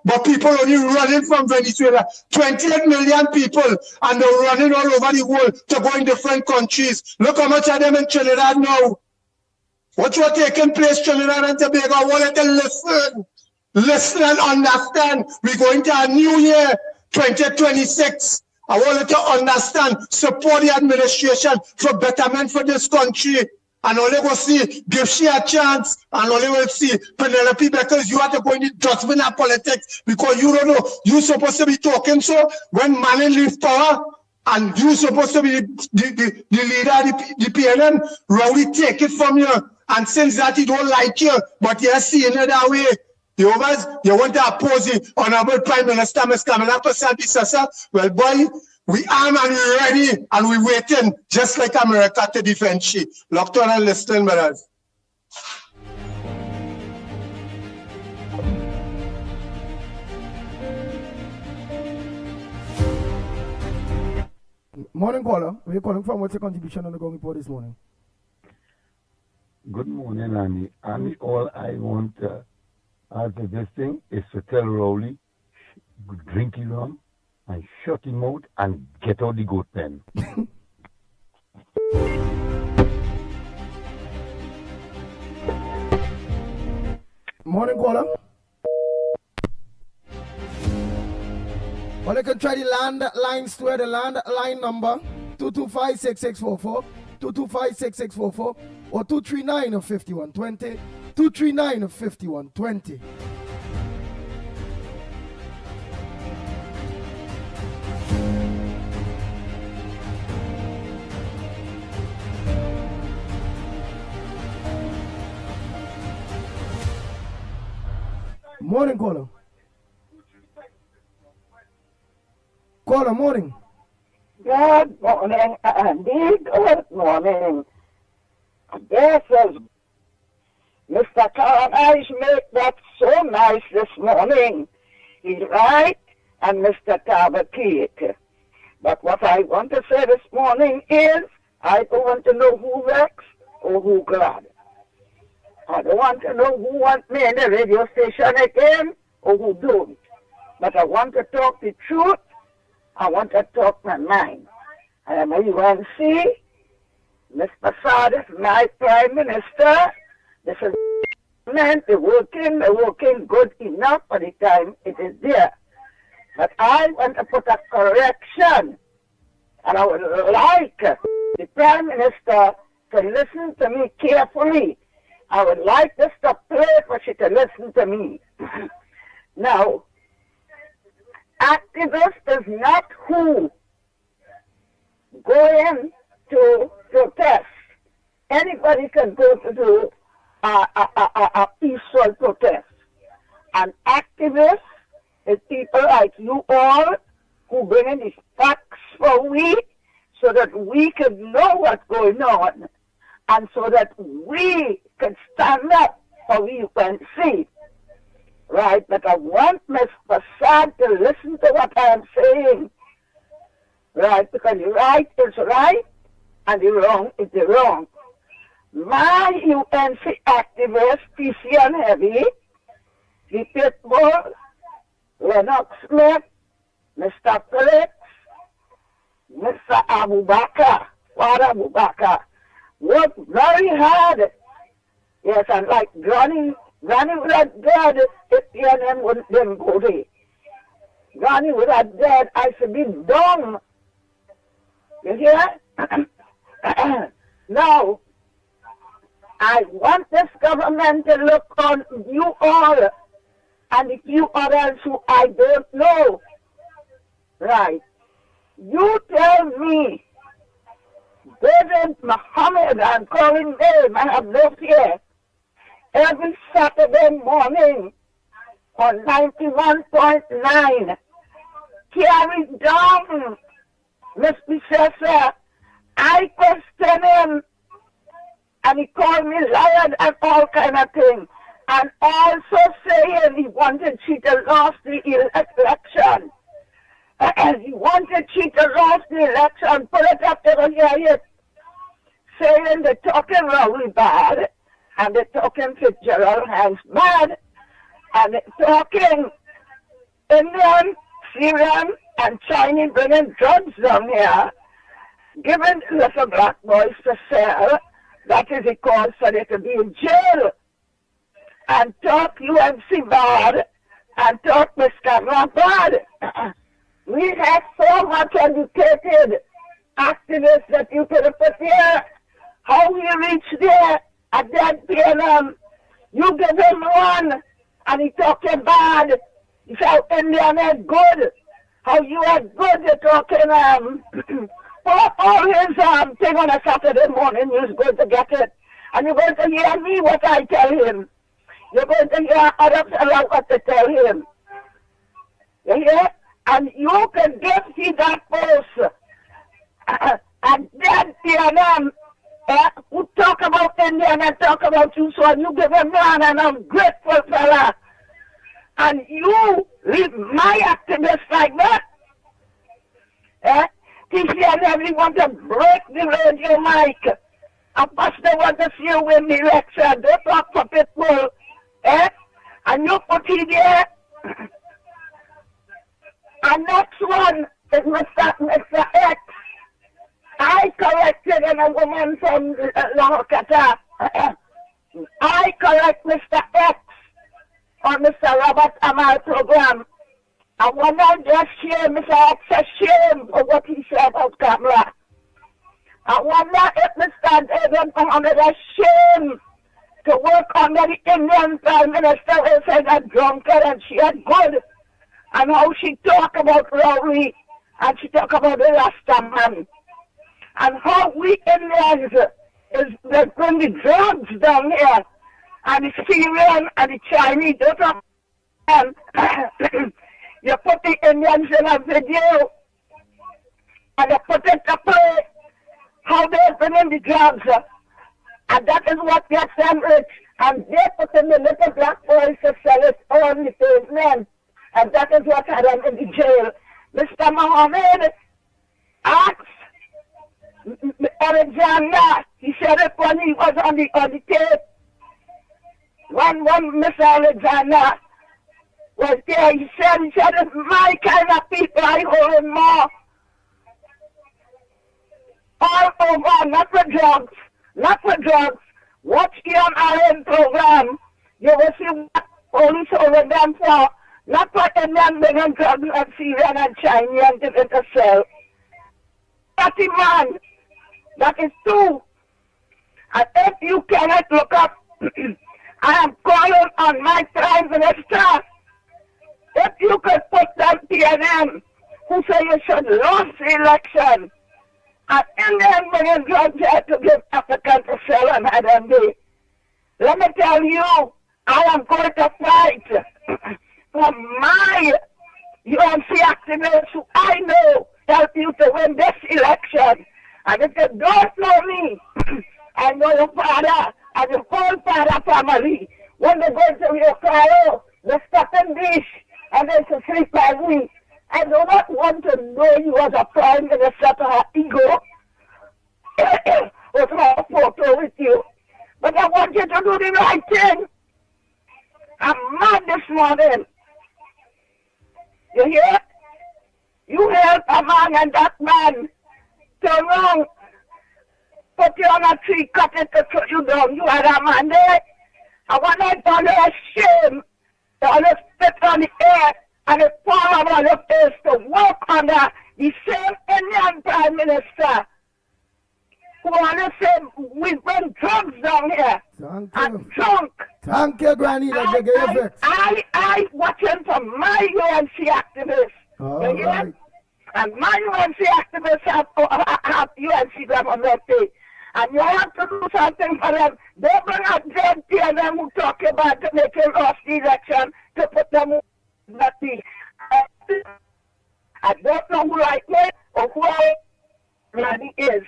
But people only running from Venezuela. 28 million people, and they're running all over the world to go in different countries. Look how much of them in Trinidad now. What's taking place in Trinidad and Tobago? I want you to listen and understand. We're going to a new year, 2026. I want you to understand, support the administration for betterment for this country. And only will see, give she a chance, and only will see Penelope, because you have to go in the dustbin of politics, because you don't know, you're supposed to be talking so when Manning leaves power, and you're supposed to be the leader of the PLN, Rowley take it from you, and since that he don't like you, but you're seeing it that way. You want to oppose the Honorable Prime Minister, Ms. Kamala Persad-Bissassa? Well, boy, we arm and we're ready and we're waiting, just like America, to defend she. Locked on and listening, brothers. Morning, caller. Where are you calling from? What's your contribution on the Going Report this morning? Good morning, Annie. Annie, all I want after this thing is to tell Rowley, drink him rum and shut him out and get out the goat pen. Morning, caller. Well, you can try the landline store, the landline number 225-6644, 225-6644, or 239-5120, 239-5120. Morning, caller. Caller, morning. Good morning, Andy. Good morning. Yes, Mr. Carnage made that so nice this morning. He's right, and Mr. Tabakit. But what I want to say this morning is, I don't want to know who vexed or who glad. I don't want to know who wants me in the radio station again or who don't. But I want to talk the truth. I want to talk my mind. I am a UNC. Mr. Persad is my Prime Minister. This is they're working good enough for the time it is there. But I want to put a correction. And I would like the Prime Minister to listen to me carefully. I would like to stop play for she to listen to me. Now, activist is not who go in to protest. Anybody can go to do a peaceful protest. An activist is people like you all who bring in these facts for we so that we can know what's going on and so that we can stand up for we can see. Right? But I want Ms. Prasad to listen to what I am saying. Right? Because the right is right and the wrong is the wrong. My UNC activist, PC and Heavy, the Pitbull, Lennox Smith, Mr. Felix, Mr. Abubakar, Father Abubakar, worked very hard. Yes, and like Granny would have dead if PNM wouldn't them go there. Granny would have dead, I should be dumb. You hear? Now, I want this government to look on you all and the few others who I don't know. Right. You tell me, David Muhammad, I'm calling name, I have no fear, every Saturday morning on 91.9, carry down, Mr. Professor, I question him, and he called me liar and all kind of things, and also saying he wanted she to lose the election. And he wanted she to lose the election, put it up to the hear it, saying they're talking really bad, and they're talking Fitzgerald Hands bad, and they're talking Indian, Syrian, and Chinese bringing drugs down here, giving little black boys to sell. That is the cause so they could be in jail. And talk UNC bad, and talk Mr. bad. We have so much educated activists that you could have put here. How we reach there at that PNM. You give him one, and he talking bad. He said, Indian is good. How you are good, you're talking, all his thing on a Saturday morning, you're going to get it. And you're going to hear me what I tell him. You're going to hear others around what to tell him. You hear? And you can give me that post. And then PNM, who talk about Indian and talk about you, so you give him one, and I'm grateful, fella. And you leave my activists like that. TCN want to break the radio mic. A pastor want to see you win the election. They talk for people. And you put it there. And next one is Mr. X. I corrected a woman from Lahokata. I correct Mr. X on Mr. Robert Amal program. I want to just share Mr. X's shame for what he said about camera. I wonder if Mr. David Muhammad has shame to work under the Indian Prime Minister who said that drunkard and she had good. And how she talk about Rowley and she talk about the Rasta man. And how we Indians they bring the drugs down here. And the Syrian and the Chinese, you put the Indians in a video and you put it to play how they bring in the drugs. And that is what gets them rich. And they put in the little black boys to sell it on the pavement. And that is what had them in the jail. Mr. Mohammed asked Alexander, he said it when he was on the tape. When Mr. Alexander was there, he said, it's my kind of people I hold him more. All over, not for drugs, not for drugs. Watch the RN program. You will see what police over them for. Not for Indian bringing drugs and Syrian and Chinese and giving to sell. That's a man. That is two. And if you cannot look up, I am calling on my Prime Minister If you could put them PNM who say you should lose the election, and Indian million drugs had to give African to sell and had them day. Let me tell you, I am going to fight for my UNC activists who I know help you to win this election. And if you don't know me, I know your father and your whole father family. When they go to your cryo, they stop in dish and they to sleep by me. I do not want to know you as a prime minister to have ego or to have a photo with you. But I want you to do the right thing. I'm mad this morning. You hear? You help a man and that man turn wrong. Put you on a tree, cut it to throw you down. You had a man there. I want to call you a shame. You want to spit on the air and the fall on your face to work under the same Indian Prime Minister who want to say we bring drugs down here. And drunk. Thank you, Granny. I watching for my UNC activists. All right. And my UNC activists have UNC government pay. And you have to do something for them. They bring a dead PNM who talk about to make him lost the election to put them not the. I don't know who like me or who I really is.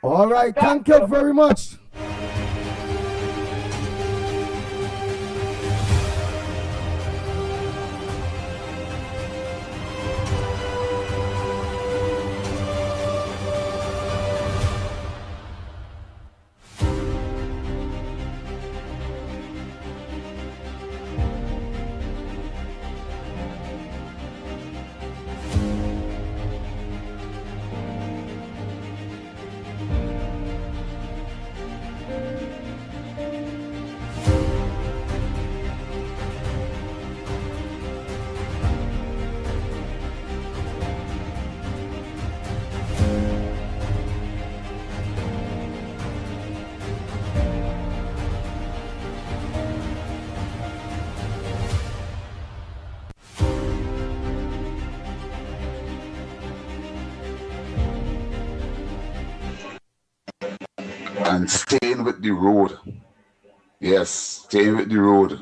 All right, thank you very much. And staying with the road. Yes, staying with the road.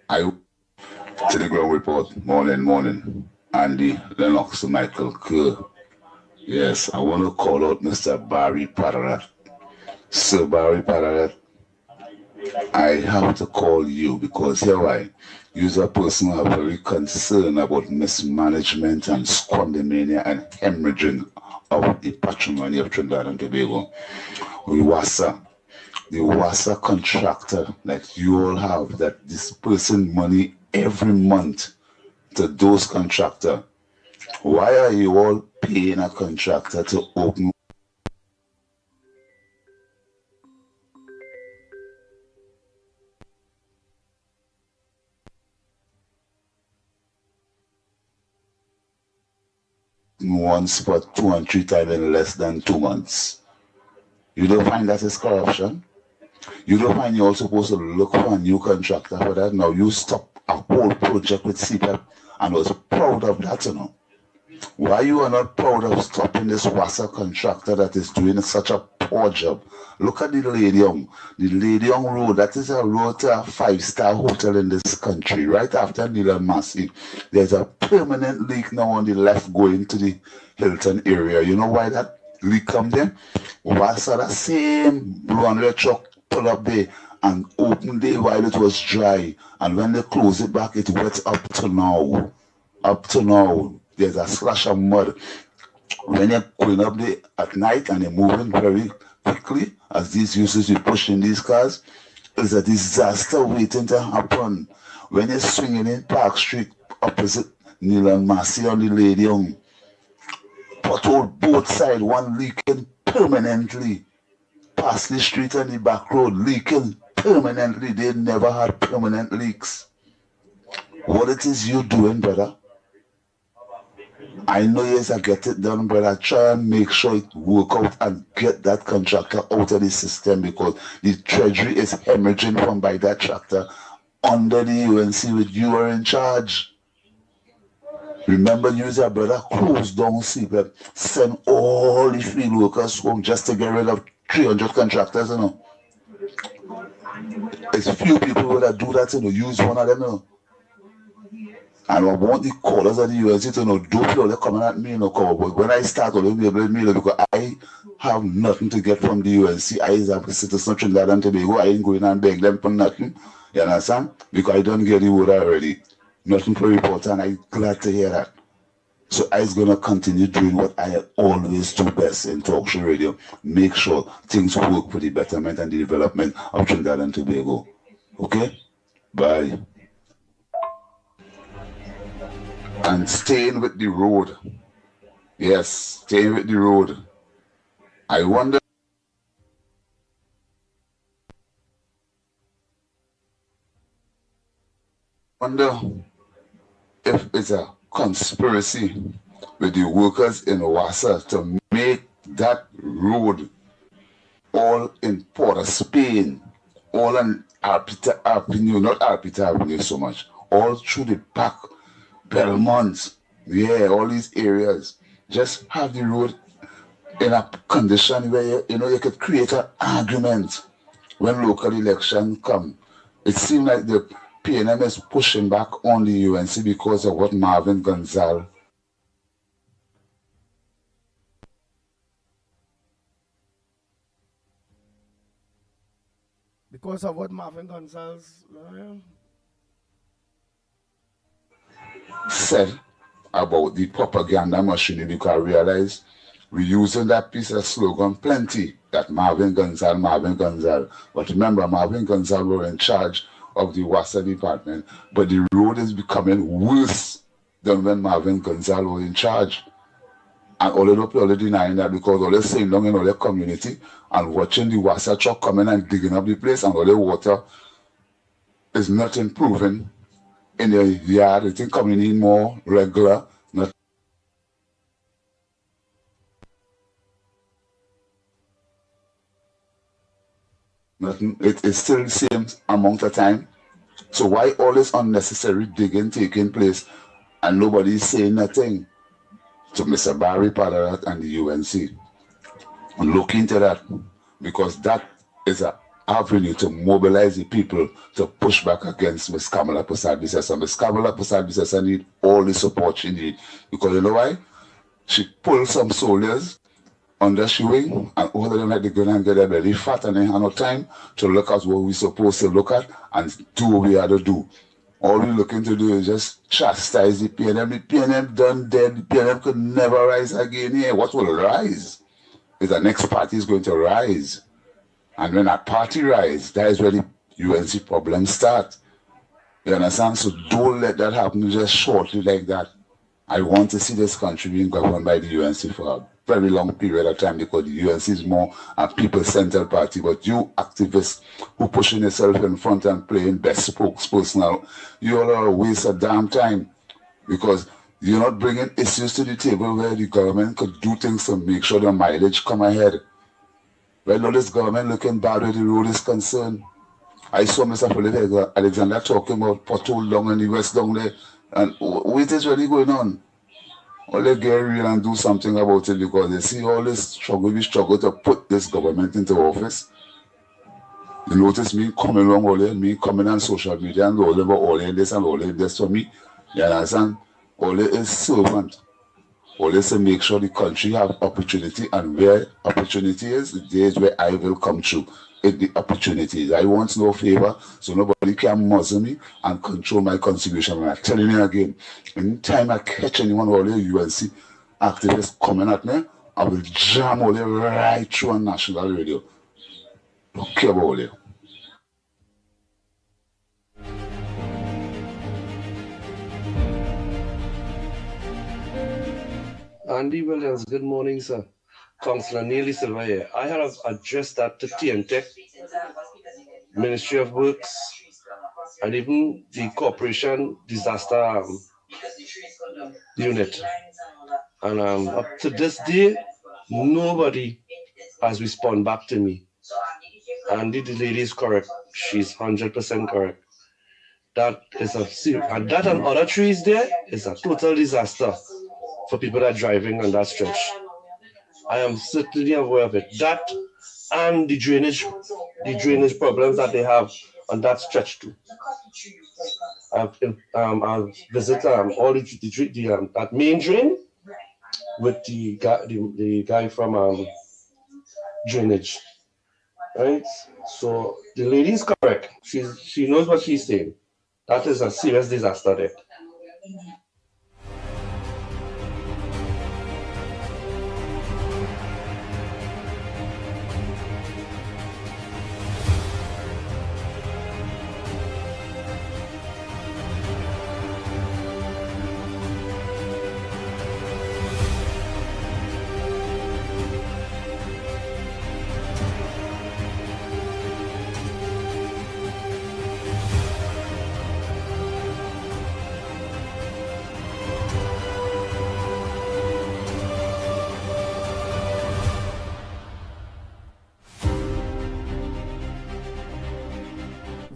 I to the ground report. Morning. Andy, Lennox, Michael Kerr. Yes, I want to call out Mr. Barry Pararat. Sir Barry Pararat, I have to call you because here why? You're a person who are very concerned about mismanagement and squandermania and hemorrhaging of the patrimony of Trinidad and Tobago. The WASA contractor that you all have, that dispersing money every month to those contractors. Why are you all paying a contractor to open one spot 2 and 3 times in less than 2 months? You don't find that is corruption? You don't find you're supposed to look for a new contractor for that? Now you stop a whole project with CPEP and was proud of that, you know. Why you are not proud of stopping this WASA contractor that is doing such a poor job? Look at the Lady Young Road. That is a road to a 5-star hotel in this country. Right after Nila Massey, there's a permanent leak now on the left going to the Hilton area. You know why that leak come there? WASA, that same runway truck pull up there and open there while it was dry. And when they close it back, it wet up to now. There's a splash of mud. When you're going up there at night and you're moving very quickly, as these users you push in these cars, there's a disaster waiting to happen. When you're swinging in Park Street opposite Neil and Massey on the Lady Young, pothole both sides, one leaking permanently. Past the street and the back road leaking permanently. They never had permanent leaks. What it is you doing, brother? I know yes, I get it done, but I try and make sure it work out and get that contractor out of the system because the treasury is hemorrhaging from by that tractor under the UNC with you are in charge. Remember, you your brother closed down CPEP, send all the field workers home just to get rid of 300 contractors, you know. It's few people that do that, you know, use one of them, you know. And I want the callers of the UNC to know, don't feel they're coming at me, you know, but when I start, they'll be able to me, because I have nothing to get from the UNC. I is a citizen of Trinidad and Tobago. I ain't going and beg them for nothing. You understand? Because I don't get the word already. Nothing for report, and I'm glad to hear that. So I'm going to continue doing what I always do best in talk show radio. Make sure things work for the betterment and the development of Trinidad and Tobago. Okay? Bye. And staying with the road. Yes, staying with the road. I wonder if it's a conspiracy with the workers in Wassa to make that road all in Port of Spain, all in Arpita Avenue, not Arpita Avenue so much, all through the back, Belmont, yeah, all these areas. Just have the road in a condition where you could create an argument when local election come. It seems like the PNM is pushing back on the UNC because of what Marvin Gonzalez. Because of what Marvin Gonzalez said about the propaganda machine, because I realize we're using that piece of slogan plenty, that Marvin Gonzalez. But remember, Marvin Gonzalez were in charge of the Wassa department, but the road is becoming worse than when Marvin Gonzalez was in charge. And all the people are denying that because all they're saying down in all the community and watching the Wassa truck coming and digging up the place, and all the water is not improving in the yard. It's coming in more regular. Nothing. It is still the same amount of time. So why all this unnecessary digging taking place and nobody is saying nothing? To Mr. Barry Padarat and the UNC, look into that, because that is an avenue to mobilize the people to push back against Ms. Kamala Persad-Bissessar. Ms. Kamala Persad-Bissessar need all the support she needs, because you know why? She pulled some soldiers under she wing, and all of them like they go and get their belly fat, and they have no time to look at what we're supposed to look at and do what we have to do. All we're looking to do is just chastise the PNM. The PNM done dead. The PNM could never rise again here. What will rise is the next party is going to rise. And when that party rise, that is where the UNC problems start. You understand? So don't let that happen just shortly like that. I want to see this country being governed by the UNC for a very long period of time, because the UNC is more a people-centered party. But you activists who pushing yourself in front and playing best spokesperson now, you all are a waste of damn time, because you're not bringing issues to the table where the government could do things to make sure the mileage come ahead. Well, now this government looking bad where the road is concerned. I saw Mr. Philip Alexander talking about pothole down in the west down there, and what is really going on? All they get real and do something about it, because they see all this struggle, we struggle to put this government into office. You notice me coming along all day, me coming on social media and all over all this and all this for me. You understand? All it is servant. All this to make sure the country have opportunity, and where opportunity is, the days where I will come through. The opportunities. I want no favor, so nobody can muzzle me and control my contribution. And I'm telling you again, anytime I catch anyone or the UNC activists coming at me, I will jam all the right through on national radio. Don't care about all you. Andy Williams, good morning, sir. Councillor Neely Silva here. I have addressed that to TNTech, Ministry of Works, and even the Corporation Disaster Unit. And up to this day, nobody has responded back to me. And the lady is correct. She's 100% correct. That is a serious, and that and other trees there is a total disaster for people that are driving on that stretch. I am certainly aware of it. That and the drainage problems that they have on that stretch too. I've visited all that main drain with the guy from drainage, right? So the lady is correct. She knows what she's saying. That is a serious disaster there.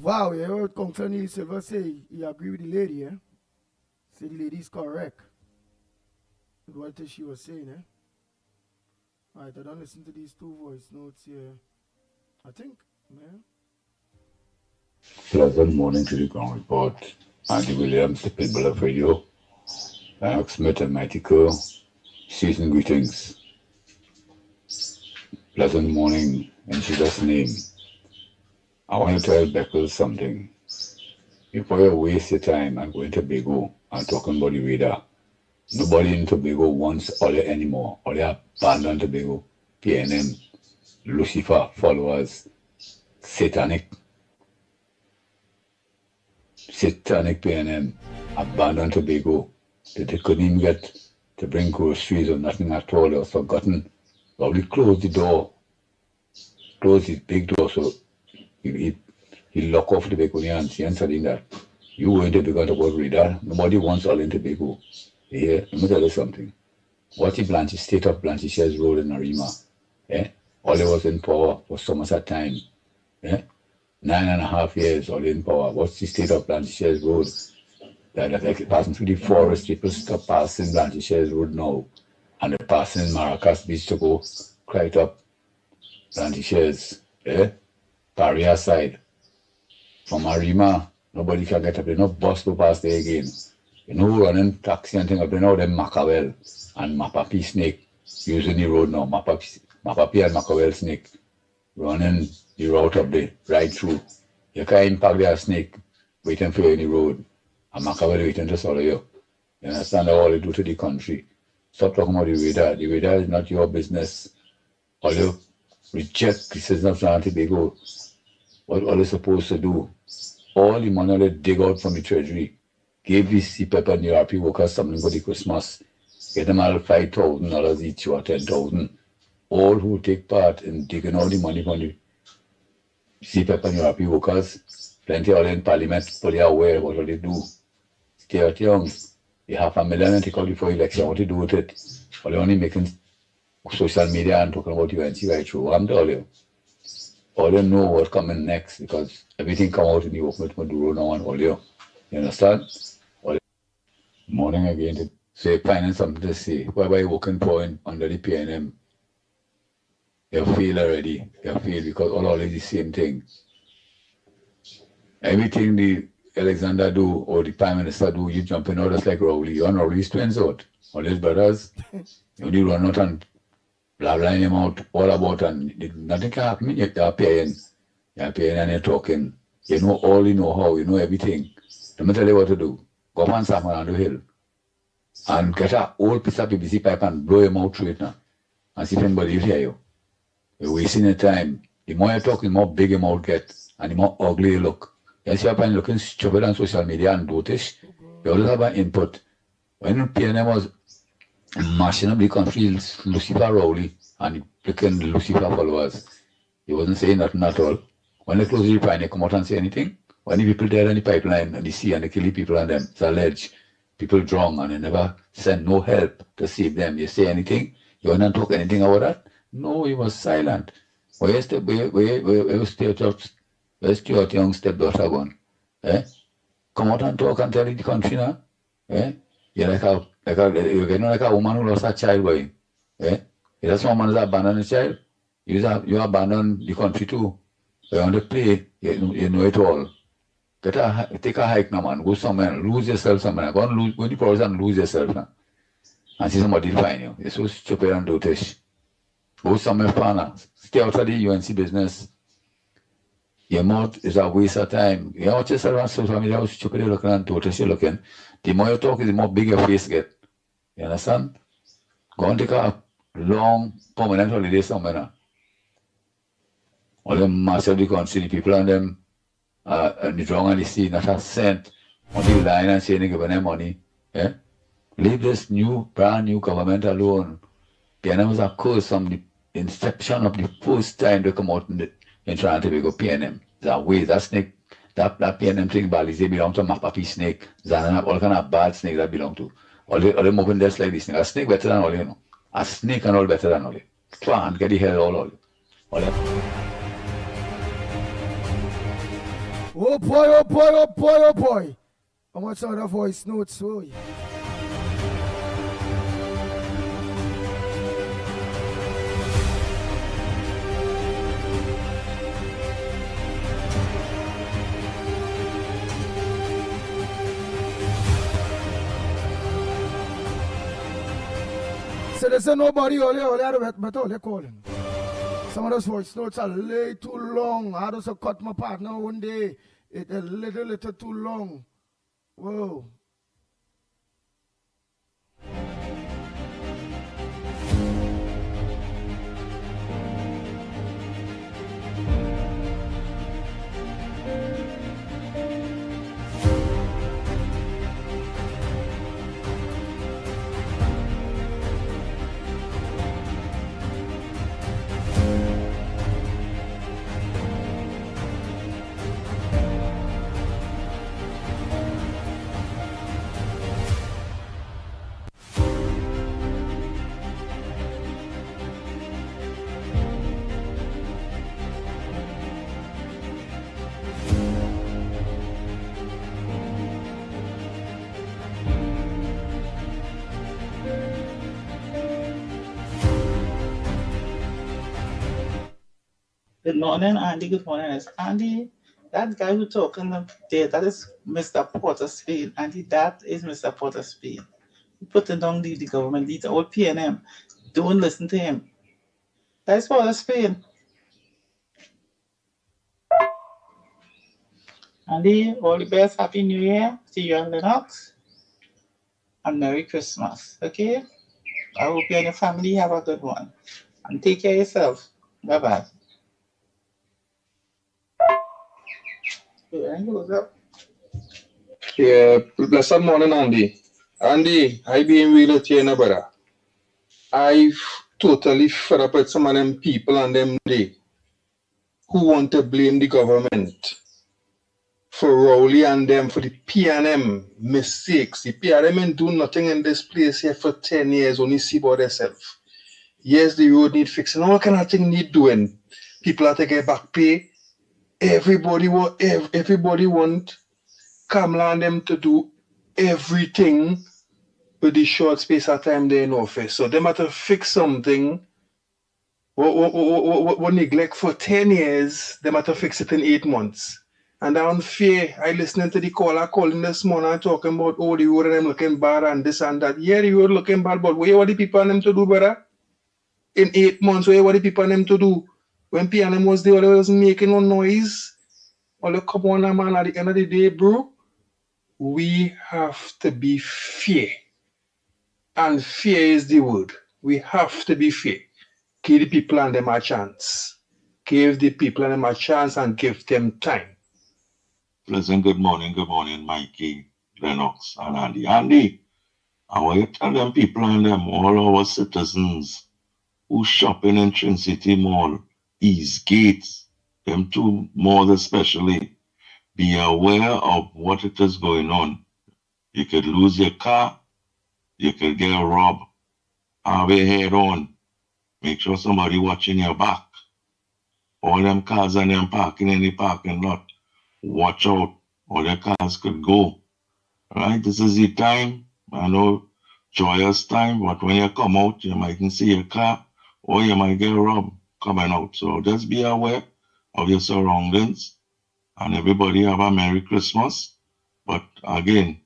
Wow, you heard Councillor Neil Silver say he agree with the lady, eh? Say the lady is correct with what she was saying, eh? Alright, I don't listen to these two voice notes here. I think, man. Pleasant morning to the ground report. Andy Williams, the people of radio. Lennox Smith and Mighty Kerr. Season greetings. Pleasant morning in Jesus' name. I want to tell Beckles something. Before you waste your time and go into Tobago and talking about the radar, nobody in Tobago wants Ole anymore. Ole abandoned Tobago, PNM, Lucifer followers, satanic PNM, abandoned Tobago. They couldn't even get to bring groceries or nothing at all. They were forgotten. Probably closed the door, closed his big door so he lock off the Baconians. He answered that. You go into Tobago about radar. Nobody wants all in Tobago. Here, let me tell you something. What the state of Blanchisseuse Road in Arima, all was in power for Somerset time. 9.5 years all in power. What's the state of Blanchisseuse Road? That passing through the forest, people stop passing Blanchisseuse Road now. And they're passing Maracas Beach to go right up Blanchisseuse, Paria side. From Arima, nobody can get up there. No bus to pass there again. You know, running taxi and thing up there now, them Macawel and Mapapi Snake using the road now. Mapapi and Macawel Snake running the route up there, right through. You can't impact their snake waiting for you in the road. And Macawel waiting to swallow you. You understand all they do to the country. Stop talking about the radar. The radar is not your business. All you reject the citizens of Trinidad and Tobago. What are they supposed to do? All the money they dig out from the treasury, give these CPEP and URP workers something for the Christmas. Get them all $5,000 each or $10,000. All who take part in digging all the money from the CPEP and URP workers, plenty all in Parliament, but they are aware of what they do. Stay at young. They have $1 million and take out before election. What they do with it? Or they're only making social media and talking about UNC right through. I'm telling you. All you know what's coming next because everything come out in the open with Maduro now and all you. You understand? Morning again to say finding something to say. Why are you working for under the PNM? You feel already. You feel because all is the same thing. Everything the Alexander do or the Prime Minister do, you jumping out just like Rowley. You're on Rowley's twins out. All his brothers. You only run out and blah him out all about and nothing can happen. You're paying and you're talking. You know all, you know how, you know everything. Let me tell you what to do. Go on somewhere on the hill and get an old piece of PVC pipe and blow him out through it now. And see if anybody will hear you. You're wasting your time. The more you talk, the more big your mouth gets and the more ugly you look. You see up and looking stupid on social media and dotish. You always have an input. When PNM was mashing up the country, Lucifer Rowley and the freaking Lucifer followers, he wasn't saying nothing at all. When they close the refinery, they come out and say anything. When the people dead on the pipeline and the sea and they kill the people and them, it's alleged. people drown and they never send no help to save them. You say anything? You want to talk anything about that? No, you was silent. Where's Stuart Young stepdaughter gone? Eh? Come out and talk and tell the country now. Eh? You're you're like a woman who lost a child, boy. Eh? If someone has abandoned a child, you abandon the country too. You want to play, you know it all. Take a hike now, man. Go somewhere, lose yourself somewhere. Go and go in the forest and lose yourself now. And see somebody find you. You're so stupid and dotish. Go somewhere far now. Stay out of the UNC business. Your mouth is a waste of time. You watch yourself on social media, how stupid you're looking and dotish you're looking. The more you talk, the more big your face get. You understand? Go and take a long, permanent holiday somewhere now. All them master of the country, the people and them, and the drunk and the sea, not a cent. Only lying and saying they give them money. Eh? Leave this brand new government alone. PNM was a curse from the inception of the first time they come out in Trinidad and Tobago. PNM. That way, that snake, that PNM thing, Balize, they belong to Mapapi snake. Zanana, all kind of bad snake that belong to. All them open their like this snake. A snake better than all, you know. A snake and all better than all. Try and get the hell all. Oh boy, oh boy, oh boy, oh boy. How much of the voice notes, oh yeah. So they say nobody but all they calling. Some of those voice notes are way too long. I just cut my partner one day. It's a little too long. Whoa. Good morning, Andy. Good morning. It's Andy. That guy who talking there, that is Mr. Porter-Spain. Andy, that is Mr. Porter-Spain. He put it down, leave the government, leave the old PNM. Don't listen to him. That's Porter-Spain. Andy, all the best. Happy New Year. See you on Lennox. And Merry Christmas. Okay? I hope you and your family have a good one. And take care of yourself. Bye-bye. Yeah, blessed morning, Andy. Andy, I been real with you, brother. I've totally fed up with some of them people and them day who want to blame the government for Rowley and them for the PNM mistakes. The PNM ain't do nothing in this place here for 10 years, only see about themselves. Yes, the road need fixing, all kind of thing need doing. People have to get back pay. Everybody want Kamala and them to do everything with the short space of time they're in office. So they have to fix something. What neglect for 10 years, they have to fix it in 8 months. And that unfair. I listening to the caller calling this morning talking about, oh, the road and them looking bad and this and that. Yeah, the road looking bad, but what the people and them to do, brother? In 8 months, what the people and them to do? When PNM was there, they was making no noise. All the come on, man, at the end of the day, bro, we have to be fair. And fear is the word. We have to be fair. Give the people and them a chance. Give the people and them a chance and give them time. Pleasant good morning, Mikey, Lennox, and Andy. Andy, I want you to tell them people and them, all our citizens who shopping in Trinity Mall, East Gates, them two malls especially, be aware of what it is going on. You could lose your car. You could get robbed. Have your head on. Make sure somebody watching your back. All them cars and them parking in the parking lot. Watch out. All the cars could go. Right? This is the time. I know joyous time, but when you come out, you mightn't see your car or you might get robbed coming out. So just be aware of your surroundings and everybody have a Merry Christmas. But again,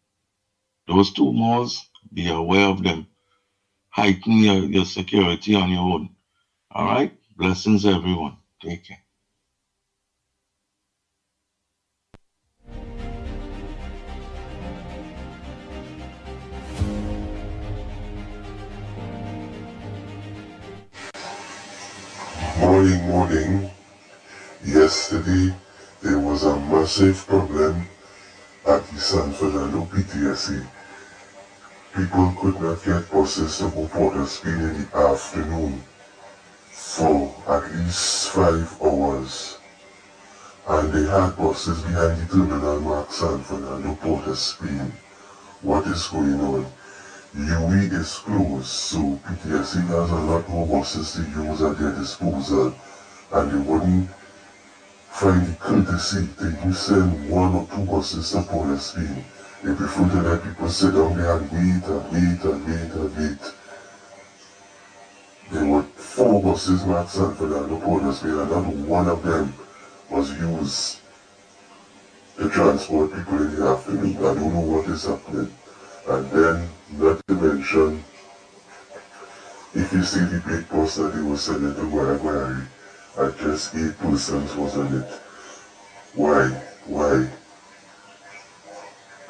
those two malls, be aware of them. Heighten your security on your own. All right? Blessings, everyone. Take care. Morning. Yesterday, there was a massive problem at the San Fernando PTSC. People could not get buses to go Port of Spain in the afternoon for at least 5 hours. And they had buses behind the terminal marked San Fernando, Port of Spain. What is going on? UE is closed, so PTSC has a lot more buses to use at their disposal, and they wouldn't find the courtesy to even send 1 or 2 buses to Port of Spain. They prefer to let people sit down there and wait. There were 4 buses marked San Fernando, Port of Spain, and not one of them was used to transport people in the afternoon. I don't know what is happening. And then, not to mention, if you see the big bus that they were sending to Guaraguari, and just 8 persons was on it. Why?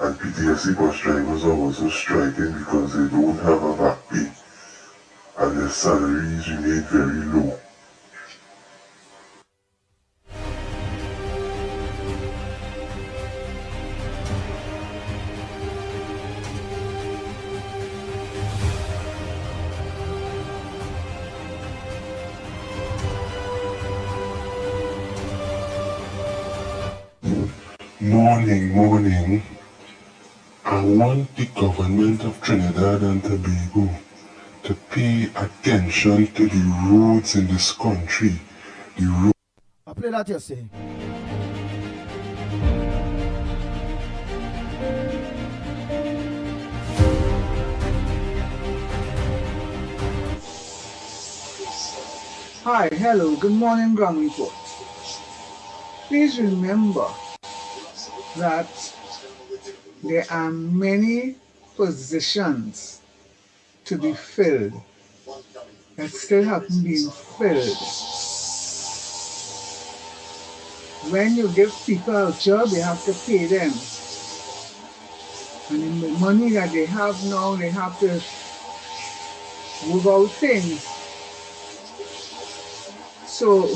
And PTSC bus drivers are also striking because they don't have a back pay, and their salaries remain very low. Morning. I want the government of Trinidad and Tobago to pay attention to the roads in this country. I play that yesterday. Hi, hello, good morning, Ground Report. Please remember that there are many positions to be filled that still haven't been filled. When you give people a job, you have to pay them. And in the money that they have now, they have to move out things. So,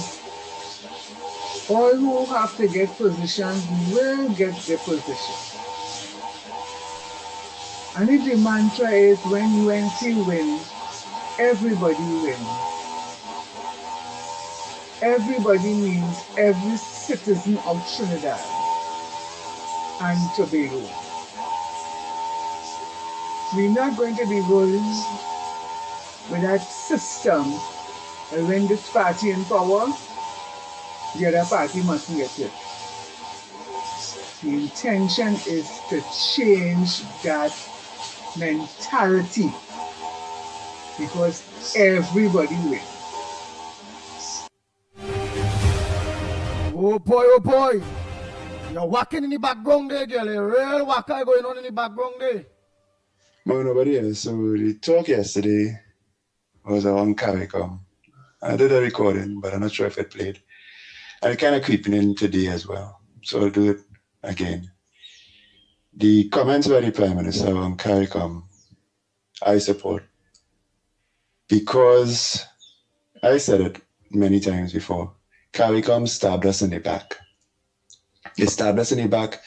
all who have to get positions will get their position. And if the mantra is when UNC wins, everybody wins. Everybody means every citizen of Trinidad and Tobago. We're not going to be going with that system and when this party in power, the other party mustn't get it. The intention is to change that mentality because everybody wins. Oh boy. You're walking in the background there, girl. A real waka going on in the background there. No, nobody else. So the talk yesterday was on CARICOM. I did a recording, but I'm not sure if it played. And it kind of creeping in today as well. So I'll do it again. The comments by the Prime Minister on CARICOM, I support. Because I said it many times before, CARICOM stabbed us in the back. They stabbed us in the back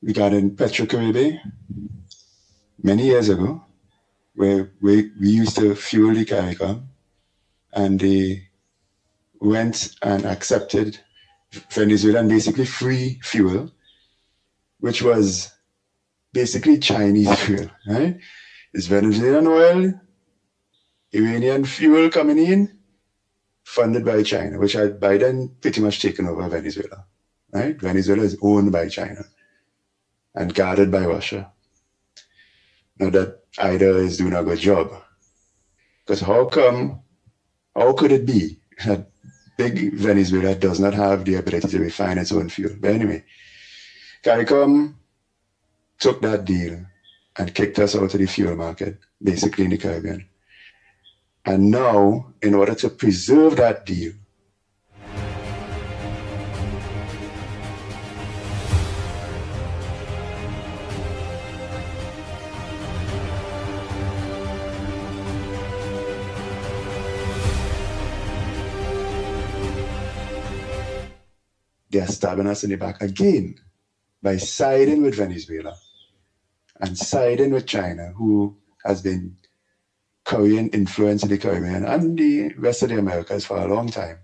regarding Petrocaribe many years ago, where we used to fuel the CARICOM, and they went and accepted Venezuelan basically free fuel, which was basically Chinese fuel, right? It's Venezuelan oil, Iranian fuel coming in, funded by China, which had by then pretty much taken over Venezuela, right? Venezuela is owned by China and guarded by Russia. Now that either is doing a good job, because how could it be that big Venezuela does not have the ability to refine its own fuel? But anyway, CARICOM took that deal and kicked us out of the fuel market, basically in the Caribbean. And now, in order to preserve that deal, they're stabbing us in the back again by siding with Venezuela and siding with China, who has been Korean influence in the Caribbean and the rest of the Americas for a long time.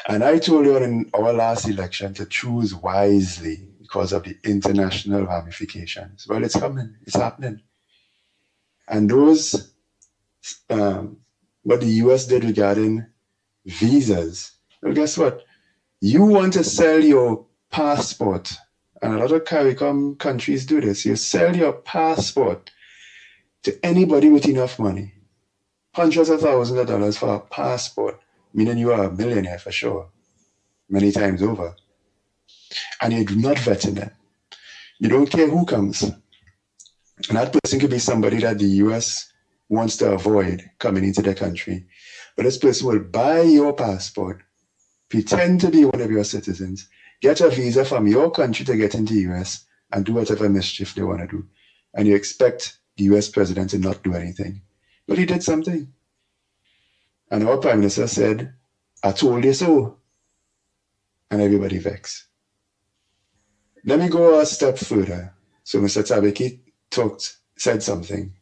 And I told you in our last election to choose wisely because of the international ramifications. Well, it's coming, it's happening. And those, what the US did regarding visas, well, guess what? You want to sell your passport, and a lot of CARICOM countries do this. You sell your passport to anybody with enough money, hundreds of thousands of dollars for a passport, meaning you are a millionaire for sure, many times over. And you do not vet them. You don't care who comes. And that person could be somebody that the US wants to avoid coming into the country. But this person will buy your passport, pretend to be one of your citizens, get a visa from your country to get into the US, and do whatever mischief they want to do. And you expect the US president to not do anything. But he did something. And our prime minister said, I told you so. And everybody vexed. Let me go a step further. So Mr. Tabeki said something,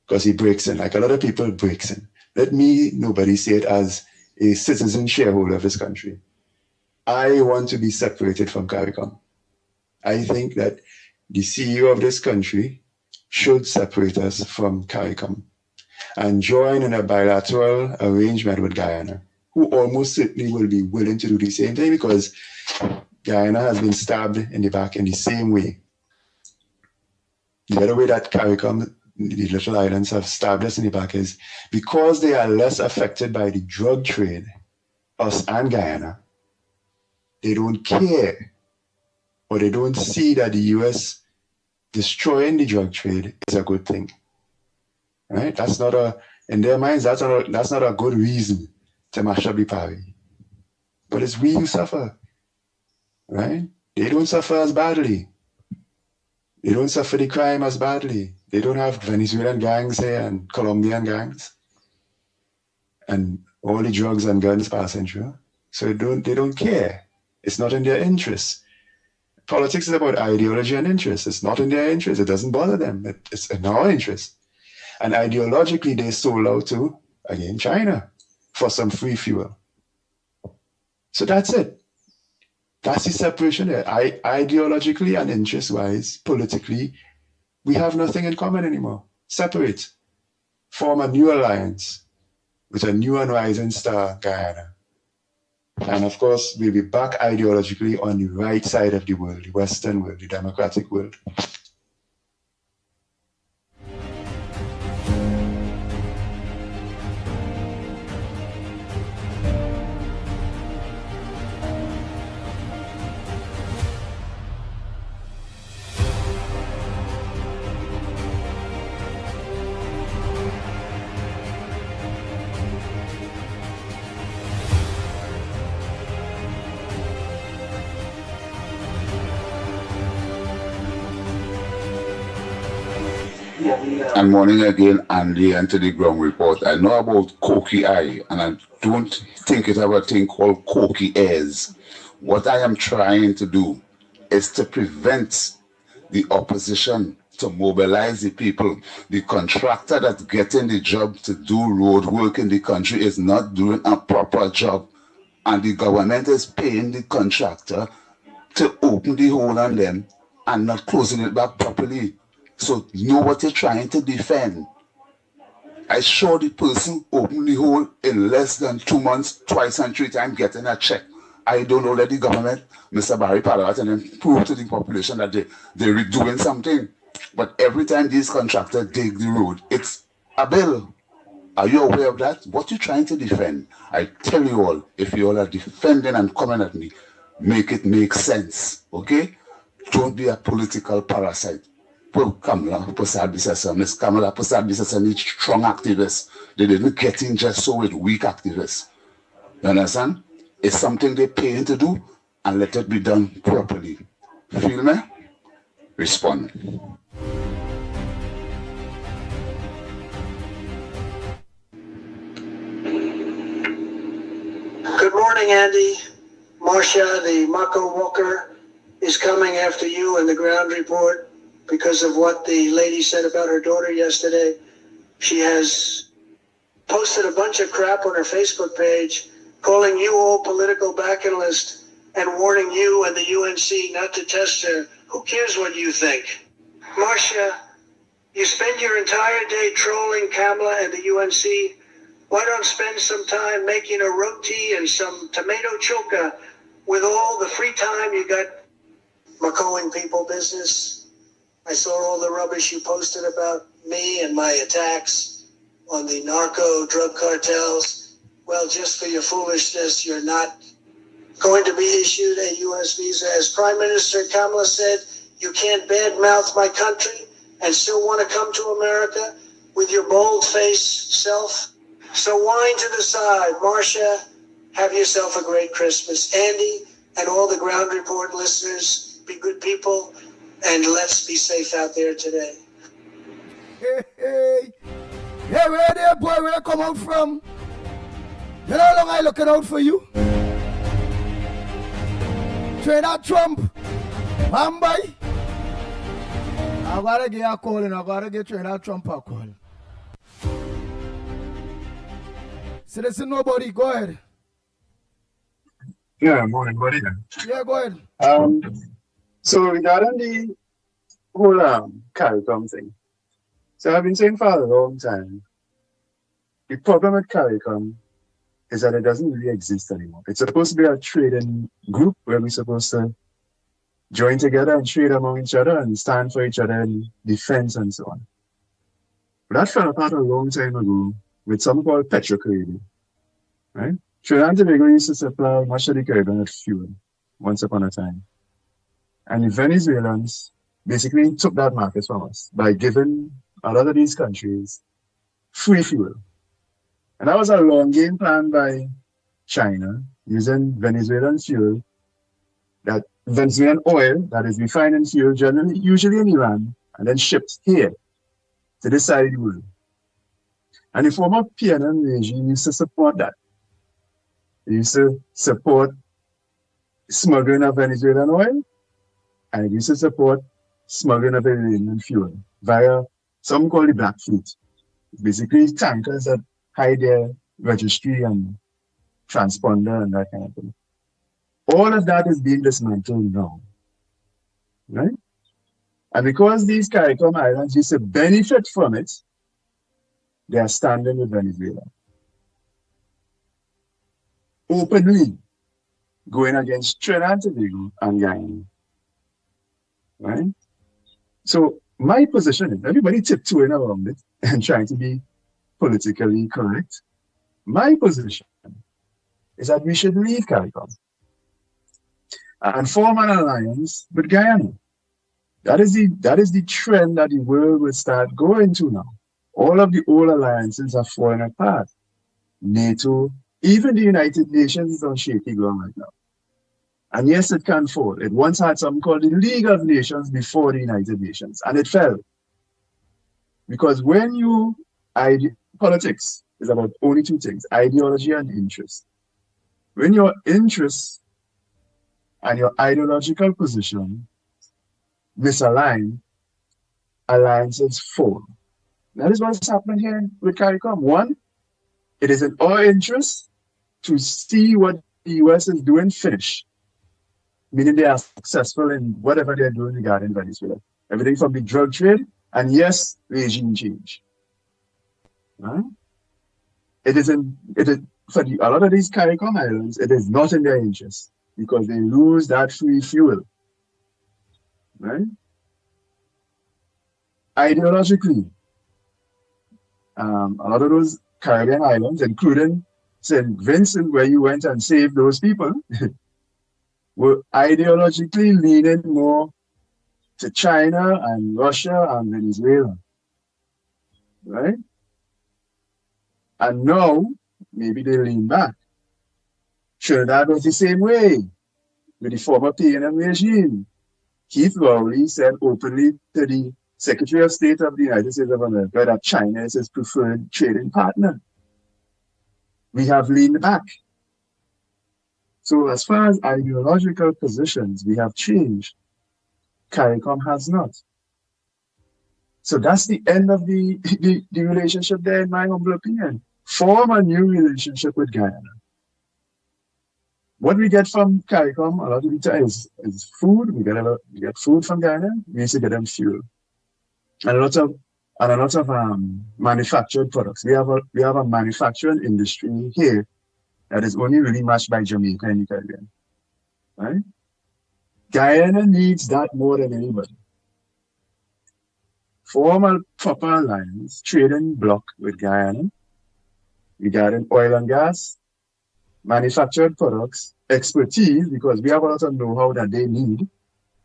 because he breaks in, like a lot of people breaks in. Let me, nobody say it as a citizen shareholder of this country. I want to be separated from CARICOM. I think that the CEO of this country should separate us from CARICOM and join in a bilateral arrangement with Guyana, who almost certainly will be willing to do the same thing, because Guyana has been stabbed in the back in the same way. The other way that CARICOM, the little islands, have stabbed us in the back is because they are less affected by the drug trade, us and Guyana. They don't care, or they don't see that the US destroying the drug trade is a good thing. Right? That's not in their minds, that's not a good reason to mash up the party. But it's we who suffer. Right? They don't suffer as badly. They don't suffer the crime as badly. They don't have Venezuelan gangs here and Colombian gangs and all the drugs and guns passing through. So they don't care. It's not in their interest. Politics is about ideology and interest. It's not in their interest. It doesn't bother them. It's in our interest. And ideologically, they sold out to, again, China for some free fuel. So that's it. That's the separation there. Ideologically and interest-wise, politically, we have nothing in common anymore. Separate. Form a new alliance with a new and rising star, Guyana. And of course, we'll be back ideologically on the right side of the world, the Western world, the democratic world. And morning again, Andy, and to the ground report. I know about Cokie Eye, and I don't think it have a thing called Cokie Airs. What I am trying to do is to prevent the opposition to mobilize the people. The contractor that's getting the job to do road work in the country is not doing a proper job, and the government is paying the contractor to open the hole on them and not closing it back properly. So know what you're trying to defend. I saw the person open the hole in less than 2 months, twice and 3 times getting a check. I don't know that the government, Mr. Barry Palat, and then prove to the population that they're doing something. But every time these contractors dig the road, it's a bill. Are you aware of that? What you're trying to defend? I tell you all, if you all are defending and coming at me, make it make sense, okay? Don't be a political parasite. Kamala Prasad Bisasa, Miss Kamala Prasad Bisasa needs strong activists. They didn't get in just so with weak activists. You understand? It's something they pay in to do, and let it be done properly. Feel me? Respond. Good morning, Andy. Marcia, the Mako Walker, is coming after you in the ground report because of what the lady said about her daughter yesterday. She has posted a bunch of crap on her Facebook page, calling you all political backhand and warning you and the UNC not to test her. Who cares what you think? Marcia, you spend your entire day trolling Kamala and the UNC. Why don't spend some time making a roti and some tomato choka with all the free time you got macoing people business? I saw all the rubbish you posted about me and my attacks on the narco drug cartels. Well, just for your foolishness, you're not going to be issued a U.S. visa. As Prime Minister Kamala said, you can't badmouth my country and still want to come to America with your bold-faced self. So whine to the side. Marcia, have yourself a great Christmas. Andy and all the Ground Report listeners, be good people, and let's be safe out there today. Hey, where there, boy, where you come out from? You know how long I looking out for you? Trainer Trump, Mumbai. I gotta get a call and I gotta get Trainer Trump a call. Citizen Nobody, go ahead. Yeah, morning, buddy. Yeah, go ahead. So regarding the whole CARICOM thing, so I've been saying for a long time, the problem with CARICOM is that it doesn't really exist anymore. It's supposed to be a trading group where we're supposed to join together and trade among each other and stand for each other in defense and so on. But that fell apart a long time ago with something called Petrocredit, right? Trinidad and Tobago used to supply much of the Caribbean with fuel once upon a time. And the Venezuelans basically took that market from us by giving a lot of these countries free fuel. And that was a long game plan by China using Venezuelan fuel, that Venezuelan oil that is refined in fuel usually in Iran, and then shipped here to this side of the world. And the former PNM regime used to support that. They used to support smuggling of Venezuelan oil, and it used to support smuggling of Iranian fuel via something called the Black Fleet. Basically tankers that hide their registry and transponder and that kind of thing. All of that is being dismantled now, right? And because these CARICOM islands used to benefit from it, they are standing with Venezuela. Openly going against Trinidad and Tobago and Guyana, right? So my position is, everybody tiptoeing around it and trying to be politically correct. My position is that we should leave CARICOM and form an alliance with Guyana. That is the trend that the world will start going to now. All of the old alliances are falling apart. NATO, even the United Nations is on shaky ground right now. And yes, it can fall. It once had something called the League of Nations before the United Nations, and it fell. Because when you, politics is about only two things, ideology and interest. When your interests and your ideological position misalign, alliances fall. That is what's happening here with CARICOM. One, it is in our interest to see what the US is doing finish. meaning they are successful in whatever they're doing regarding Venezuela. Everything from the drug trade and yes, regime change. Right? It is for a lot of these CARICOM islands, it is not in their interest because they lose that free fuel. Right? Ideologically, a lot of those Caribbean islands, including St. Vincent, where you went and saved those people, were ideologically leaning more to China and Russia and Venezuela. Right? And now, maybe they lean back. Trinidad was the same way with the former PNM regime. Keith Rowley said openly to the Secretary of State of the United States of America that China is his preferred trading partner. We have leaned back. So as far as ideological positions, we have changed. CARICOM has not. So that's the end of the relationship there, in my humble opinion. Form a new relationship with Guyana. What we get from CARICOM a lot of the time is food. We get food from Guyana. We used to get them fuel. And a lot of manufactured products. We have a manufacturing industry here that is only really matched by Jamaica and the Caribbean. Right? Guyana needs that more than anybody. Form a proper alliance, trading bloc with Guyana regarding oil and gas, manufactured products, expertise, because we have a lot of know-how that they need,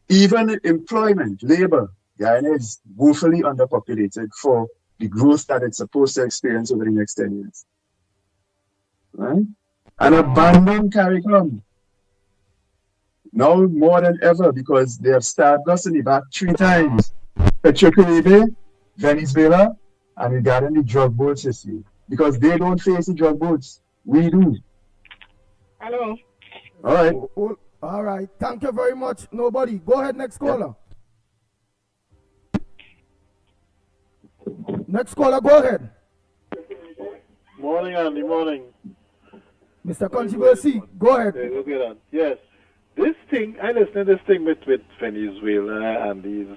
even employment, labor. Guyana is woefully underpopulated for the growth that it's supposed to experience over the next 10 years. Right? And abandon CARICOM. Now more than ever, because they have stabbed us in the back 3 times. Petrocaribe, Venezuela, and regarding the drug boats issue. Because they don't face the drug boats. We do. Hello. All right. All right. Thank you very much. Nobody. Go ahead, next caller. Next caller, go ahead. Morning, Andy. Morning. Mr. Controversy, go ahead. Yes. This thing, I listen to this thing with Venezuela and these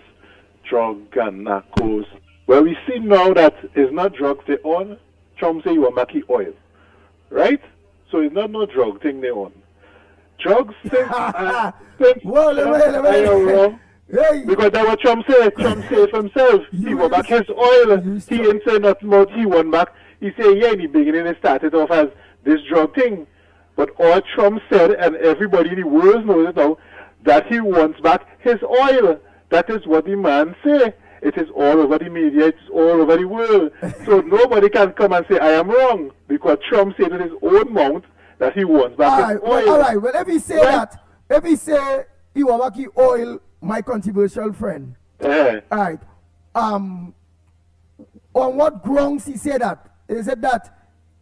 drug and narcos. Well, we see now that it's not drugs they own. Trump say you are making oil. Right? So it's not no drug thing they own. Drugs since Hey. Because that what Trump said. Trump said himself. He won back his oil. He ain't say nothing about he won back. He said, yeah, in the beginning it started off as this drug thing. But all Trump said, and everybody in the world knows it now, that he wants back his oil. That is what the man say. It is all over the media. It's all over the world. So nobody can come and say, I am wrong. Because Trump said in his own mouth that he wants back his oil. All right. Well, if he say that, if he say he want back his oil, my controversial friend. All right. On what grounds he said that? He said that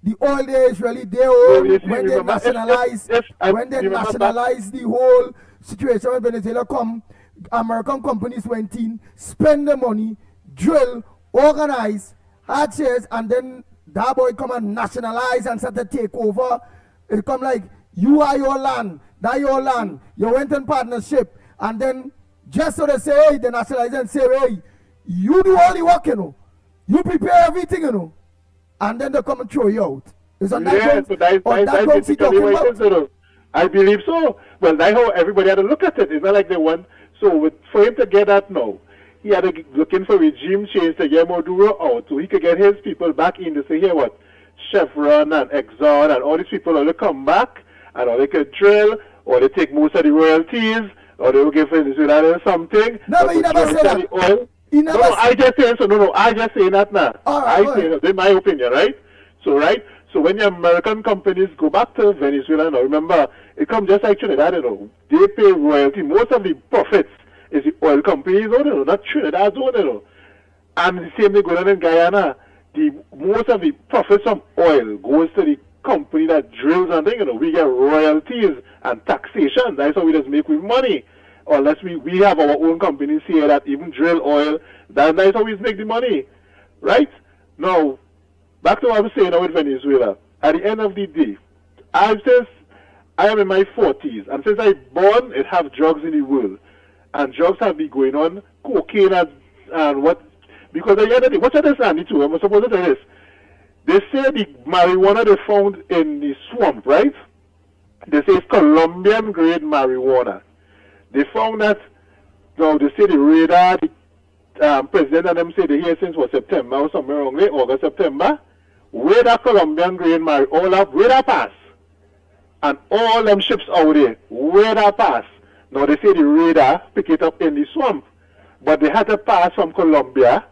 the oil there is really their own when they nationalize, nationalize the whole situation when Venezuela come, American companies went in, spend the money, drill, organize, hard shares, and then that boy come and nationalize and start to take over. It come like, you are your land, that your land, you went in partnership, and then just so they say, hey, they nationalize and say, hey, you do all the work, you know. You prepare everything, you know. And then they come and throw you out. Is on that grounds he talking about? I believe so. Well, that's how everybody had to look at it. It's not like they want. So for him to get that now, he had to looking for regime change to get Maduro out so he could get his people back in to say, here what, Chevron and Exxon and all these people all they come back and all they could drill or they take most of the royalties or they will give Venezuela something. No, but he never said that. Oil. No, I just saying so. No, I just saying that now. I say that, in my opinion, right? So when the American companies go back to Venezuela now, remember, it comes just like Trinidad, you know. They pay royalty. Most of the profits is the oil companies, you know, not Trinidad's own, you know. And the same thing going on in Guyana. Most of the profits from oil goes to the company that drills and things, you know. We get royalties and taxation. That's how we just make with money. Unless we have our own companies here that even drill oil, that's how we make the money, right? Now, back to what I was saying now with Venezuela. At the end of the day, I am in my 40s, and since I born, it have drugs in the world. And drugs have been going on, cocaine and what, because at the end of the day, what I understand too, I'm supposed to say this. They say the marijuana they found in the swamp, right? They say it's Colombian grade marijuana. They found that, now they say the radar, the president and them say they here since was September or somewhere around there, August, September, where that Colombian grade marijuana, all up, where that pass? And all them ships out there, where that pass? Now they say the radar pick it up in the swamp, but they had to pass from Colombia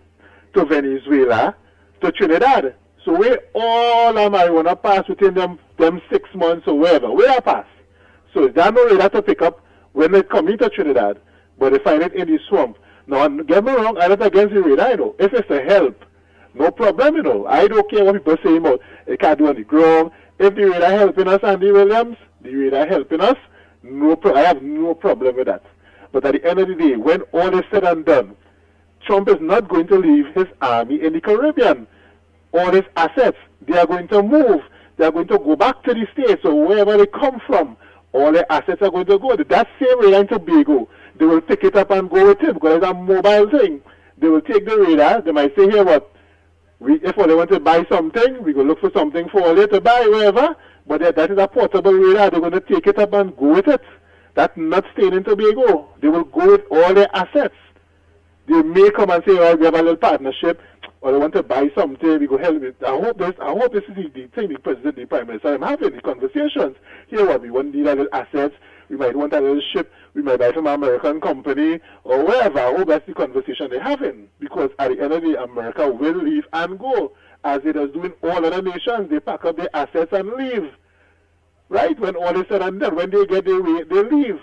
to Venezuela to Trinidad. So where all our marijuana pass within them 6 months or wherever, where that pass? So there no radar to pick up when they come into Trinidad, but they find it in the swamp. Now get me wrong, I'm not against the radar, you know. If it's a help, no problem, you know. I don't care what people say about it can't do on the ground. If the radar helping us, Andy Williams, the radar helping us, I have no problem with that. But at the end of the day, when all is said and done, Trump is not going to leave his army in the Caribbean. All his assets, they are going to move. They are going to go back to the States or wherever they come from. All their assets are going to go. That same radar in Tobago, they will pick it up and go with it because it's a mobile thing. They will take the radar. They might say, here what? If they want to buy something, we go look for something for all to buy, wherever. But that is a portable radar. They're going to take it up and go with it. That's not staying in Tobago. They will go with all their assets. They may come and say, oh, we have a little partnership, or they want to buy something, we go help it. I hope this is the thing the president, the prime minister, I'm having the conversations. Here what we want need a little assets, we might want a little ship, we might buy from an American company, or wherever. I hope that's the conversation they're having. Because at the end of the day, America will leave and go. As it is doing all other nations, they pack up their assets and leave. Right? When all is said and done, when they get their way, they leave.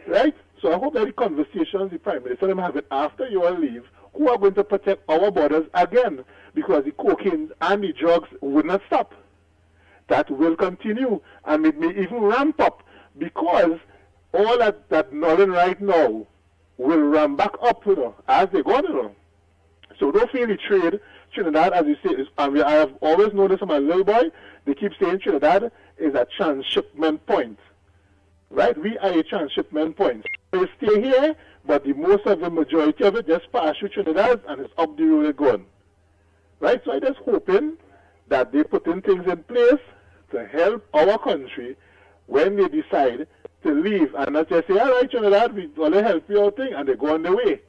Right? So I hope that the conversations the Prime Minister them having after you all leave, who are going to protect our borders again, because the cocaine and the drugs will not stop. That will continue, and it may even ramp up, because all that Nolan right now will ramp back up, you know, as they go, you know. So don't feel the trade. Trinidad, as you say, I have always known this from my little boy, they keep saying Trinidad is a transshipment point. Right? We are a transshipment point. They stay here, but the majority of it just pass through Trinidad and it's up the road going. Right? So I just hoping that they put in things in place to help our country when they decide to leave and not just say, all right, Trinidad, we want to help you out thing, and they go on their way.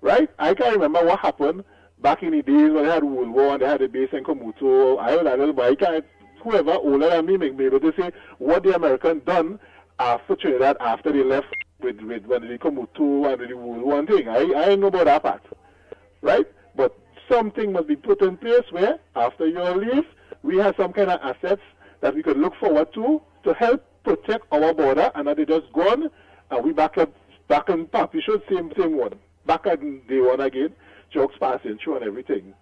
Right? I can remember what happened back in the days when they had World War and they had a base in Komuto. I was a little boy, whoever older than me may be able to say what the Americans done after Trinidad, after they left with when they come to and the World War thing. I know about that part. Right? But something must be put in place where after your leave, we have some kind of assets that we could look forward to help protect our border, and that they just gone and we back in Papi should same one. Back at day one again, trucks passing through and everything.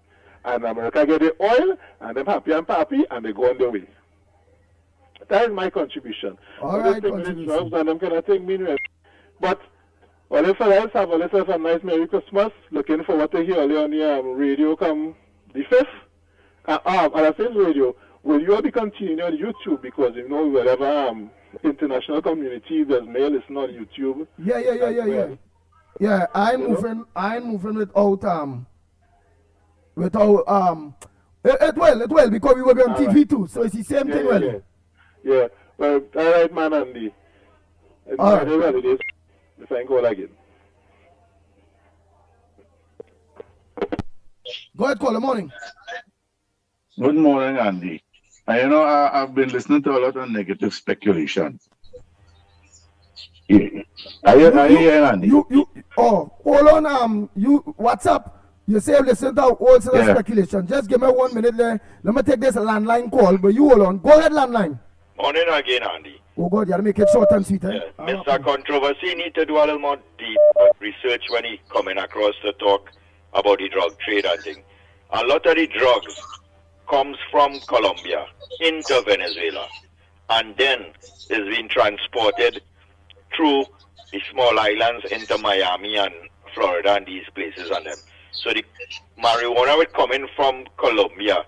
And America get the oil and them happy and pappy and they go on their way. That is my contribution. All right, contribution. Drugs and them kind of thing meanwhile. But all else have a nice Merry Christmas. Looking forward to hear you on the radio come the 5th. And I say radio, will you all be continuing on YouTube, because you know wherever international community there's mail, listen on YouTube. Yeah, I'm moving without it well because we will be on TV too, so it's the same thing. Yeah. Well, all right, man, Andy. All right. If I call again. Go ahead, call. Good morning. Good morning, Andy. I've been listening to a lot of negative speculation. Are you hearing, Andy? Hold on. What's up? You say listen to all sorts of speculation. Just give me 1 minute there. Let me take this landline call, but you hold on. Go ahead, landline. Morning again, Andy. Oh God, you gotta make it short and sweet, eh? Yeah. Mr. Controversy need to do a little more deep research when he coming across to talk about the drug trade and thing. A lot of the drugs comes from Colombia into Venezuela and then is being transported through the small islands into Miami and Florida and these places and them. So the marijuana will coming from Colombia,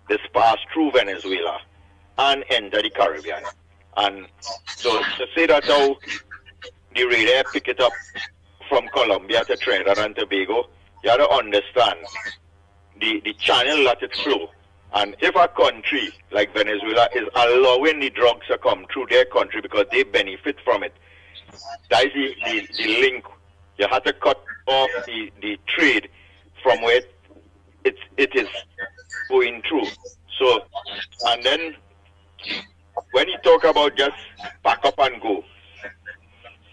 this pass through Venezuela and enter the Caribbean. And so to say that how the radar pick it up from Colombia to Trinidad and Tobago, you have to understand the channel that it flow. And if a country like Venezuela is allowing the drugs to come through their country because they benefit from it, that is the link. You have to cut off the trade from where it is going through. So, and then when you talk about just pack up and go,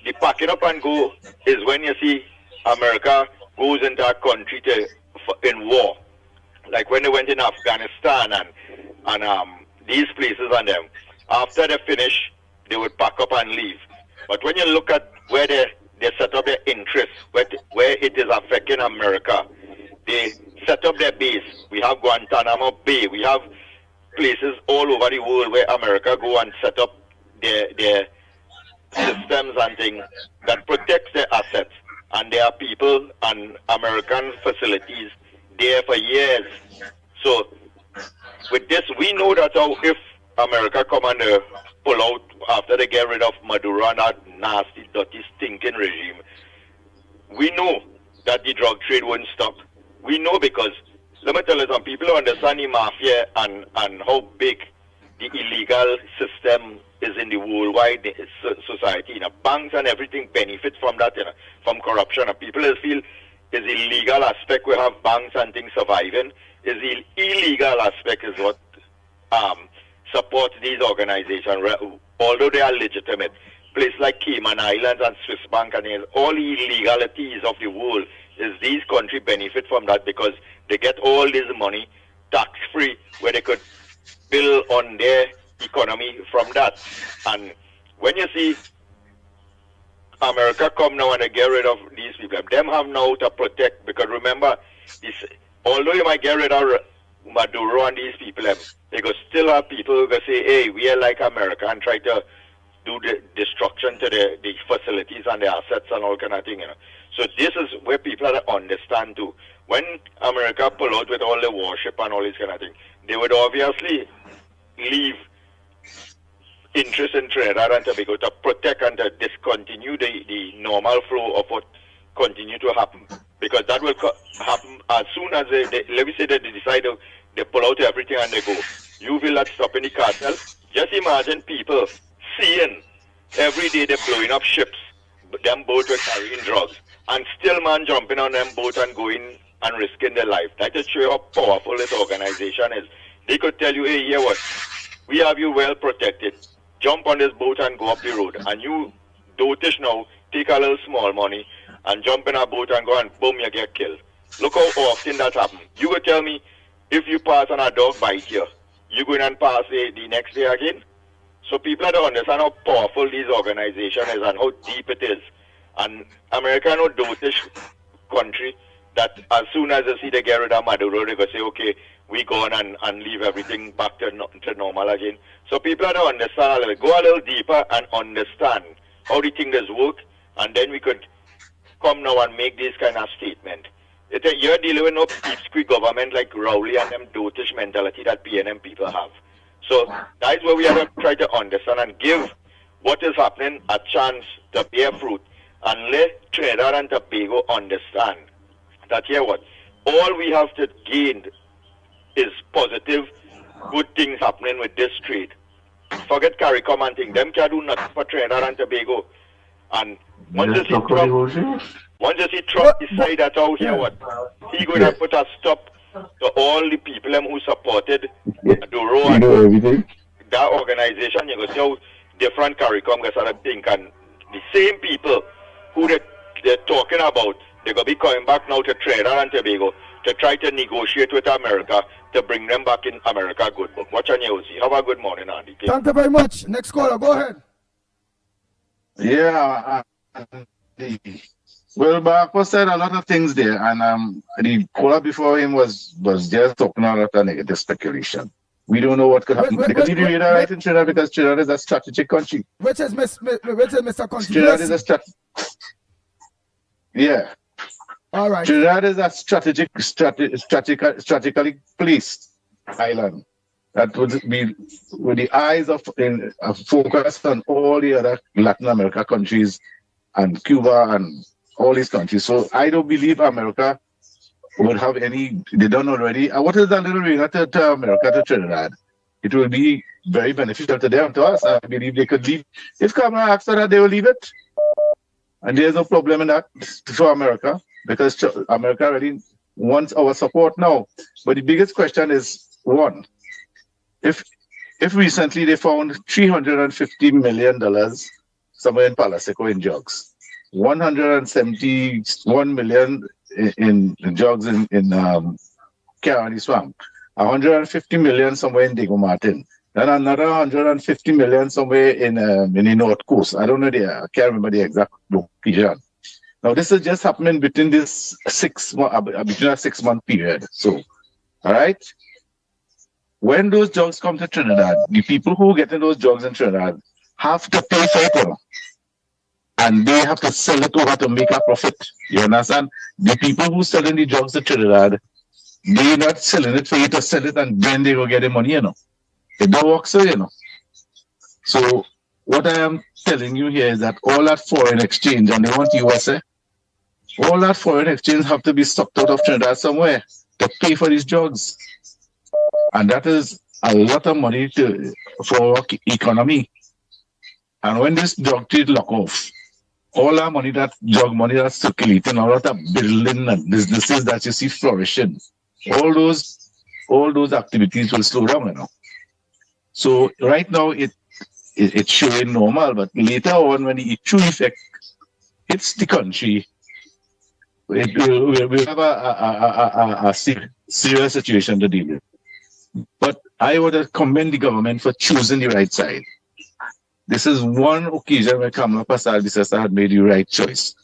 the packing up and go is when you see America goes into a country in war, like when they went in Afghanistan and these places and them. After they finish, they would pack up and leave. But when you look at where they set up their interests, where it is affecting America, they set up their base. We have Guantanamo Bay. We have places all over the world where America go and set up their systems and things that protects their assets. And there are people and American facilities there for years. So with this, we know that if America come and pull out after they get rid of Maduro and that nasty, dirty, stinking regime, we know that the drug trade won't stop. We know because, let me tell you, some people understand the mafia and how big the illegal system is in the worldwide society. You know, banks and everything benefit from that, you know, from corruption. And people feel is the legal aspect we have banks and things surviving. Is the illegal aspect is what supports these organizations, although they are legitimate. Places like Cayman Islands and Swiss Bank and all the illegalities of the world is these countries benefit from that because they get all this money tax-free where they could build on their economy from that. And when you see America come now and they get rid of these people, them have now to protect, because remember, although you might get rid of Maduro and these people, they could still have people who go say, hey, we are like America, and try to do the destruction to the facilities and the assets and all kind of thing. You know. So this is where people have to understand too. When America pull out with all the warship and all this kind of thing, they would obviously leave interest in Trinidad and Tobago to protect and to discontinue the normal flow of what continue to happen. Because that will happen as soon as let me say that they decide they pull out everything and they go. You will not stop any cartel. Just imagine people seeing every day they're blowing up ships, them boats were carrying drugs, and still man jumping on them boats and going and risking their life. That just show you how powerful this organization is. They could tell you, hey, here what? We have you well protected. Jump on this boat and go up the road. And you, dotish now, take a little small money and jump in a boat and go and boom, you get killed. Look how often that happens. You could tell me, if you pass and a dog bite you, you go in and pass the next day again? So people have to understand how powerful these organizations is and how deep it is. And America no dotish country that as soon as they see they get rid of Maduro, they go say, okay, we go on and leave everything back to normal again. So people have to understand, go a little deeper and understand how the thing does work, and then we could come now and make this kind of statement. You're dealing with no peace government like Rowley and them dotish mentality that PNM people have. So that's where we have to try to understand and give what is happening a chance to bear fruit, and let Trinidad and Tobago understand that here what, all we have to gain is positive, good things happening with this trade. Forget CARICOM and things. Them can't do nothing for Trinidad and Tobago. And once you see Trump decide that out here what, he going to put a stop to all the people who supported Maduro and that organization. You go see how different CARICOM gets out think, and the same people who they're talking about, they're going to be coming back now to Trinidad and Tobago to try to negotiate with America to bring them back in America good book. Watch on you, see. Have a good morning, Andy. Thank you very much. Next caller, go ahead. Yeah, well, Barco said a lot of things there, and the caller before him was just talking a lot of negative speculation. We don't know what could happen. They continue to right in Trinidad because Trinidad is a strategic country. Which is Mr. Country? Trinidad is a yeah. All right. Trinidad is a strategically placed island. that would be with the eyes of focus on all the other Latin America countries and Cuba and all these countries. So I don't believe America would have any, they done already. What is that little ring to America, to Trinidad? It will be very beneficial to them, to us. I believe they could leave. If Kamala asks for that, they will leave it. And there's no problem in that for America, because America already wants our support now. But the biggest question is, one, if recently they found $350 million somewhere in Palaseco in drugs, 171 million in drugs in Kerr Swamp, 150 million somewhere in Diego Martin, then another 150 million somewhere in the North Coast. I don't know I can't remember the exact location. Now this is just happening between this between a 6 month period. So, all right. When those drugs come to Trinidad, the people who get in those drugs in Trinidad have to pay for it, and they have to sell it over to make a profit. You understand? The people who selling the drugs to Trinidad, they're not selling it for you to sell it and then they go get the money, It don't work so, So what I am telling you here is that all that foreign exchange, and they want USA, all that foreign exchange have to be sucked out of Trinidad somewhere to pay for these drugs. And that is a lot of money for our economy. And when this drug trade lock off, all that money, that drug money that's circulating, all that building and businesses that you see flourishing, all those activities will slow down, So right now it's showing normal, but later on when the true effect hits the country, we'll have a serious situation to deal with. But I would commend the government for choosing the right side. This is one occasion where Kamala Persad had made the right choice.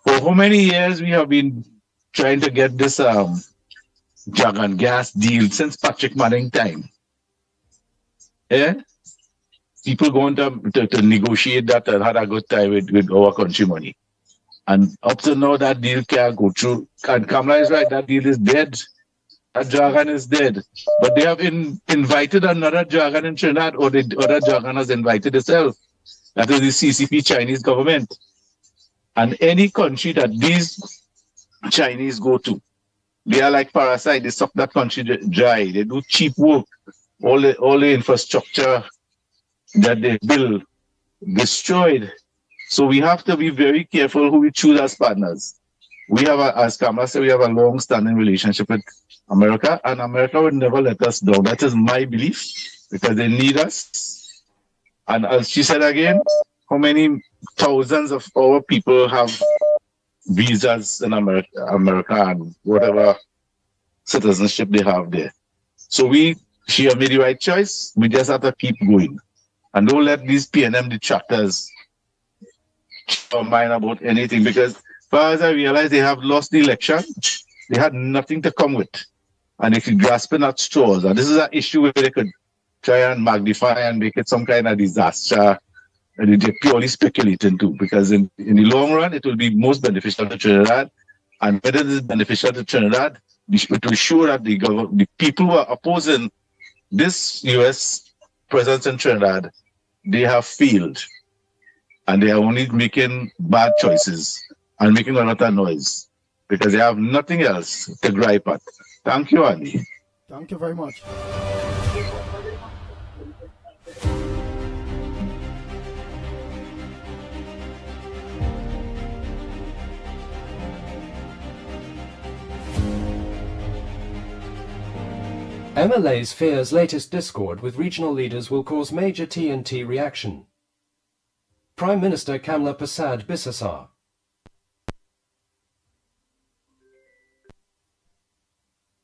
For how many years we have been trying to get this drug and gas deal since Patrick Manning time? Yeah? People going to negotiate that and had a good time with our country money. And up to now, that deal can't go through. And Kamala is right, that deal is dead. That dragon is dead. But they have invited another dragon in Trinidad, or the other dragon has invited itself. That is the CCP Chinese government. And any country that these Chinese go to, they are like parasites. They suck that country dry. They do cheap work. All the infrastructure that they build, destroyed. So we have to be very careful who we choose as partners. We have, as Kamala said, we have a long-standing relationship with America, and America would never let us down. That is my belief, because they need us. And as she said again, how many thousands of our people have visas in America and whatever citizenship they have there. So she have made the right choice. We just have to keep going. And don't let these PNM detractors mind about anything, because as far as I realize, they have lost the election. They had nothing to come with. And they could grasping at straws. And this is an issue where they could try and magnify and make it some kind of disaster. And they're purely speculating too, because in the long run, it will be most beneficial to Trinidad. And whether it is beneficial to Trinidad, it will show that the people who are opposing this U.S. presence in Trinidad, they have failed. And they are only making bad choices and making a lot of noise, because they have nothing else to gripe at. Thank you, Andy. Thank you very much. MLA's fears latest discord with regional leaders will cause major TNT reaction. Prime Minister Kamala Persad Bissessar.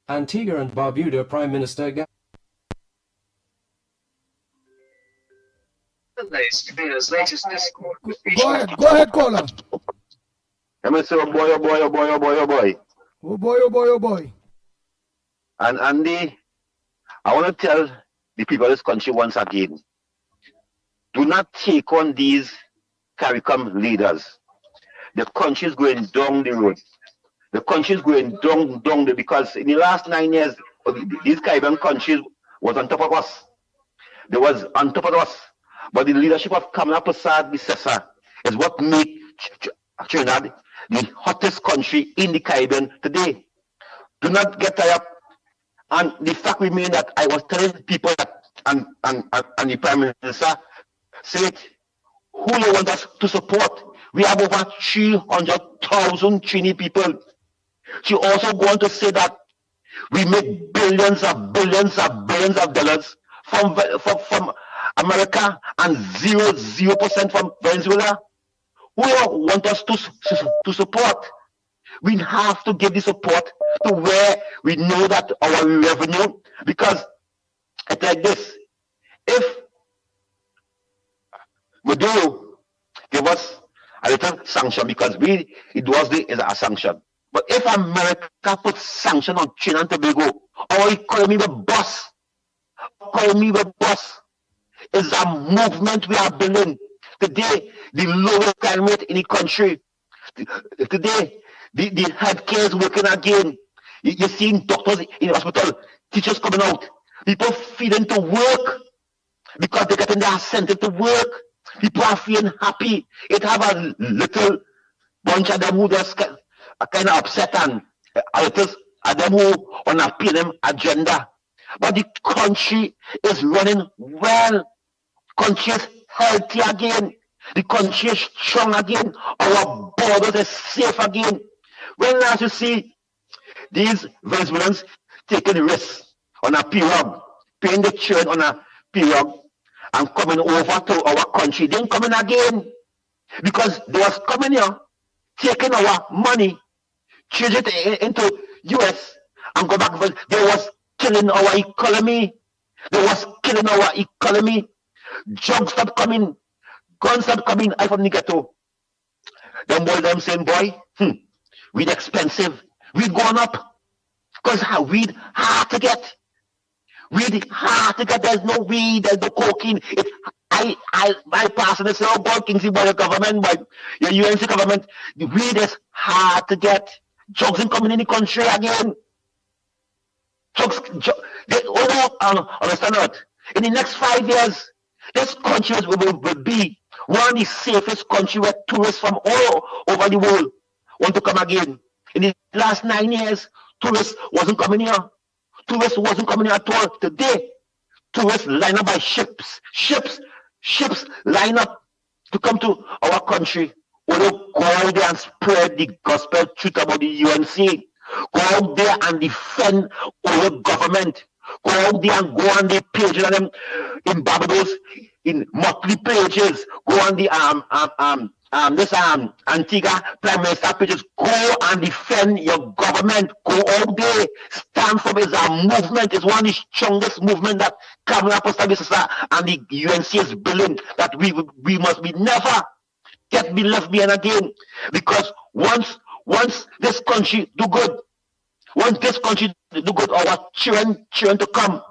Antigua and Barbuda Prime Minister Go ahead, caller. I'm say, oh boy, oh boy, oh boy, oh boy, oh boy. Oh boy, oh boy, oh boy. And Andy, I want to tell the people of this country once again, do not take on these CARICOM leaders. The country is going down the road. The country is going down because in the last 9 years, these Caribbean countries was on top of us. They was on top of us. But the leadership of Kamala Prasad Bissessa is what made Trinidad the hottest country in the Caribbean today. Do not get tired up. And the fact remains that I was telling people that, and the Prime Minister said, who you want us to support? We have over 300,000 Trini people. She also going to say that we make billions of dollars from America and 0% from Venezuela. Who you want us to support? We have to give the support to where we know that our revenue, because it's like this. If Maduro give us a little sanction, because it was a sanction. But if America puts sanction on Trinidad and Tobago, our economy will bust. It's a movement we are building. Today, the lowest crime rate in the country. Today, the healthcare is working again. You're seeing doctors in the hospital, teachers coming out, people feeling to work because they're getting their incentive to work. People are feeling happy. It have a little bunch of them who just kind of upset and others of them who on a PNM agenda. But the country is running well. Country is healthy again. The country is strong again. Our borders are safe again. When last you see these Venezuelans taking risks on a pirogue, paying the churn on a pirogue, and coming over to our country, then coming again. Because they was coming here, taking our money, change it into US, and go back. But they was killing our economy. Drugs start coming, guns start coming out from the ghetto. Them boy them saying, boy, weed expensive. Weed going up. Because weed hard to get. There's no weed, there's no cocaine. My pastor say, oh boy, Kingsley, by the government, by your UNC government, the weed is hard to get. Drugs ain't coming in the country again. Understand that? In the next 5 years, this country will be one of the safest countries where tourists from all over the world want to come again. In the last 9 years, tourists wasn't coming here. Tourists wasn't coming here at all. Today, tourists line up by ships. Ships line up to come to our country. We will go out there and spread the gospel truth about the UNC. Go out there and defend our government. Go out there and go on the pages of them in Barbados, in monthly pages. Go on the Antigua Prime Minister pages. Go and defend your government. Go out there. Stand for it. It's a movement. It's one of the strongest movement that Kamala Prasad and the UNC is building. That we must be never be left behind again. Because once this country do good, our children to come,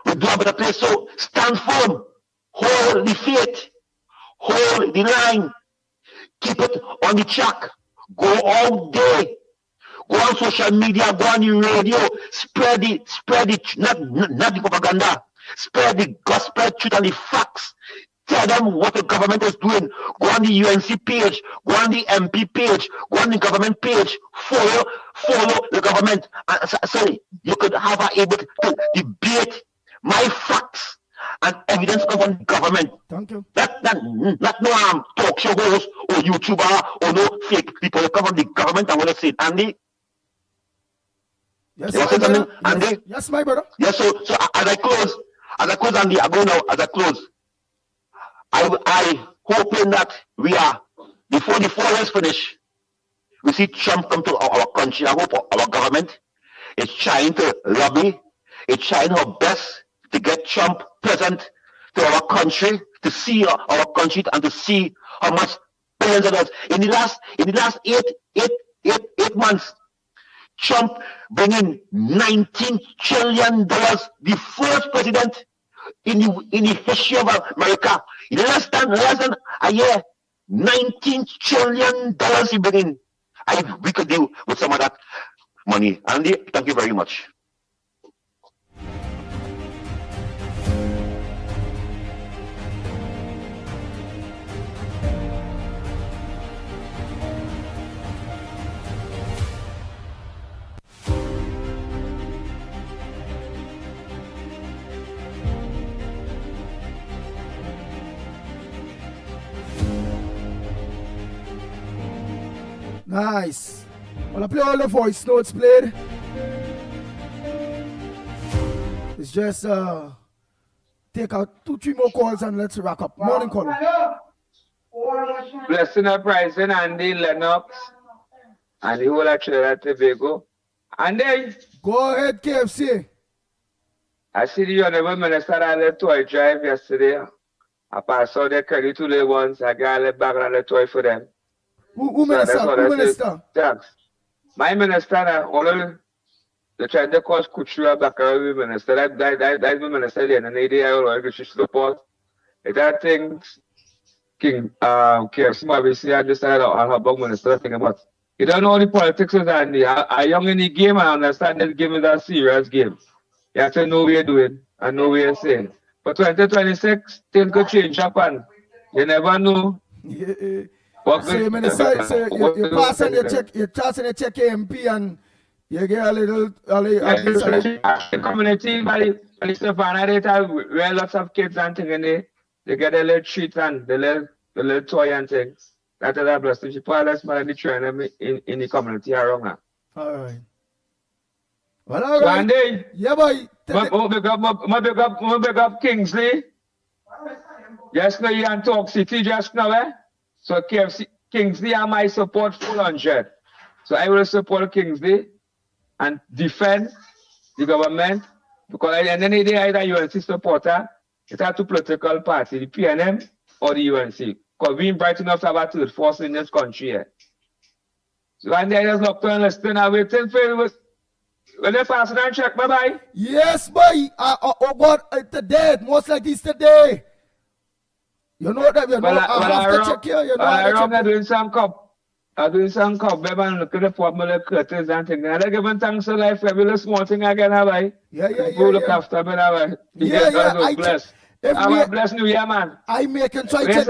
we do a better place. So stand firm, hold the faith, hold the line, keep it on the track, go out there, go on social media, go on the radio, spread it, not the propaganda, spread the gospel truth and the facts. Tell them what the government is doing. Go on the UNC page, go on the MP page, go on the government page, follow the government. So you could have able to debate my facts and evidence come from the government. Thank you. Not no talk show host or YouTuber or no fake people. Come from the government. I want to say it. Andy? Yes, my brother. Andy? Yes, my brother. Yes, so as I close, Andy, I go now, as I close. I hoping that we are, before the 4 years finish, we see Trump come to our country. I hope our government is trying to lobby, it's trying her best to get Trump present to our country, to see our country and to see how much billions of dollars. In the last eight months, Trump bringing $19 trillion, the first president in the history of America. In less than a year, $19 trillion he bring in. We could deal with some of that money. Andy, thank you very much. Nice. Well, I play all the voice notes played. It's just take out 2-3 more calls and let's wrap up. Morning call. Blessing uprising, Andy, Lennox, and the whole of Trinidad Tobago. Andy. Go ahead, KFC. I see the Honorable Minister on the toy drive yesterday. I passed out the credit to the ones. I got a bag on the toy for them. Who minister? Thanks. My minister, all the trying to cause Kuchua Bakarawi minister. That's my minister there. And the idea I will support. It are things King Kerr, obviously, I decided on her bug minister thing about. You don't know the politics is Andy. A young in the game, I understand that game is a serious game. You have to know what you're doing and know what you're saying. For 2026, things could change up and you never know. So you pass and you pass and you check MP and you get a little the community by Stefana, they have where lots of kids and things in there. They get a little treat and the little toy and things. That is a blessing. She put less money in the community around her. All right. Well, all right. Andy, yeah, boy. Big up Kingsley. Just now you and Talk City just now, eh? So Kingsley and my support full 100. So I will support Kingsley and defend the government because at the end of the day, either UNC supporter, it's a two political party, the PNM or the UNC. Because we're bright enough to have a third force in this country. Eh? So and I just look to and listen and waiting for it. When they pass it and check, bye-bye. Yes, boy. Oh, God, today, most like this today. You know that, you know, I have to check here, you know. I'm doing some cup. I'm doing some cup, baby, and look at the formula curtains and things. And I give them thanks to life, every little small thing I get, have I? Yeah. Look after me, have I? Yeah. Bless. Have a blessed New Year, man. I make and try check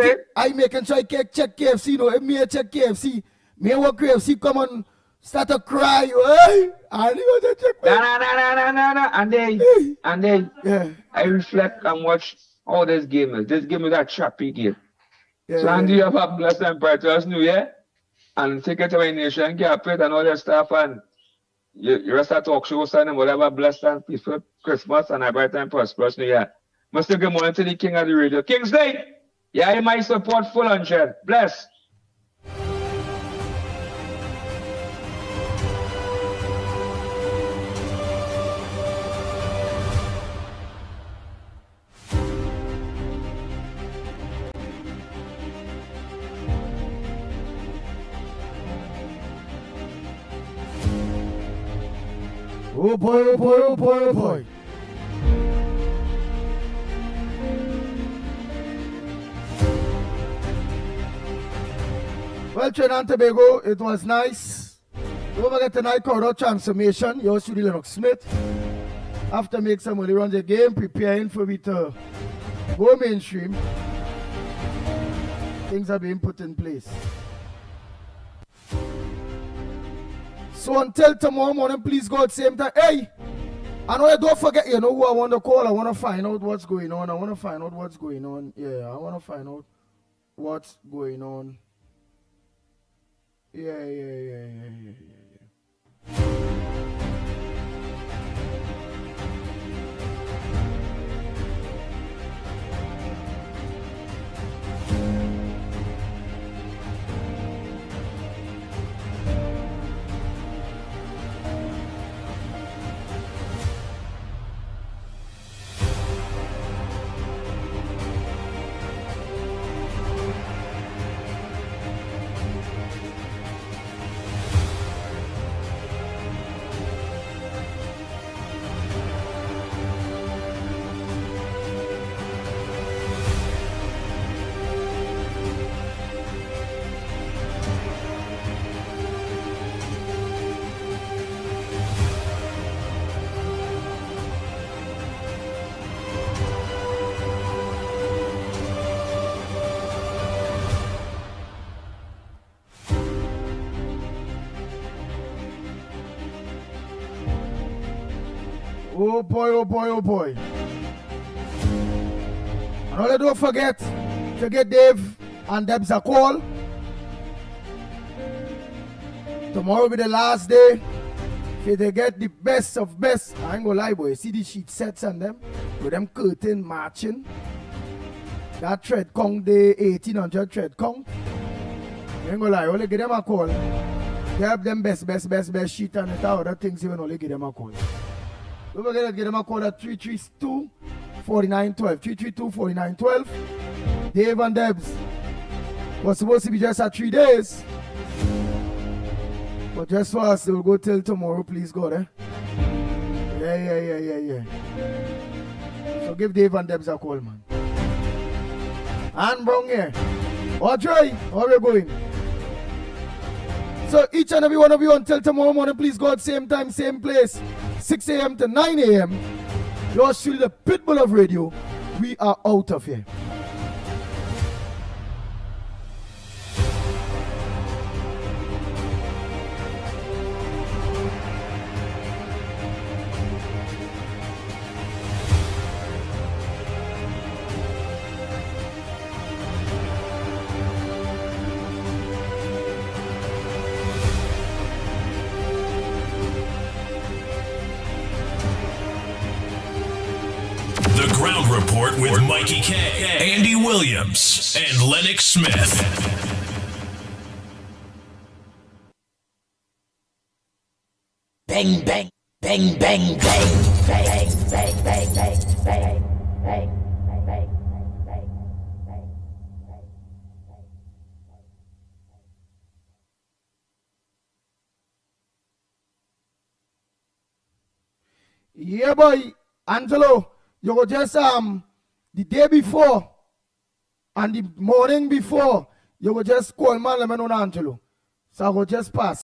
KFC, you know. If me check KFC, me work KFC, come on. Start to cry, hey? And you want to check No. And then I reflect and watch all this game is. This game is a trappy game. So Andy, you have a blessed and prosperous New Year. And take it away nation, get it and all that stuff. And you rest of talk shows and whatever blessed and peaceful Christmas and a bright and prosperous New Year. Must give good morning to the king of the radio. Kingsley, yeah, you might support full 100. Bless. Oh boy. Well, Trinidad and Tobago, it was nice. Don't forget tonight, Corridor Transformation. Yours truly, Lennox Smith. After make some early runs the game, preparing for it to go mainstream. Things are being put in place. So until tomorrow morning, please God, same time. Hey, I know, don't forget, you know who I want to call. I want to find out what's going on. Yeah, I want to find out what's going on. Yeah. Oh boy. And don't forget to get Dave and Debs a call. Tomorrow will be the last day. If they get the best of best, I ain't gonna lie, boy. See the sheet sets on them with them curtain matching. That thread count, the 1800 thread count. I ain't gonna lie, only give them a call. They have them best sheet and it other things even only give them a call. Don't forget to give them a call at 332-4912. 332-4912. Dave and Debs was supposed to be just at 3 days. But just for us, they'll go till tomorrow, please God, eh? Yeah. So give Dave and Debs a call, man. And Brown here. Audrey, how are we going? So each and every one of you until tomorrow morning, please God, same time, same place, 6 a.m. to 9 a.m. Yours truly, the Pitbull of Radio. We are out of here. The Ground Report with Mikey K, Andy Williams, and Lennox Smith. Bang, bang, bang, bang, bang, bang, bang, bang, bang, bang, bang. Yeah, boy. Angelo, you go just the day before and the morning before, you go just call man, let me know Angelo. So I go just pass.